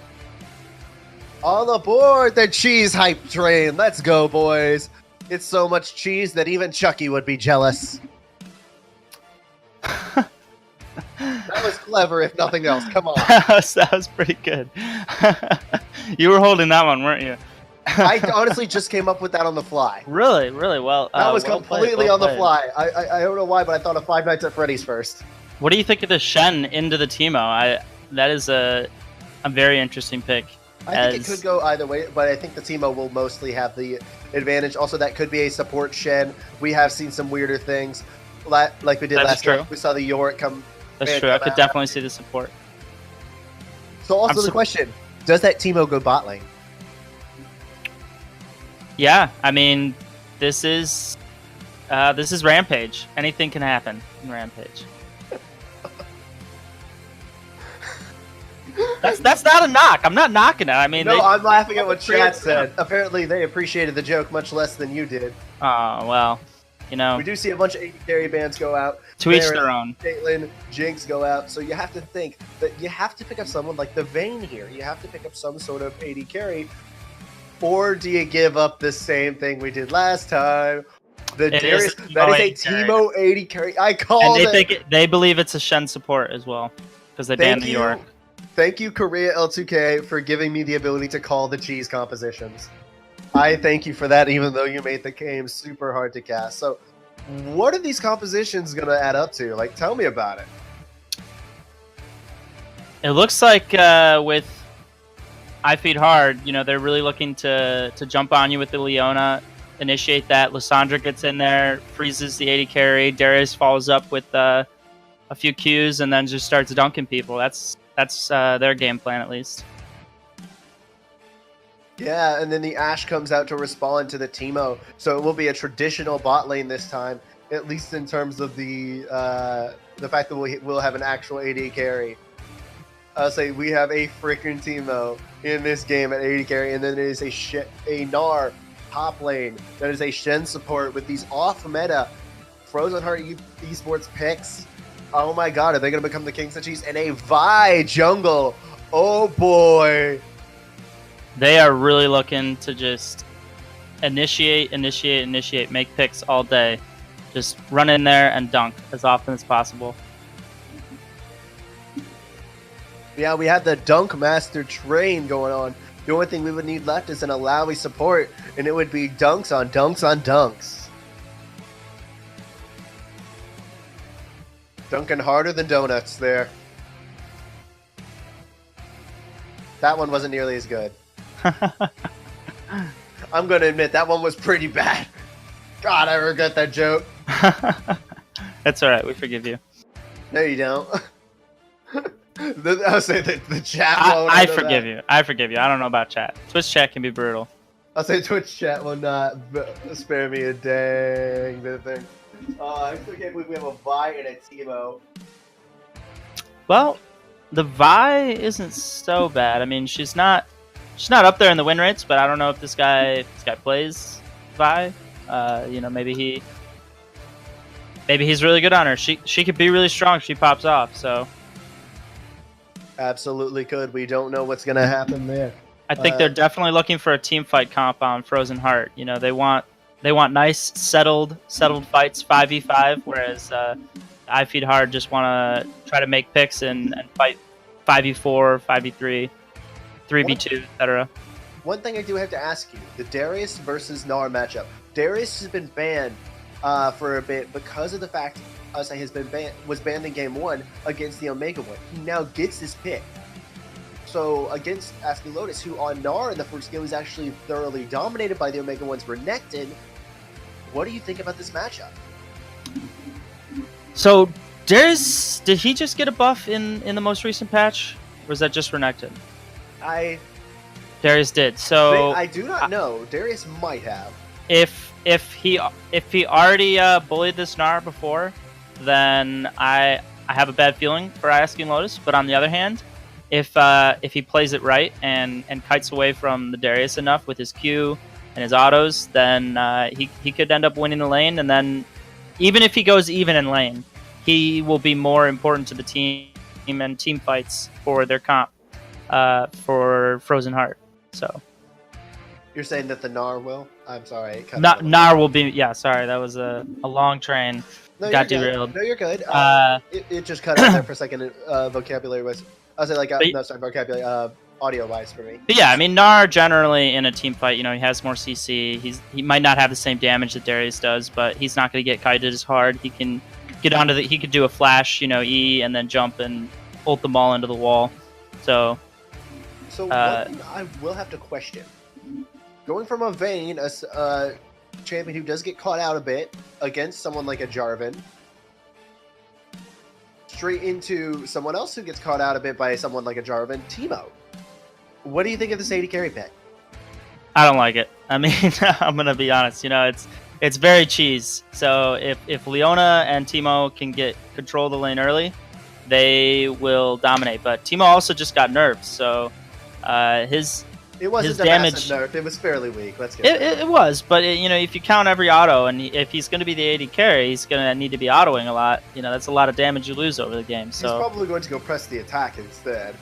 on aboard the cheese hype train. Let's go, boys. It's so much cheese that even Chucky would be jealous. That was clever, if nothing else. Come on. that was pretty good. You were holding that one, weren't you? I honestly just came up with that on the fly. Really well. That was well completely played, on the played. fly. I don't know why, but I thought of Five Nights at Freddy's first. What do you think of the Shen into the Teemo? That is a very interesting pick. I think it could go either way, but I think the Teemo will mostly have the advantage. Also, that could be a support Shen. We have seen some weirder things, like we did last time. We saw the Yorick come. That's true. I could definitely see the support. So also the question, does that Teemo go bot lane? Yeah, I mean, this is Rampage. Anything can happen in Rampage. That's not a knock. I'm not knocking it. I mean, no, I'm laughing at what chat said. Apparently, they appreciated the joke much less than you did. Oh well, you know. We do see a bunch of AD carry bands go out. To each their own. Caitlyn, Jinx go out. So you have to think that you have to pick up someone like the Vayne here. You have to pick up some sort of AD carry. Or do you give up the same thing we did last time? That is a Teemo 80 carry. I called it. They believe it's a Shen support as well because they banned New York. Thank you, Korea L2K, for giving me the ability to call the cheese compositions. I thank you for that, even though you made the game super hard to cast. So, what are these compositions going to add up to? Like, tell me about it. It looks like with I Feed Hard, you know, they're really looking to jump on you with the Leona, initiate that. Lissandra gets in there, freezes the 80 carry. Darius follows up with a few Qs and then just starts dunking people. That's their game plan, at least. Yeah, and then the Ashe comes out to respond to the Teemo. So it will be a traditional bot lane this time, at least in terms of the fact that we'll have an actual AD carry. I'll say we have a freaking Teemo in this game at AD carry, and then there is a Gnar top lane that is a Shen support with these off-meta Frozen Heart Esports picks. Oh my god, are they going to become the Kings of Cheese? And a Vi jungle. Oh boy. They are really looking to just initiate, make picks all day. Just run in there and dunk as often as possible. Yeah, we have the Dunk Master train going on. The only thing we would need left is an Alawi support, and it would be dunks on dunks on dunks. Dunking harder than donuts there. That one wasn't nearly as good. I'm going to admit, that one was pretty bad. God, I regret that joke. That's all right. We forgive you. No, you don't. I'll say the chat won't. I forgive you. I forgive you. I don't know about chat. Twitch chat can be brutal. I'll say Twitch chat will not spare me a dang bit of thing. I still can't believe we have a Vi and a Teemo. Well, the Vi isn't so bad. I mean, she's not up there in the win rates, but I don't know if this guy plays Vi. You know, maybe he's really good on her. She could be really strong if she pops off. So absolutely could. We don't know what's gonna happen there. I think they're definitely looking for a team fight comp on Frozen Heart. You know, they want nice settled fights 5v5, whereas I Feed Hard just want to try to make picks and fight 5v4, 5v3, 3v2, etc. One thing I do have to ask you: the Darius versus Gnar matchup. Darius has been banned for a bit because of the fact he was banned in game 1 against the Omega One. He now gets his pick. So against Asking Lotus, who on Gnar in the first game was actually thoroughly dominated by the Omega One's Renekton, what do you think about this matchup? So Darius, did he just get a buff in the most recent patch, or was that just Renekton? Darius did. So I do not know. Darius might have. If he already bullied this Gnar before, then I have a bad feeling for Asking Lotus. But on the other hand, if he plays it right and kites away from the Darius enough with his Q and his autos, then he could end up winning the lane. And then even if he goes even in lane, he will be more important to the team and team fights for their comp for Frozen Heart. So you're saying that the Gnar will? I'm sorry. Gnar will be. Yeah, sorry, that was a long train. No, got you're derailed. Good. No, you're good. It just cut out there for a second, vocabulary-wise. I was like, no, sorry, vocabulary, audio-wise for me. But yeah, I mean, Gnar generally in a team fight, you know, he has more CC. He might not have the same damage that Darius does, but he's not going to get kited as hard. He can get onto he could do a flash, you know, E, and then jump and ult them all into the wall. So one thing I will have to question. Going from a Vayne, a champion who does get caught out a bit against someone like a Jarvan, straight into someone else who gets caught out a bit by someone like a Jarvan, Teemo. What do you think of this AD carry pick? I don't like it. I mean, I'm gonna be honest. You know, it's very cheese. So if Leona and Teemo can get control of the lane early, they will dominate. But Teemo also just got nerfed, so it wasn't his a damage massive nerf. It was fairly weak. Let's get it was, but you know, if you count every auto, and if he's going to be the AD carry, he's going to need to be autoing a lot. You know, that's a lot of damage you lose over the game. So he's probably going to go press the attack instead.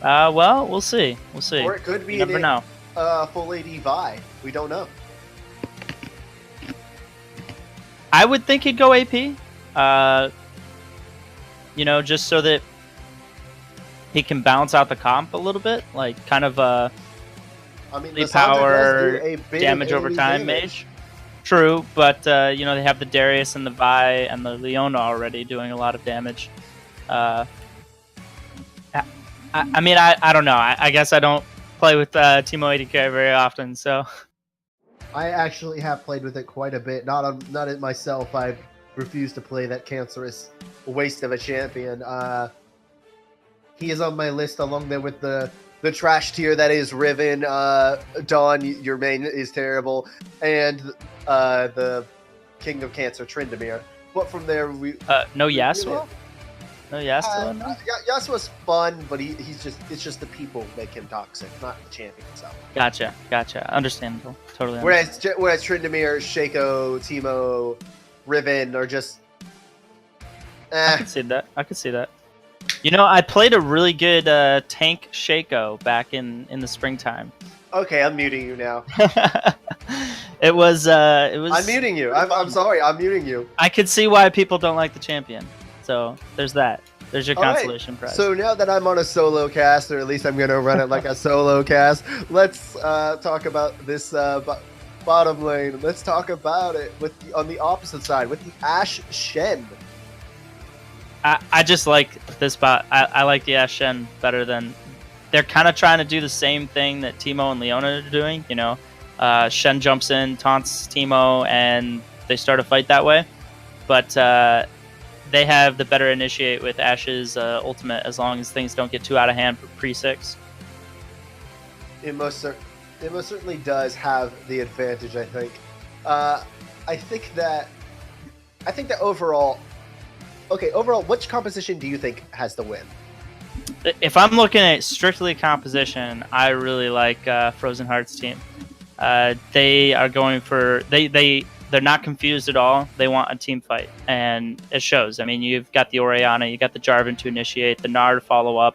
Well, we'll see. We'll see. Or it could be you never know. Full AD Vi. We don't know. I would think he'd go AP. You know, just so that he can balance out the comp a little bit, like kind of I mean, the power does do a big damage over time mage. True, but you know, they have the Darius and the Vi and the Leona already doing a lot of damage. I mean, I don't know. I guess I don't play with Teemo AD carry very often, so. I actually have played with it quite a bit. Not it myself. I refuse to play that cancerous waste of a champion. He is on my list along there with the trash tier that is Riven. Dawn, your main is terrible, and the King of Cancer, Tryndamere. But from there, no Yasuo. No Yasuo. No? Yasuo's fun, but it's just the people make him toxic, not the champion itself. Gotcha. Understandable. Totally. Whereas Tryndamere, Shaco, Teemo, Riven are just. I can see that. You know, I played a really good tank Shaco back in the springtime. Okay, I'm muting you now. It was. I'm muting you. I'm sorry. I'm muting you. I could see why people don't like the champion. So there's that. There's your All right, consolation prize. So now that I'm on a solo cast, or at least I'm going to run it like a solo cast, let's talk about this bottom lane. Let's talk about it on the opposite side with the Ashe Shen. I just like this bot. I like the Ashe Shen better than... They're kind of trying to do the same thing that Teemo and Leona are doing, you know. Shen jumps in, taunts Teemo, and they start a fight that way. But they have the better initiate with Ashe's ultimate, as long as things don't get too out of hand for pre-6. It most certainly does have the advantage, I think. I think that overall, which composition do you think has the win? If I'm looking at strictly composition, I really like Frozen Heart's team. They are going for they're not confused at all. They want a team fight, and it shows. I mean, you've got the Orianna, you got the Jarvan to initiate, the Gnar to follow up.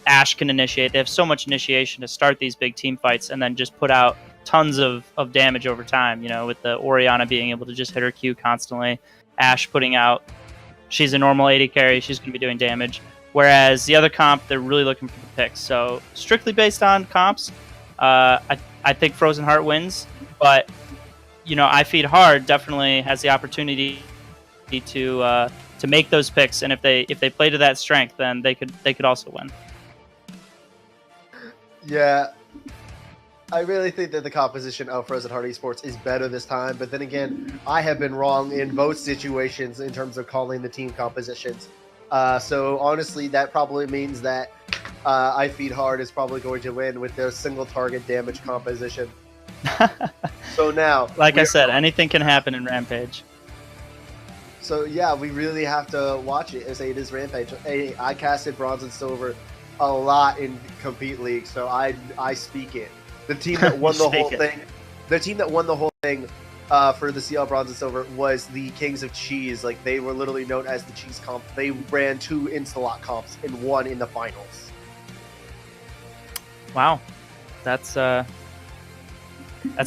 Ashe can initiate. They have so much initiation to start these big team fights, and then just put out tons of damage over time. You know, with the Orianna being able to just hit her Q constantly, Ashe putting out. She's a normal AD carry. She's going to be doing damage. Whereas the other comp, they're really looking for the picks. So strictly based on comps, I think Frozen Heart wins, but you know, I Feed Hard definitely has the opportunity to make those picks, and if they play to that strength, then they could also win. Yeah, I really think that the composition of Frozen Heart Esports is better this time, but then again, I have been wrong in both situations in terms of calling the team compositions. So honestly, that probably means that I Feed Hard is probably going to win with their single target damage composition. So now, like I said, anything can happen in Rampage. So yeah, we really have to watch it as it is Rampage. Hey, I casted Bronze and Silver a lot in Compete League, so I speak it. The team that won the whole thing, for the CL Bronze and Silver was the Kings of Cheese. Like, they were literally known as the Cheese Comp. They ran 2 Insta-Lock comps and won in the finals. Wow, that's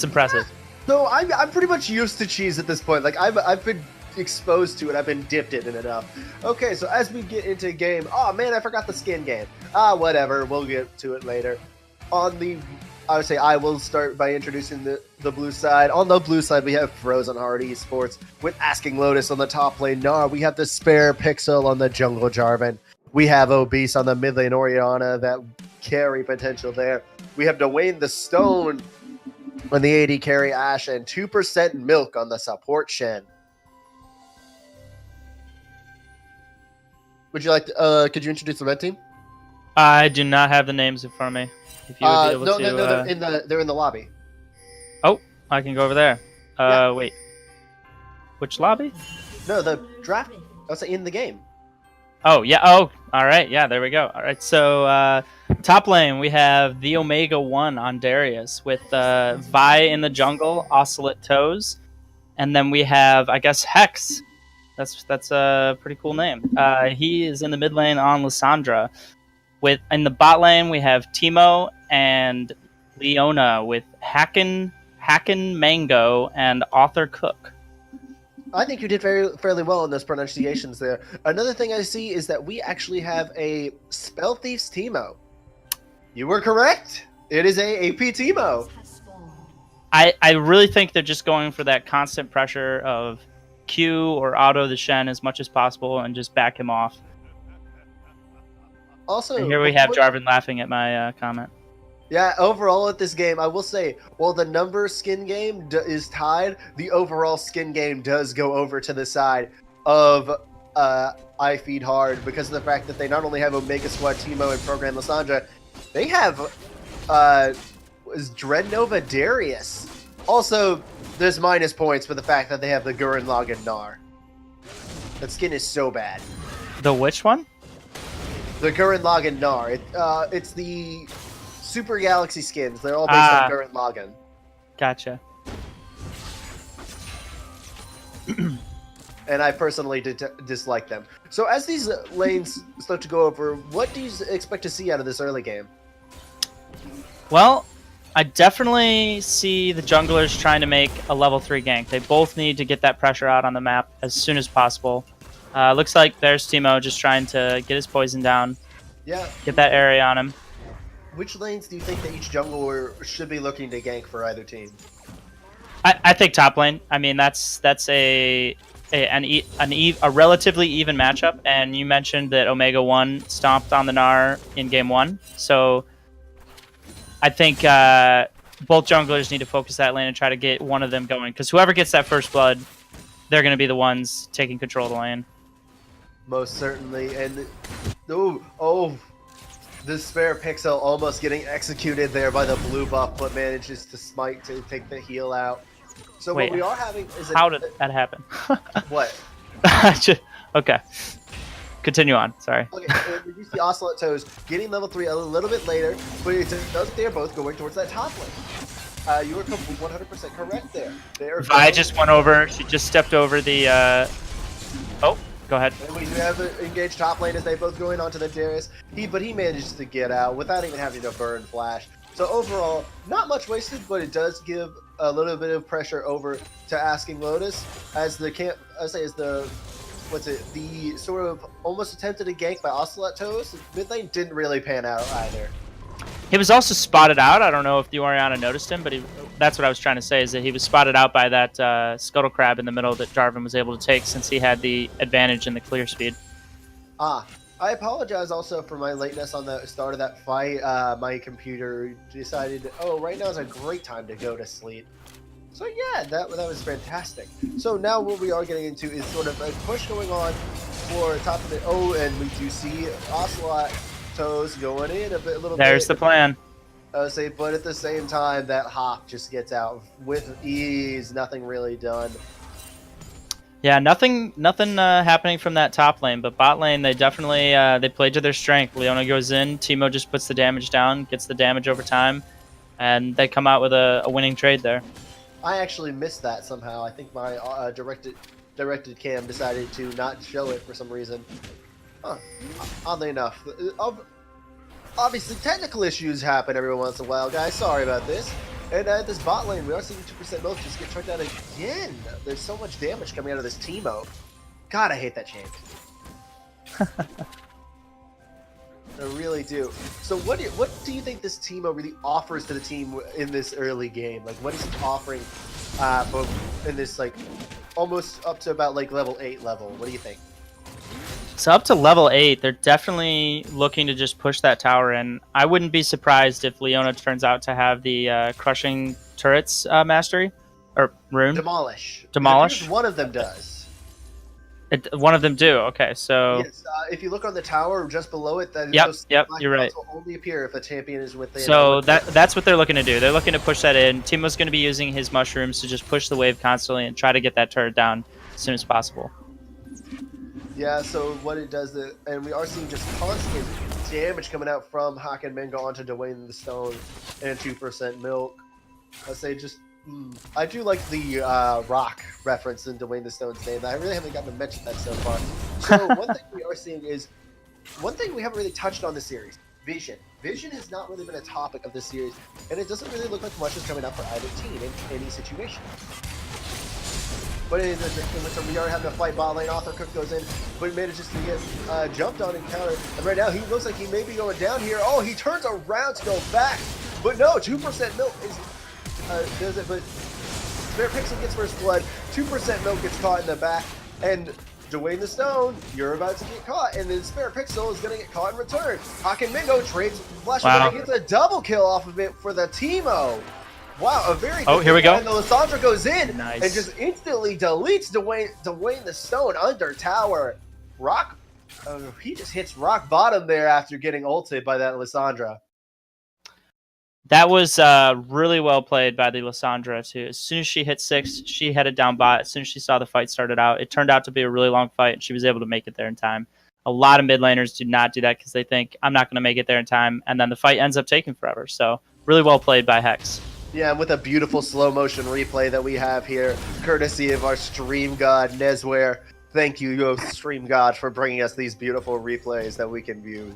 impressive. So I'm pretty much used to cheese at this point. Like, I've been exposed to it. I've been dipped in it enough. Okay, so as we get into game, oh man, I forgot the skin game. Whatever, we'll get to it later. I would say I will start by introducing the blue side. On the blue side, we have Frozen Heart Esports with Asking Lotus on the top lane. Gnar, we have the Spare Pixel on the jungle Jarvan. We have Obese on the mid lane Orianna, that carry potential there. We have Dwayne the Stone on the AD carry Ashe, and 2% Milk on the support Shen. Would you like to, could you introduce the red team? I do not have the names in front of me. If you would be able to, they're in the lobby. Oh, I can go over there. Yeah. Wait. Which lobby? No, the draft. I was in the game. Oh, yeah. Oh, all right. Yeah, there we go. All right. So, top lane, we have the Omega 1 on Darius with Vi in the jungle, Oscillate Toes. And then we have, I guess, Hex. That's a pretty cool name. He is in the mid lane on Lissandra. In the bot lane, we have Teemo and Leona with Hacken Mango and Author Cook. I think you did fairly well in those pronunciations there. Another thing I see is that we actually have a Spell Thief's Teemo. You were correct. It is a AP Teemo. I really think they're just going for that constant pressure of Q or auto the Shen as much as possible and just back him off. Also, and here we have Jarvan laughing at my comment. Yeah, overall at this game, I will say, while the number skin game is tied, the overall skin game does go over to the side of I Feed Hard because of the fact that they not only have Omega Squad, Teemo, and Program Lissandra, they have Dreadnova Darius. Also, there's minus points for the fact that they have the Gurren Lagann Gnar. That skin is so bad. The which one? The Gurren Lagann Gnar. It's the Super Galaxy skins. They're all based on Gurren Lagann. Gotcha. And I personally dislike them. So as these lanes start to go over, what do you expect to see out of this early game? Well, I definitely see the junglers trying to make a level 3 gank. They both need to get that pressure out on the map as soon as possible. Looks like there's Teemo just trying to get his poison down, Yeah. get that area on him. Which lanes do you think that each jungler should be looking to gank for either team? I think top lane. I mean, that's a relatively even matchup. And you mentioned that Omega 1 stomped on the Gnar in game 1. So I think both junglers need to focus that lane and try to get one of them going. Because whoever gets that first blood, they're going to be the ones taking control of the lane. Most certainly. And the spare pixel almost getting executed there by the blue buff, but manages to smite to take the heal out. So Wait, what we are having is how did that happen? What? Okay. Continue on. Sorry. Okay, we do see Ocelot Toes getting level 3 a little bit later, but it does they're both going towards that top lane. You were 100% correct there. Vi just went over. She just stepped over the. Oh, go ahead. And we do have an engaged top lane as they both going onto the Darius. But he manages to get out without even having to burn flash. So overall, not much wasted, but it does give a little bit of pressure over to Asking Lotus as the the sort of almost attempted a gank by Ocelot Toes. Mid lane didn't really pan out either. He was also spotted out. I don't know if the Orianna noticed him, but that's what I was trying to say, is that he was spotted out by that Scuttle Crab in the middle that Jarvan was able to take since he had the advantage in the clear speed. I apologize also for my lateness on the start of that fight. My computer decided, right now is a great time to go to sleep. So yeah, that was fantastic. So now what we are getting into is sort of a push going on for top of the... and we do see Ocelot Toes going in a little bit. There's the plan. But at the same time, that hop just gets out with ease. Nothing really done. Yeah, nothing happening from that top lane, but bot lane, they definitely they played to their strength. Leona goes in, Teemo just puts the damage down, gets the damage over time, and they come out with a winning trade there. I actually missed that somehow. I think my directed cam decided to not show it for some reason. Oddly enough. Obviously, technical issues happen every once in a while, guys. Sorry about this. And at this bot lane, we are seeing 2% milk just get chucked out again. There's so much damage coming out of this Teemo. God, I hate that champ. I really do. So what do you think this Teemo really offers to the team in this early game? Like, what is he offering in this, like, almost up to about, like, level 8 level? What do you think? So up to level 8, they're definitely looking to just push that tower in. I wouldn't be surprised if Leona turns out to have the crushing turrets mastery or rune. Demolish. One of them does. One of them do. Okay, so yes, if you look on the tower just below it, that yep, you're right. Will only appear if a champion is within. So that's what they're looking to do. They're looking to push that in. Teemo's going to be using his mushrooms to just push the wave constantly and try to get that turret down as soon as possible. Yeah, so what it does, and we are seeing just constant damage coming out from Hakan Mingo onto Dwayne the Stone and 2% milk. I say just, I do like the rock reference in Dwayne the Stone's name. I really haven't gotten to mention that so far. So one thing we are seeing is, one thing we haven't really touched on the series, Vision. Vision has not really been a topic of this series, and it doesn't really look like much is coming out for either team in any situation. But we are having a fight bot lane. Arthur Cook goes in, but he manages to get jumped on and countered. And right now, he looks like he may be going down here. Oh, he turns around to go back. But no, 2% milk is does it. But Spare Pixel gets first blood. 2% milk gets caught in the back. And Dwayne the Stone, you're about to get caught. And then Spare Pixel is going to get caught in return. Hakan Mingo trades flash. Wow. He gets a double kill off of it for the Teemo. Wow, a very good here we go. And the Lissandra goes in nice. And just instantly deletes Dwayne the Stone under tower. Rock, he just hits rock bottom there after getting ulted by that Lissandra. That was really well played by the Lissandra too. As soon as she hit 6, she headed down bot. As soon as she saw the fight started out, it turned out to be a really long fight, and she was able to make it there in time. A lot of mid laners do not do that because they think, I'm not going to make it there in time, and then the fight ends up taking forever. So really well played by Hex. Yeah, and with a beautiful slow motion replay that we have here, courtesy of our stream god, Nezware. Thank you, stream god, for bringing us these beautiful replays that we can view.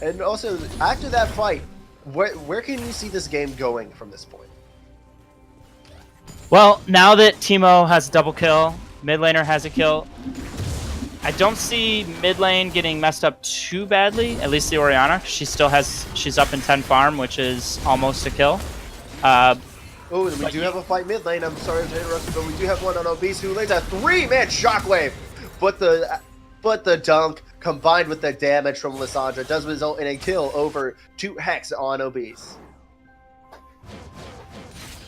And also, after that fight, where can you see this game going from this point? Well, now that Teemo has a double kill, Mid laner has a kill. I don't see mid lane getting messed up too badly, at least the Orianna. She's up in 10 farm, which is almost a kill. Oh, we do have a fight mid lane. I'm sorry to interrupt you, but we do have one on Obese who lays a 3-man shockwave. But the dunk combined with the damage from Lissandra does result in a kill over 2 Hex on Obese.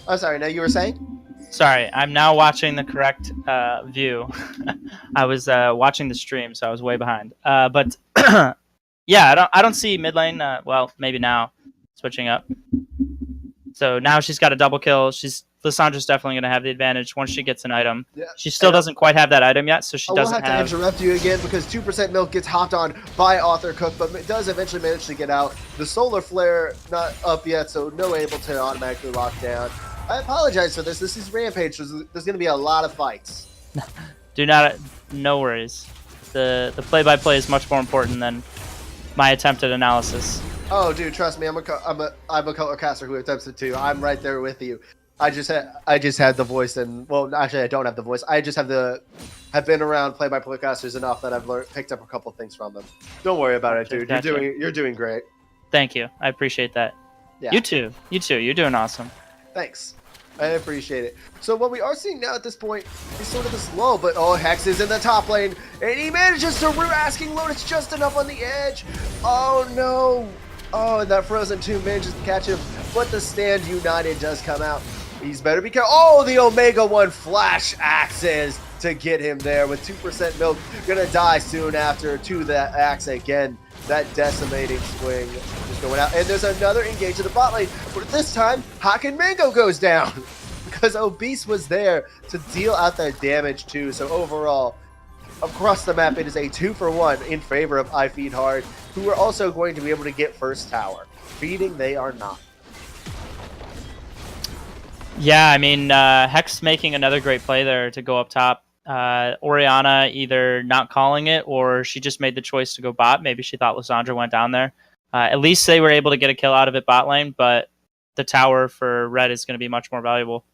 I'm sorry, now you were saying? Sorry, I'm now watching the correct view. I was watching the stream, so I was way behind. But yeah, I don't see mid lane. Well, maybe now switching up. So now she's got a double kill. Lissandra's definitely going to have the advantage once she gets an item. Yeah. She still doesn't quite have that item yet, so she doesn't have. I will have to interrupt you again because 2% milk gets hopped on by Author Cook, but it does eventually manage to get out. The solar flare not up yet, so no able to automatically lock down. I apologize for this. This is Rampage. There's going to be a lot of fights. No worries. The play-by-play is much more important than my attempt at analysis. Oh, dude, trust me. I'm a color caster who attempts it too. I'm right there with you. I just had the voice, and well, actually, I don't have the voice. I just have been around play-by-play casters enough that I've picked up a couple things from them. Don't worry about it, dude. Gotcha. You're doing great. Thank you. I appreciate that. Yeah. You too. You're doing awesome. Thanks. I appreciate it. So what we are seeing now at this point is sort of this lull, but Hex is in the top lane, and he manages to asking Lotus just enough on the edge. Oh no! Oh, and that Frozen 2 manages to catch him, but the Stand United does come out. He's better be careful. Oh, the Omega 1 flash axes to get him there with 2% milk. Gonna die soon after to that axe again. That decimating swing is going out. And there's another engage in the bot lane, but this time, Hawk and Mango goes down because Obese was there to deal out that damage too. So overall, across the map, it is a 2-for-1 in favor of I Feed Hard, who are also going to be able to get first tower. Feeding, they are not. Yeah, I mean, Hex making another great play there to go up top. Orianna either not calling it or she just made the choice to go bot. Maybe she thought Lissandra went down there. At least they were able to get a kill out of it bot lane, but the tower for red is going to be much more valuable.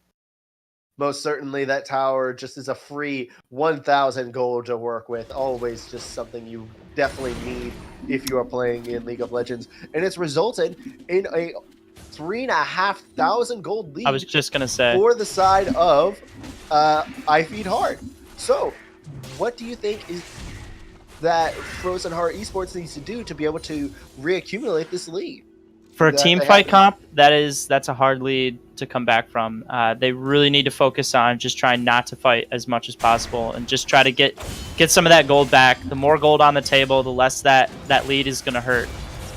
Most certainly that tower just is a free 1,000 gold to work with. Always just something you definitely need if you are playing in League of Legends. And it's resulted in a 3,500 gold lead. I was just going to say. For the side of I Feed Hard. So, what do you think is that Frozen Heart Esports needs to do to be able to reaccumulate this lead? For a team fight comp, that's a hard lead to come back from. They really need to focus on just trying not to fight as much as possible and just try to get some of that gold back. The more gold on the table, the less that lead is going to hurt.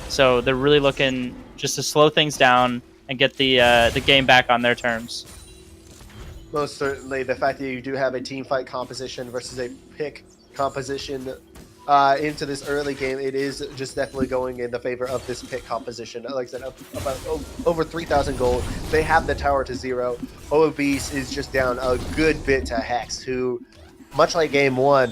So they're really looking just to slow things down and get the game back on their terms. Most certainly, the fact that you do have a team fight composition versus a pick composition into this early game, it is just definitely going in the favor of this pick composition. Like I said, about over 3,000 gold. They have the tower to 0. Obese is just down a good bit to Hex, who, much like game 1,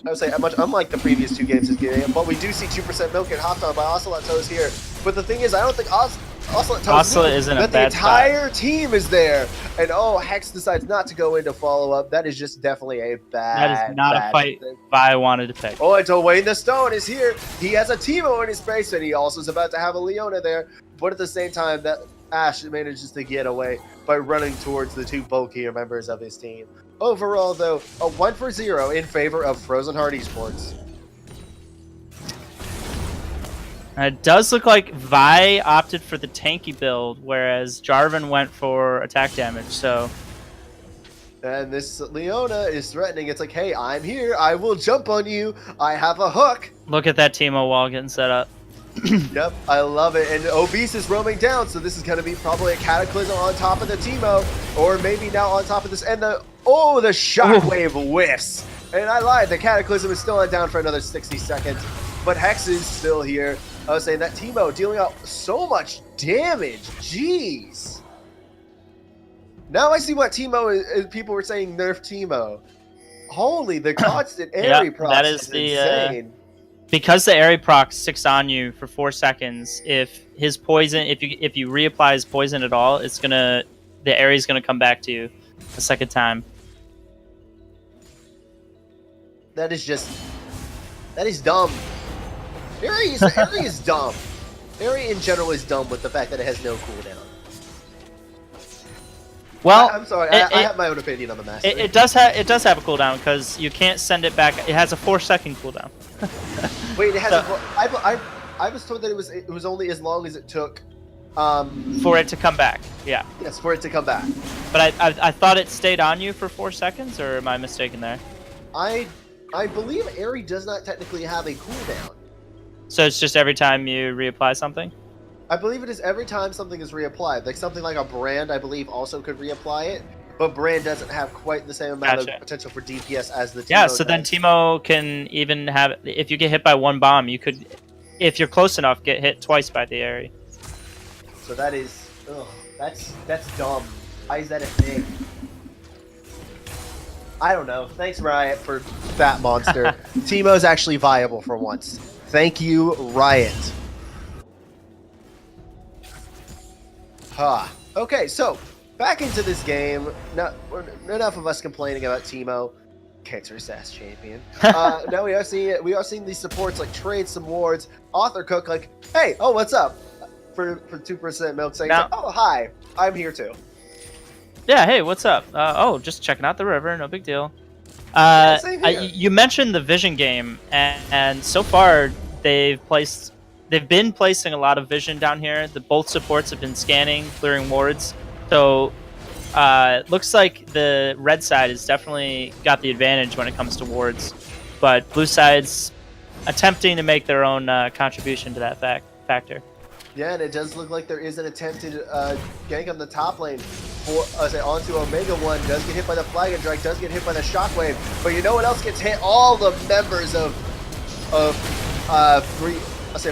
I would say unlike the previous 2 games this game, but we do see 2% milk get hopped on by Ocelot Toes here. But the thing is, I don't think Ocelot Toes isn't that a bad the entire spot. team is there. And Hex decides not to go into follow-up. That is just definitely a bad That is not a fight Vi wanted to pick. Oh, and Dwayne the Stone is here. He has a Teemo in his face, and he also is about to have a Leona there. But at the same time, that Ashe manages to get away by running towards the 2 bulkier members of his team. Overall, though, a 1-for-0 in favor of Frozen Heart Esports. It does look like Vi opted for the tanky build, whereas Jarvan went for attack damage. So, and this Leona is threatening. It's like, hey, I'm here. I will jump on you. I have a hook. Look at that Teemo wall getting set up. Yep, I love it. And Obese is roaming down, so this is going to be probably a Cataclysm on top of the Teemo, or maybe now on top of this. And the shockwave whiffs. And I lied. The Cataclysm is still down for another 60 seconds, but Hex is still here. I was saying that Teemo dealing out so much damage. Jeez. Now I see what Teemo is. People were saying nerf Teemo. Holy, the constant airy proc that is insane. Because the airy proc sticks on you for 4 seconds, if his poison, if you reapply his poison at all, the airy's gonna come back to you a second time. That is dumb. Airy is dumb. Airy in general is dumb with the fact that it has no cooldown. Well, I'm sorry. I have my own opinion on the master. It does have a cooldown because you can't send it back. It has a 4-second cooldown. Wait, it has. I was told that it was only as long as it took. For it to come back. Yeah. Yes, for it to come back. But I thought it stayed on you for 4 seconds, or am I mistaken there? I believe Airy does not technically have a cooldown. So it's just every time you reapply something? I believe it is every time something is reapplied. Like something like a Brand, I believe, also could reapply it. But Brand doesn't have quite the same amount of potential for DPS as the Teemo Yeah, so does. then Teemo can even have... If you get hit by one bomb, you could, if you're close enough, get hit twice by the Airy. So that is... Ugh, that's dumb. Why is that a thing? I don't know. Thanks, Riot, for Fat Monster. Teemo's actually viable for once. Thank you, Riot. Huh. Okay, so back into this game. Enough of us complaining about Teemo. Kicks her sass champion. Now we are seeing these supports like trade some wards. Author Cook like, hey, oh, what's up? For 2% milk saying, Now, oh, hi, I'm here too. Yeah, hey, what's up? Oh, just checking out the river, no big deal. Same here. You mentioned the Vision game, and so far they've been placing a lot of Vision down here. Both supports have been scanning, clearing wards. So looks like the red side has definitely got the advantage when it comes to wards, but blue side's attempting to make their own contribution to that factor. Yeah, and it does look like there is an attempted gank on the top lane for onto Omega 1. Does get hit by the Flag and Drake, does get hit by the Shockwave. But you know what else gets hit? All the members of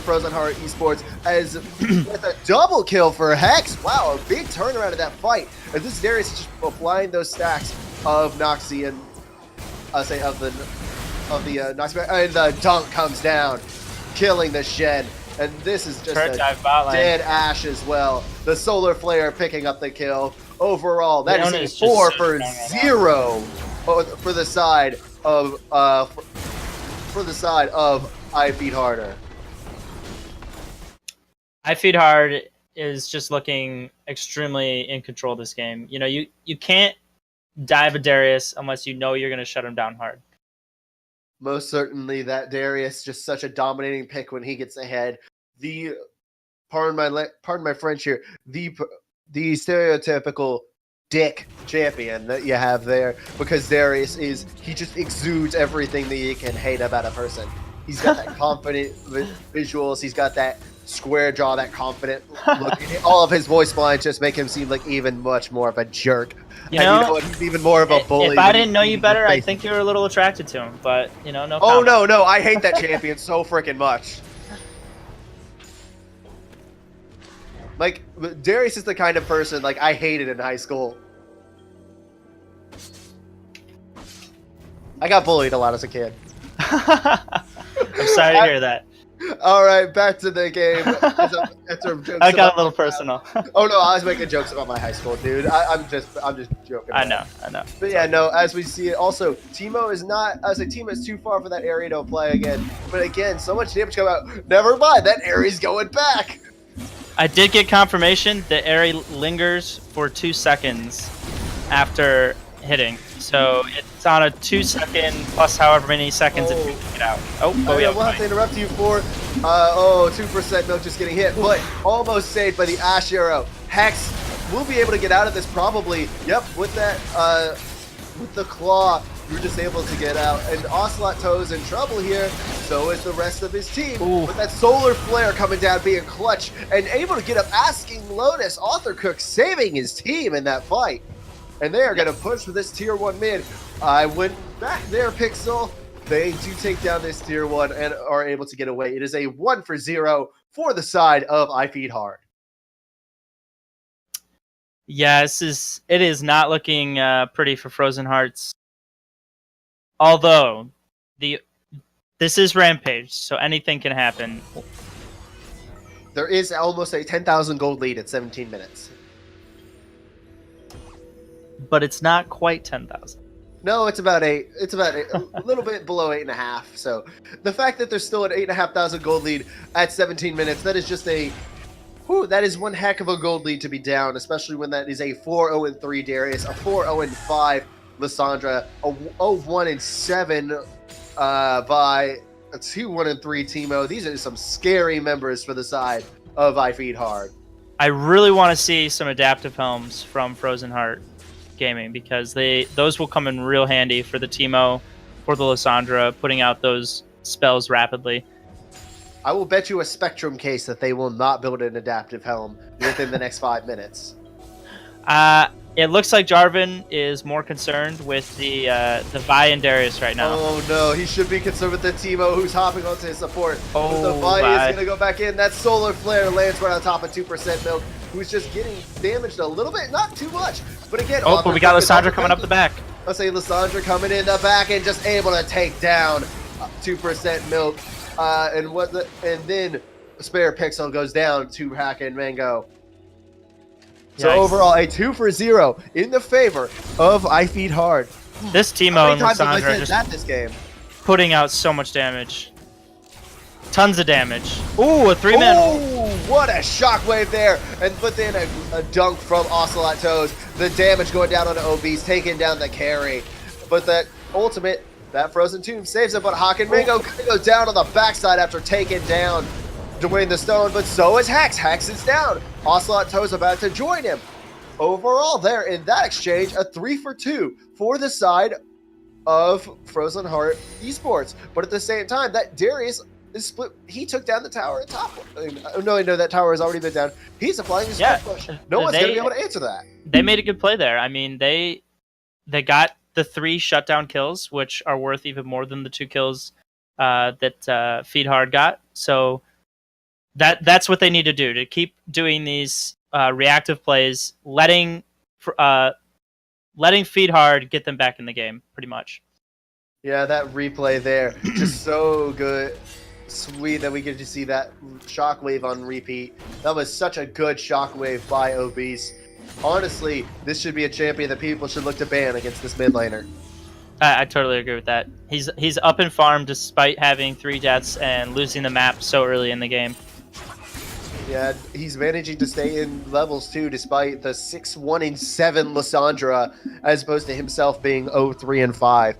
Frozen Heart Esports as with a double kill for Hex. Wow, a big turnaround of that fight. As this Darius is just applying those stacks of Noxie and of the Noxie, and the dunk comes down, killing the Shen. And this is just a dead Ashe as well. The Solar Flare picking up the kill. Overall, that is a 4 for 0 for the side of I Feed Harder. I Feed Hard is just looking extremely in control of this game. You know, you can't dive a Darius unless you know you're going to shut him down hard. Most certainly, that Darius just such a dominating pick when he gets ahead. The pardon my French here. The stereotypical dick champion that you have there, because Darius he just exudes everything that you can hate about a person. He's got that confident visuals. He's got that square jaw, that confident look. All of his voice lines just make him seem like even much more of a jerk. You know what? He's even more of a bully. If I didn't know you better, I think you were a little attracted to him. But no. Oh no! I hate that champion so freaking much. Like Darius is the kind of person like I hated in high school. I got bullied a lot as a kid. I'm sorry to hear that. All right, back to the game. I got a little personal. Oh no, I was making jokes about my high school, dude. I'm just joking. I know. But yeah, no. As we see it, also Teemo is not. I say Teemo is too far for that area to play again. But again, so much damage come out. Never mind, that area's going back. I did get confirmation that Airy lingers for 2 seconds after hitting. So it's on a 2 second plus however many seconds it takes to get out. Yeah, we'll have to interrupt you for 2% milk just getting hit, but almost saved by the Ashe arrow. Hex will be able to get out of this probably. Yep, with that with the claw, you're just able to get out. And Ocelot Toe's in trouble here. So is the rest of his team. Ooh. With that Solar Flare coming down, being clutch and able to get up, asking Lotus. Author Cook saving his team in that fight. And they are going to push for this tier 1 mid. I went back there, Pixel. They do take down this tier 1 and are able to get away. It is a 1 for 0 for the side of I Feed Hard. Yeah, it is not looking pretty for Frozen Hearts. Although this is Rampage, so anything can happen. There is almost a 10,000 gold lead at 17 minutes. But it's not quite 10,000. No, it's about 8. It's about 8, a little bit below 8.5. So the fact that there's still an 8,500 gold lead at 17 minutes, that is just that is one heck of a gold lead to be down, especially when that is a 4-0-3 Darius, a 4-0-5 Lissandra, a 0-1-7 by a 2-1-3 Teemo. These are some scary members for the side of I Feed Hard. I really want to see some adaptive helms from Frozen Heart Gaming, because those will come in real handy for the Teemo, for the Lissandra, putting out those spells rapidly. I will bet you a Spectrum case that they will not build an adaptive helm within the next 5 minutes. It looks like Jarvan is more concerned with the Vi and Darius right now. Oh no, he should be concerned with the Teemo who's hopping onto his support. Oh, the Vi is going to go back in. That Solar Flare lands right on top of 2% Milk, who's just getting damaged a little bit, not too much. But again, but we got Lissandra coming up the back. I'll say Lissandra coming in the back and just able to take down 2% Milk. And then Spare Pixel goes down to Hack and Mango. So Yikes. overall, a 2-for-0 in the favor of I Feed Hard. This How Teemo many and times have I Lissandra said are just that this game? putting out so much damage. Tons of damage. Ooh, a 3-man. Oh, what a shockwave there. But then a dunk from Ocelot Toes. The damage going down on the Obese, taking down the carry. But that ultimate, that Frozen Tomb saves it, but Hawk and Mango goes down on the backside after taking down Dwayne the Stone, but so is Hex. Hex is down. Ocelot Toes about to join him. Overall there in that exchange, a 3-for-2 for the side of Frozen Heart Esports. But at the same time, that Darius is split. He took down the tower at top. I know that tower has already been down. He's applying his push. No one's going to be able to answer that. They made a good play there. I mean, they got the 3 shutdown kills, which are worth even more than the 2 kills that Feed Hard got. So that's what they need to do, to keep doing these reactive plays, letting Feed Hard get them back in the game, pretty much. Yeah, that replay there, just so good. Sweet that we get to see that shockwave on repeat. That was such a good shockwave by Obese. Honestly, this should be a champion that people should look to ban against this mid laner. I totally agree with that. He's up in farm despite having 3 deaths and losing the map so early in the game. Yeah, he's managing to stay in levels too, despite the 6-1-7 Lissandra, as opposed to himself being 0-3-5.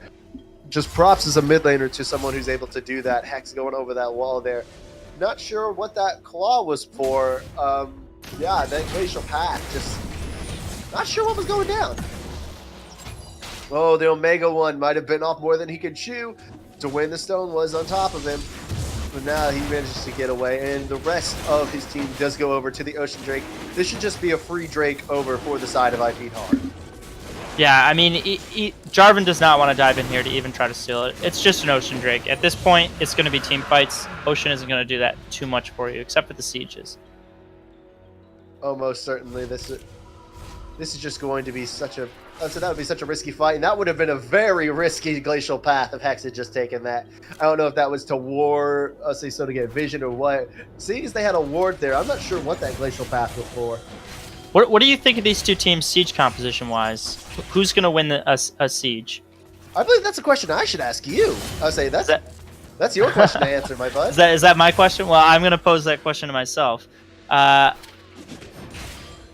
Just props as a mid laner to someone who's able to do that. Hex going over that wall there. Not sure what that claw was for. Yeah, that glacial path. Just not sure what was going down. Oh, the Omega one might have been off more than he could chew. Dwayne the Stone was on top of him. But now he manages to get away, and the rest of his team does go over to the Ocean Drake. This should just be a free Drake over for the side of I Feed Hard. Yeah, I mean, Jarvan does not want to dive in here to even try to steal it. It's just an Ocean Drake. At this point, it's going to be team fights. Ocean isn't going to do that too much for you, except for the sieges. Oh, most certainly. This is just going to be such a... So that would be such a risky fight, and that would have been a very risky glacial path if Hex had just taken that. I don't know if that was to ward, to get vision or what. Seeing as they had a ward there, I'm not sure what that glacial path was for. What do you think of these two teams siege composition-wise? Who's going to win a siege? I believe that's a question I should ask you. I'll say that's your question to answer, my bud. Is that my question? Well, I'm going to pose that question to myself.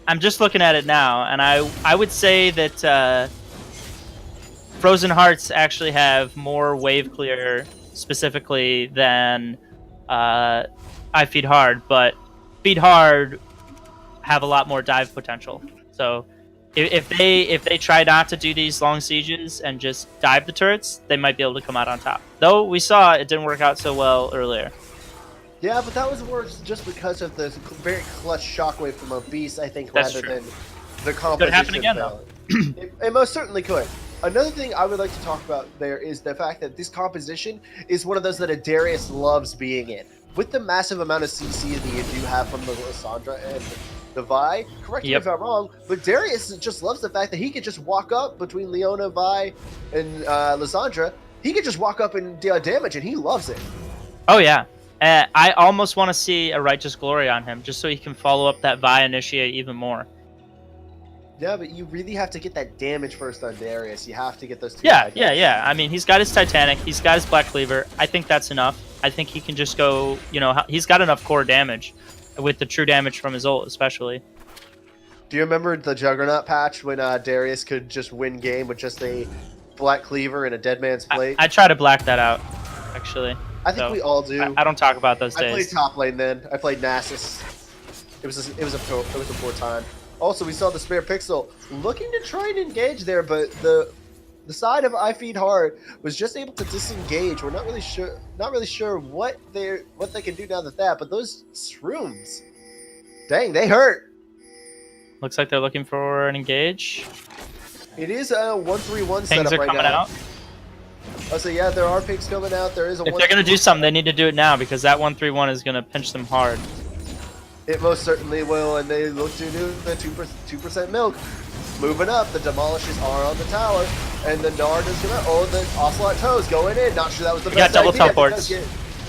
I'm just looking at it now, and I would say that Frozen Hearts actually have more wave clear specifically than I Feed Hard, but Feed Hard have a lot more dive potential. So if they try not to do these long sieges and just dive the turrets, they might be able to come out on top. Though we saw it didn't work out so well earlier. Yeah, but that was worse just because of the very clutch shockwave from Obese, I think, That's rather true. than the composition. Could happen again, though. It most certainly could. Another thing I would like to talk about there is the fact that this composition is one of those that Darius loves being in. With the massive amount of CC that you do have from the Lissandra and the Vi, correct me if I'm wrong, but Darius just loves the fact that he could just walk up between Leona, Vi, and Lissandra. He could just walk up and deal damage, and he loves it. Oh, yeah. I almost want to see a Righteous Glory on him, just so he can follow up that Vi initiate even more. Yeah, but you really have to get that damage first on Darius. You have to get those two. Yeah. I mean, he's got his Titanic. He's got his Black Cleaver. I think that's enough. I think he can just go, he's got enough core damage with the true damage from his ult, especially. Do you remember the Juggernaut patch when Darius could just win game with just a Black Cleaver and a Dead Man's Plate? I try to black that out, actually. I think we all do. I don't talk about those I played days. top lane then. I played Nasus. It was a poor time. Also, we saw the Spare Pixel looking to try and engage there, but the side of I Feed Hard was just able to disengage. We're not really sure what they can do now that. But those shrooms, dang, they hurt. Looks like they're looking for an engage. It is a 1-3-1 Things setup are right coming now. out. Oh, so yeah, there are picks coming out. There is a. If they're gonna do something, they need to do it now because that 1-3-1 is gonna pinch them hard. It most certainly will, and they look to do the 2% milk. Moving up, the demolishes are on the tower, and the Nard is gonna. Oh, the Ocelot Toes going in. Not sure that was the best got double idea. teleports.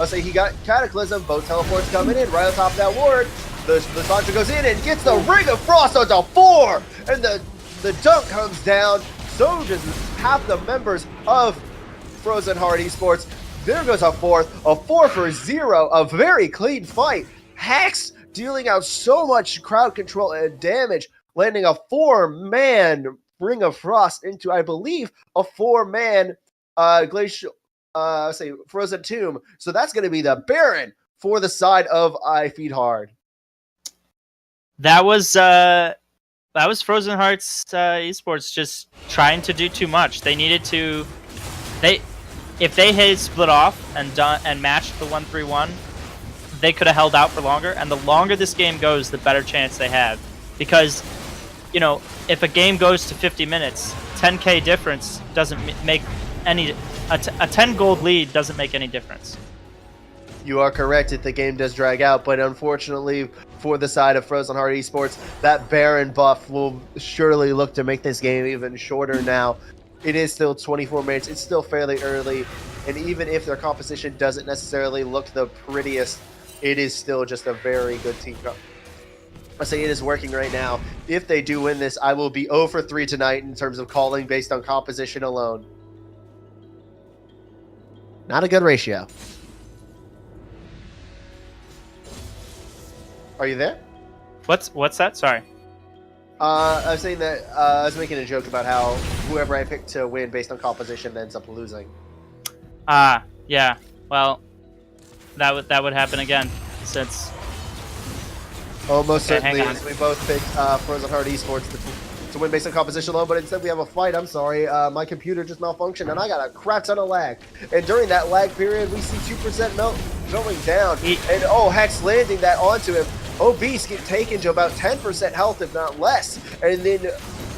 I'll say he got Cataclysm. Both teleports coming in right on top of that ward. The Sancho goes in and gets the Ring of Frost onto 4, and the dunk comes down. So does half the members of Frozen Heart Esports. There goes a 4 for 0. A very clean fight. Hex dealing out so much crowd control and damage, landing a 4-man Ring of Frost into, I believe, a 4-man glacial, Frozen Tomb. So that's going to be the Baron for the side of I Feed Hard. That was Frozen Hearts Esports just trying to do too much. They needed to. If they had split off and matched the 1-3-1, they could have held out for longer. And the longer this game goes, the better chance they have. Because, if a game goes to 50 minutes, 10k difference doesn't make any. A 10 gold lead doesn't make any difference. You are correct if the game does drag out, but unfortunately for the side of Frozen Heart Esports, that Baron buff will surely look to make this game even shorter now. It is still 24 minutes. It's still fairly early, and even if their composition doesn't necessarily look the prettiest, it is still just a very good team. I say it is working right now. If they do win this, I will be 0 for 3 tonight in terms of calling based on composition alone. Not a good ratio. Are you there? What's that? Sorry. I was saying that I was making a joke about how whoever I picked to win based on composition ends up losing. Yeah. Well, that would happen again since. Almost Okay, certainly, hang on. as we both picked Frozen Heart Esports to win based on composition alone, but instead we have a fight. I'm sorry, my computer just malfunctioned, and I got a crap ton of lag. And during that lag period, we see 2% melt going down, and Hex landing that onto him. Beast get taken to about 10% health, if not less, and then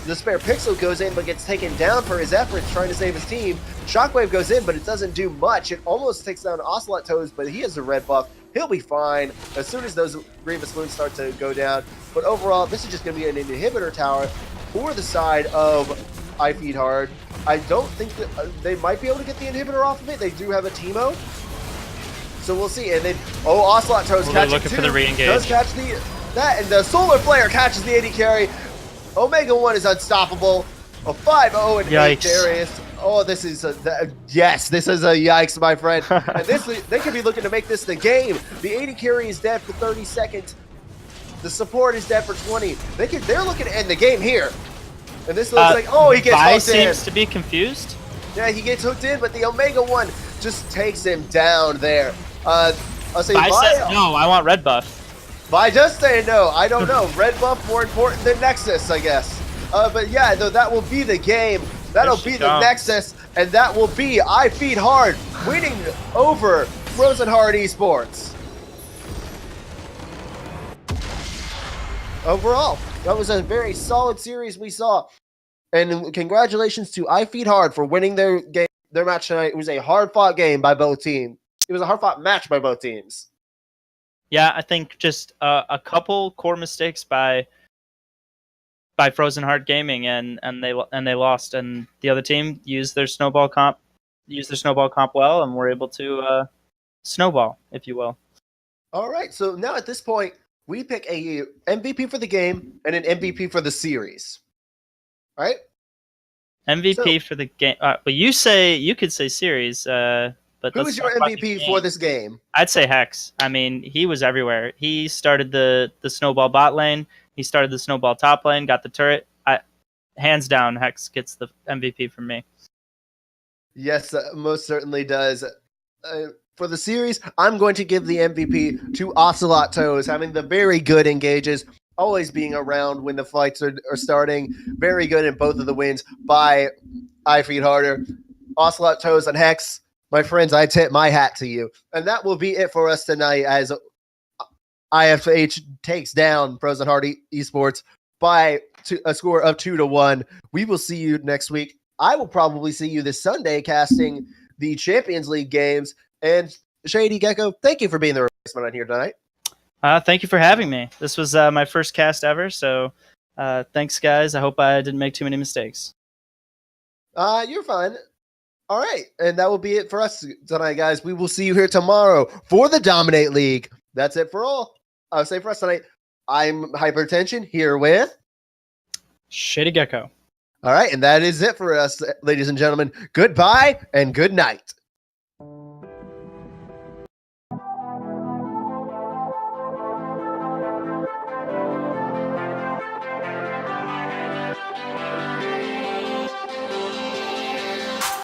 the Spare Pixel goes in, but gets taken down for his efforts trying to save his team. Shockwave goes in, but it doesn't do much. It almost takes down Ocelot Toes, but he has a red buff. He'll be fine as soon as those Grievous Wounds start to go down. But overall, this is just going to be an inhibitor tower for the side of I Feed Hard. I don't think that they might be able to get the inhibitor off of it. They do have a Teemo. So we'll see. And then, Ocelot Toes catches looking for the re-engage. Does catch that, and the Solar Flare catches the AD carry. Omega 1 is unstoppable. A 5-0 and 8 Yikes. Darius. This is this is a yikes, my friend. And they could be looking to make this the game. The AD carry is dead for 30 seconds. The support is dead for 20. They're looking to end the game here. And this looks like he gets Vi hooked in. seems to be confused. Yeah, he gets hooked in, but the Omega 1 just takes him down there. I'll say Vi says no. I want red buff. Vi does say no. I don't know. Red buff more important than Nexus, I guess. But yeah, though that will be the game. That'll There she be the comes. Nexus, and that will be I Feed Hard winning over Frozen Heart Esports. Overall, that was a very solid series we saw. And congratulations to I Feed Hard for winning their match tonight. It was a hard-fought game by both teams. It was a hard-fought match by both teams. Yeah, I think just a couple core mistakes by Frozen Heart Gaming, and they lost, and the other team used their snowball comp well, and were able to snowball, if you will. All right, so now at this point, we pick a MVP for the game and an MVP for the series. All right. MVP for the game. But you could say series. But Who let's is your talk about the MVP game. for this game? I'd say Hex. I mean, he was everywhere. He started the snowball bot lane. He started the snowball top lane. Got the turret. Hands down, Hex gets the MVP from me. Yes, most certainly does. For the series, I'm going to give the MVP to Ocelot Toes, having the very good engages, always being around when the fights are starting. Very good in both of the wins by I Feed Harder. Ocelot Toes and Hex, my friends, I tip my hat to you. And that will be it for us tonight as IFH takes down Frozen Heart Esports by a score of 2-1. We will see you next week. I will probably see you this Sunday casting the Champions League games. And Shady Gecko, thank you for being the replacement on here tonight. Thank you for having me. This was my first cast ever, so thanks, guys. I hope I didn't make too many mistakes. You're fine. All right, and that will be it for us tonight, guys. We will see you here tomorrow for the Dominate League. That's it for all. I'll say for us tonight, I'm Hypertension here with Shady Gecko. All right, and that is it for us, ladies and gentlemen. Goodbye and good night.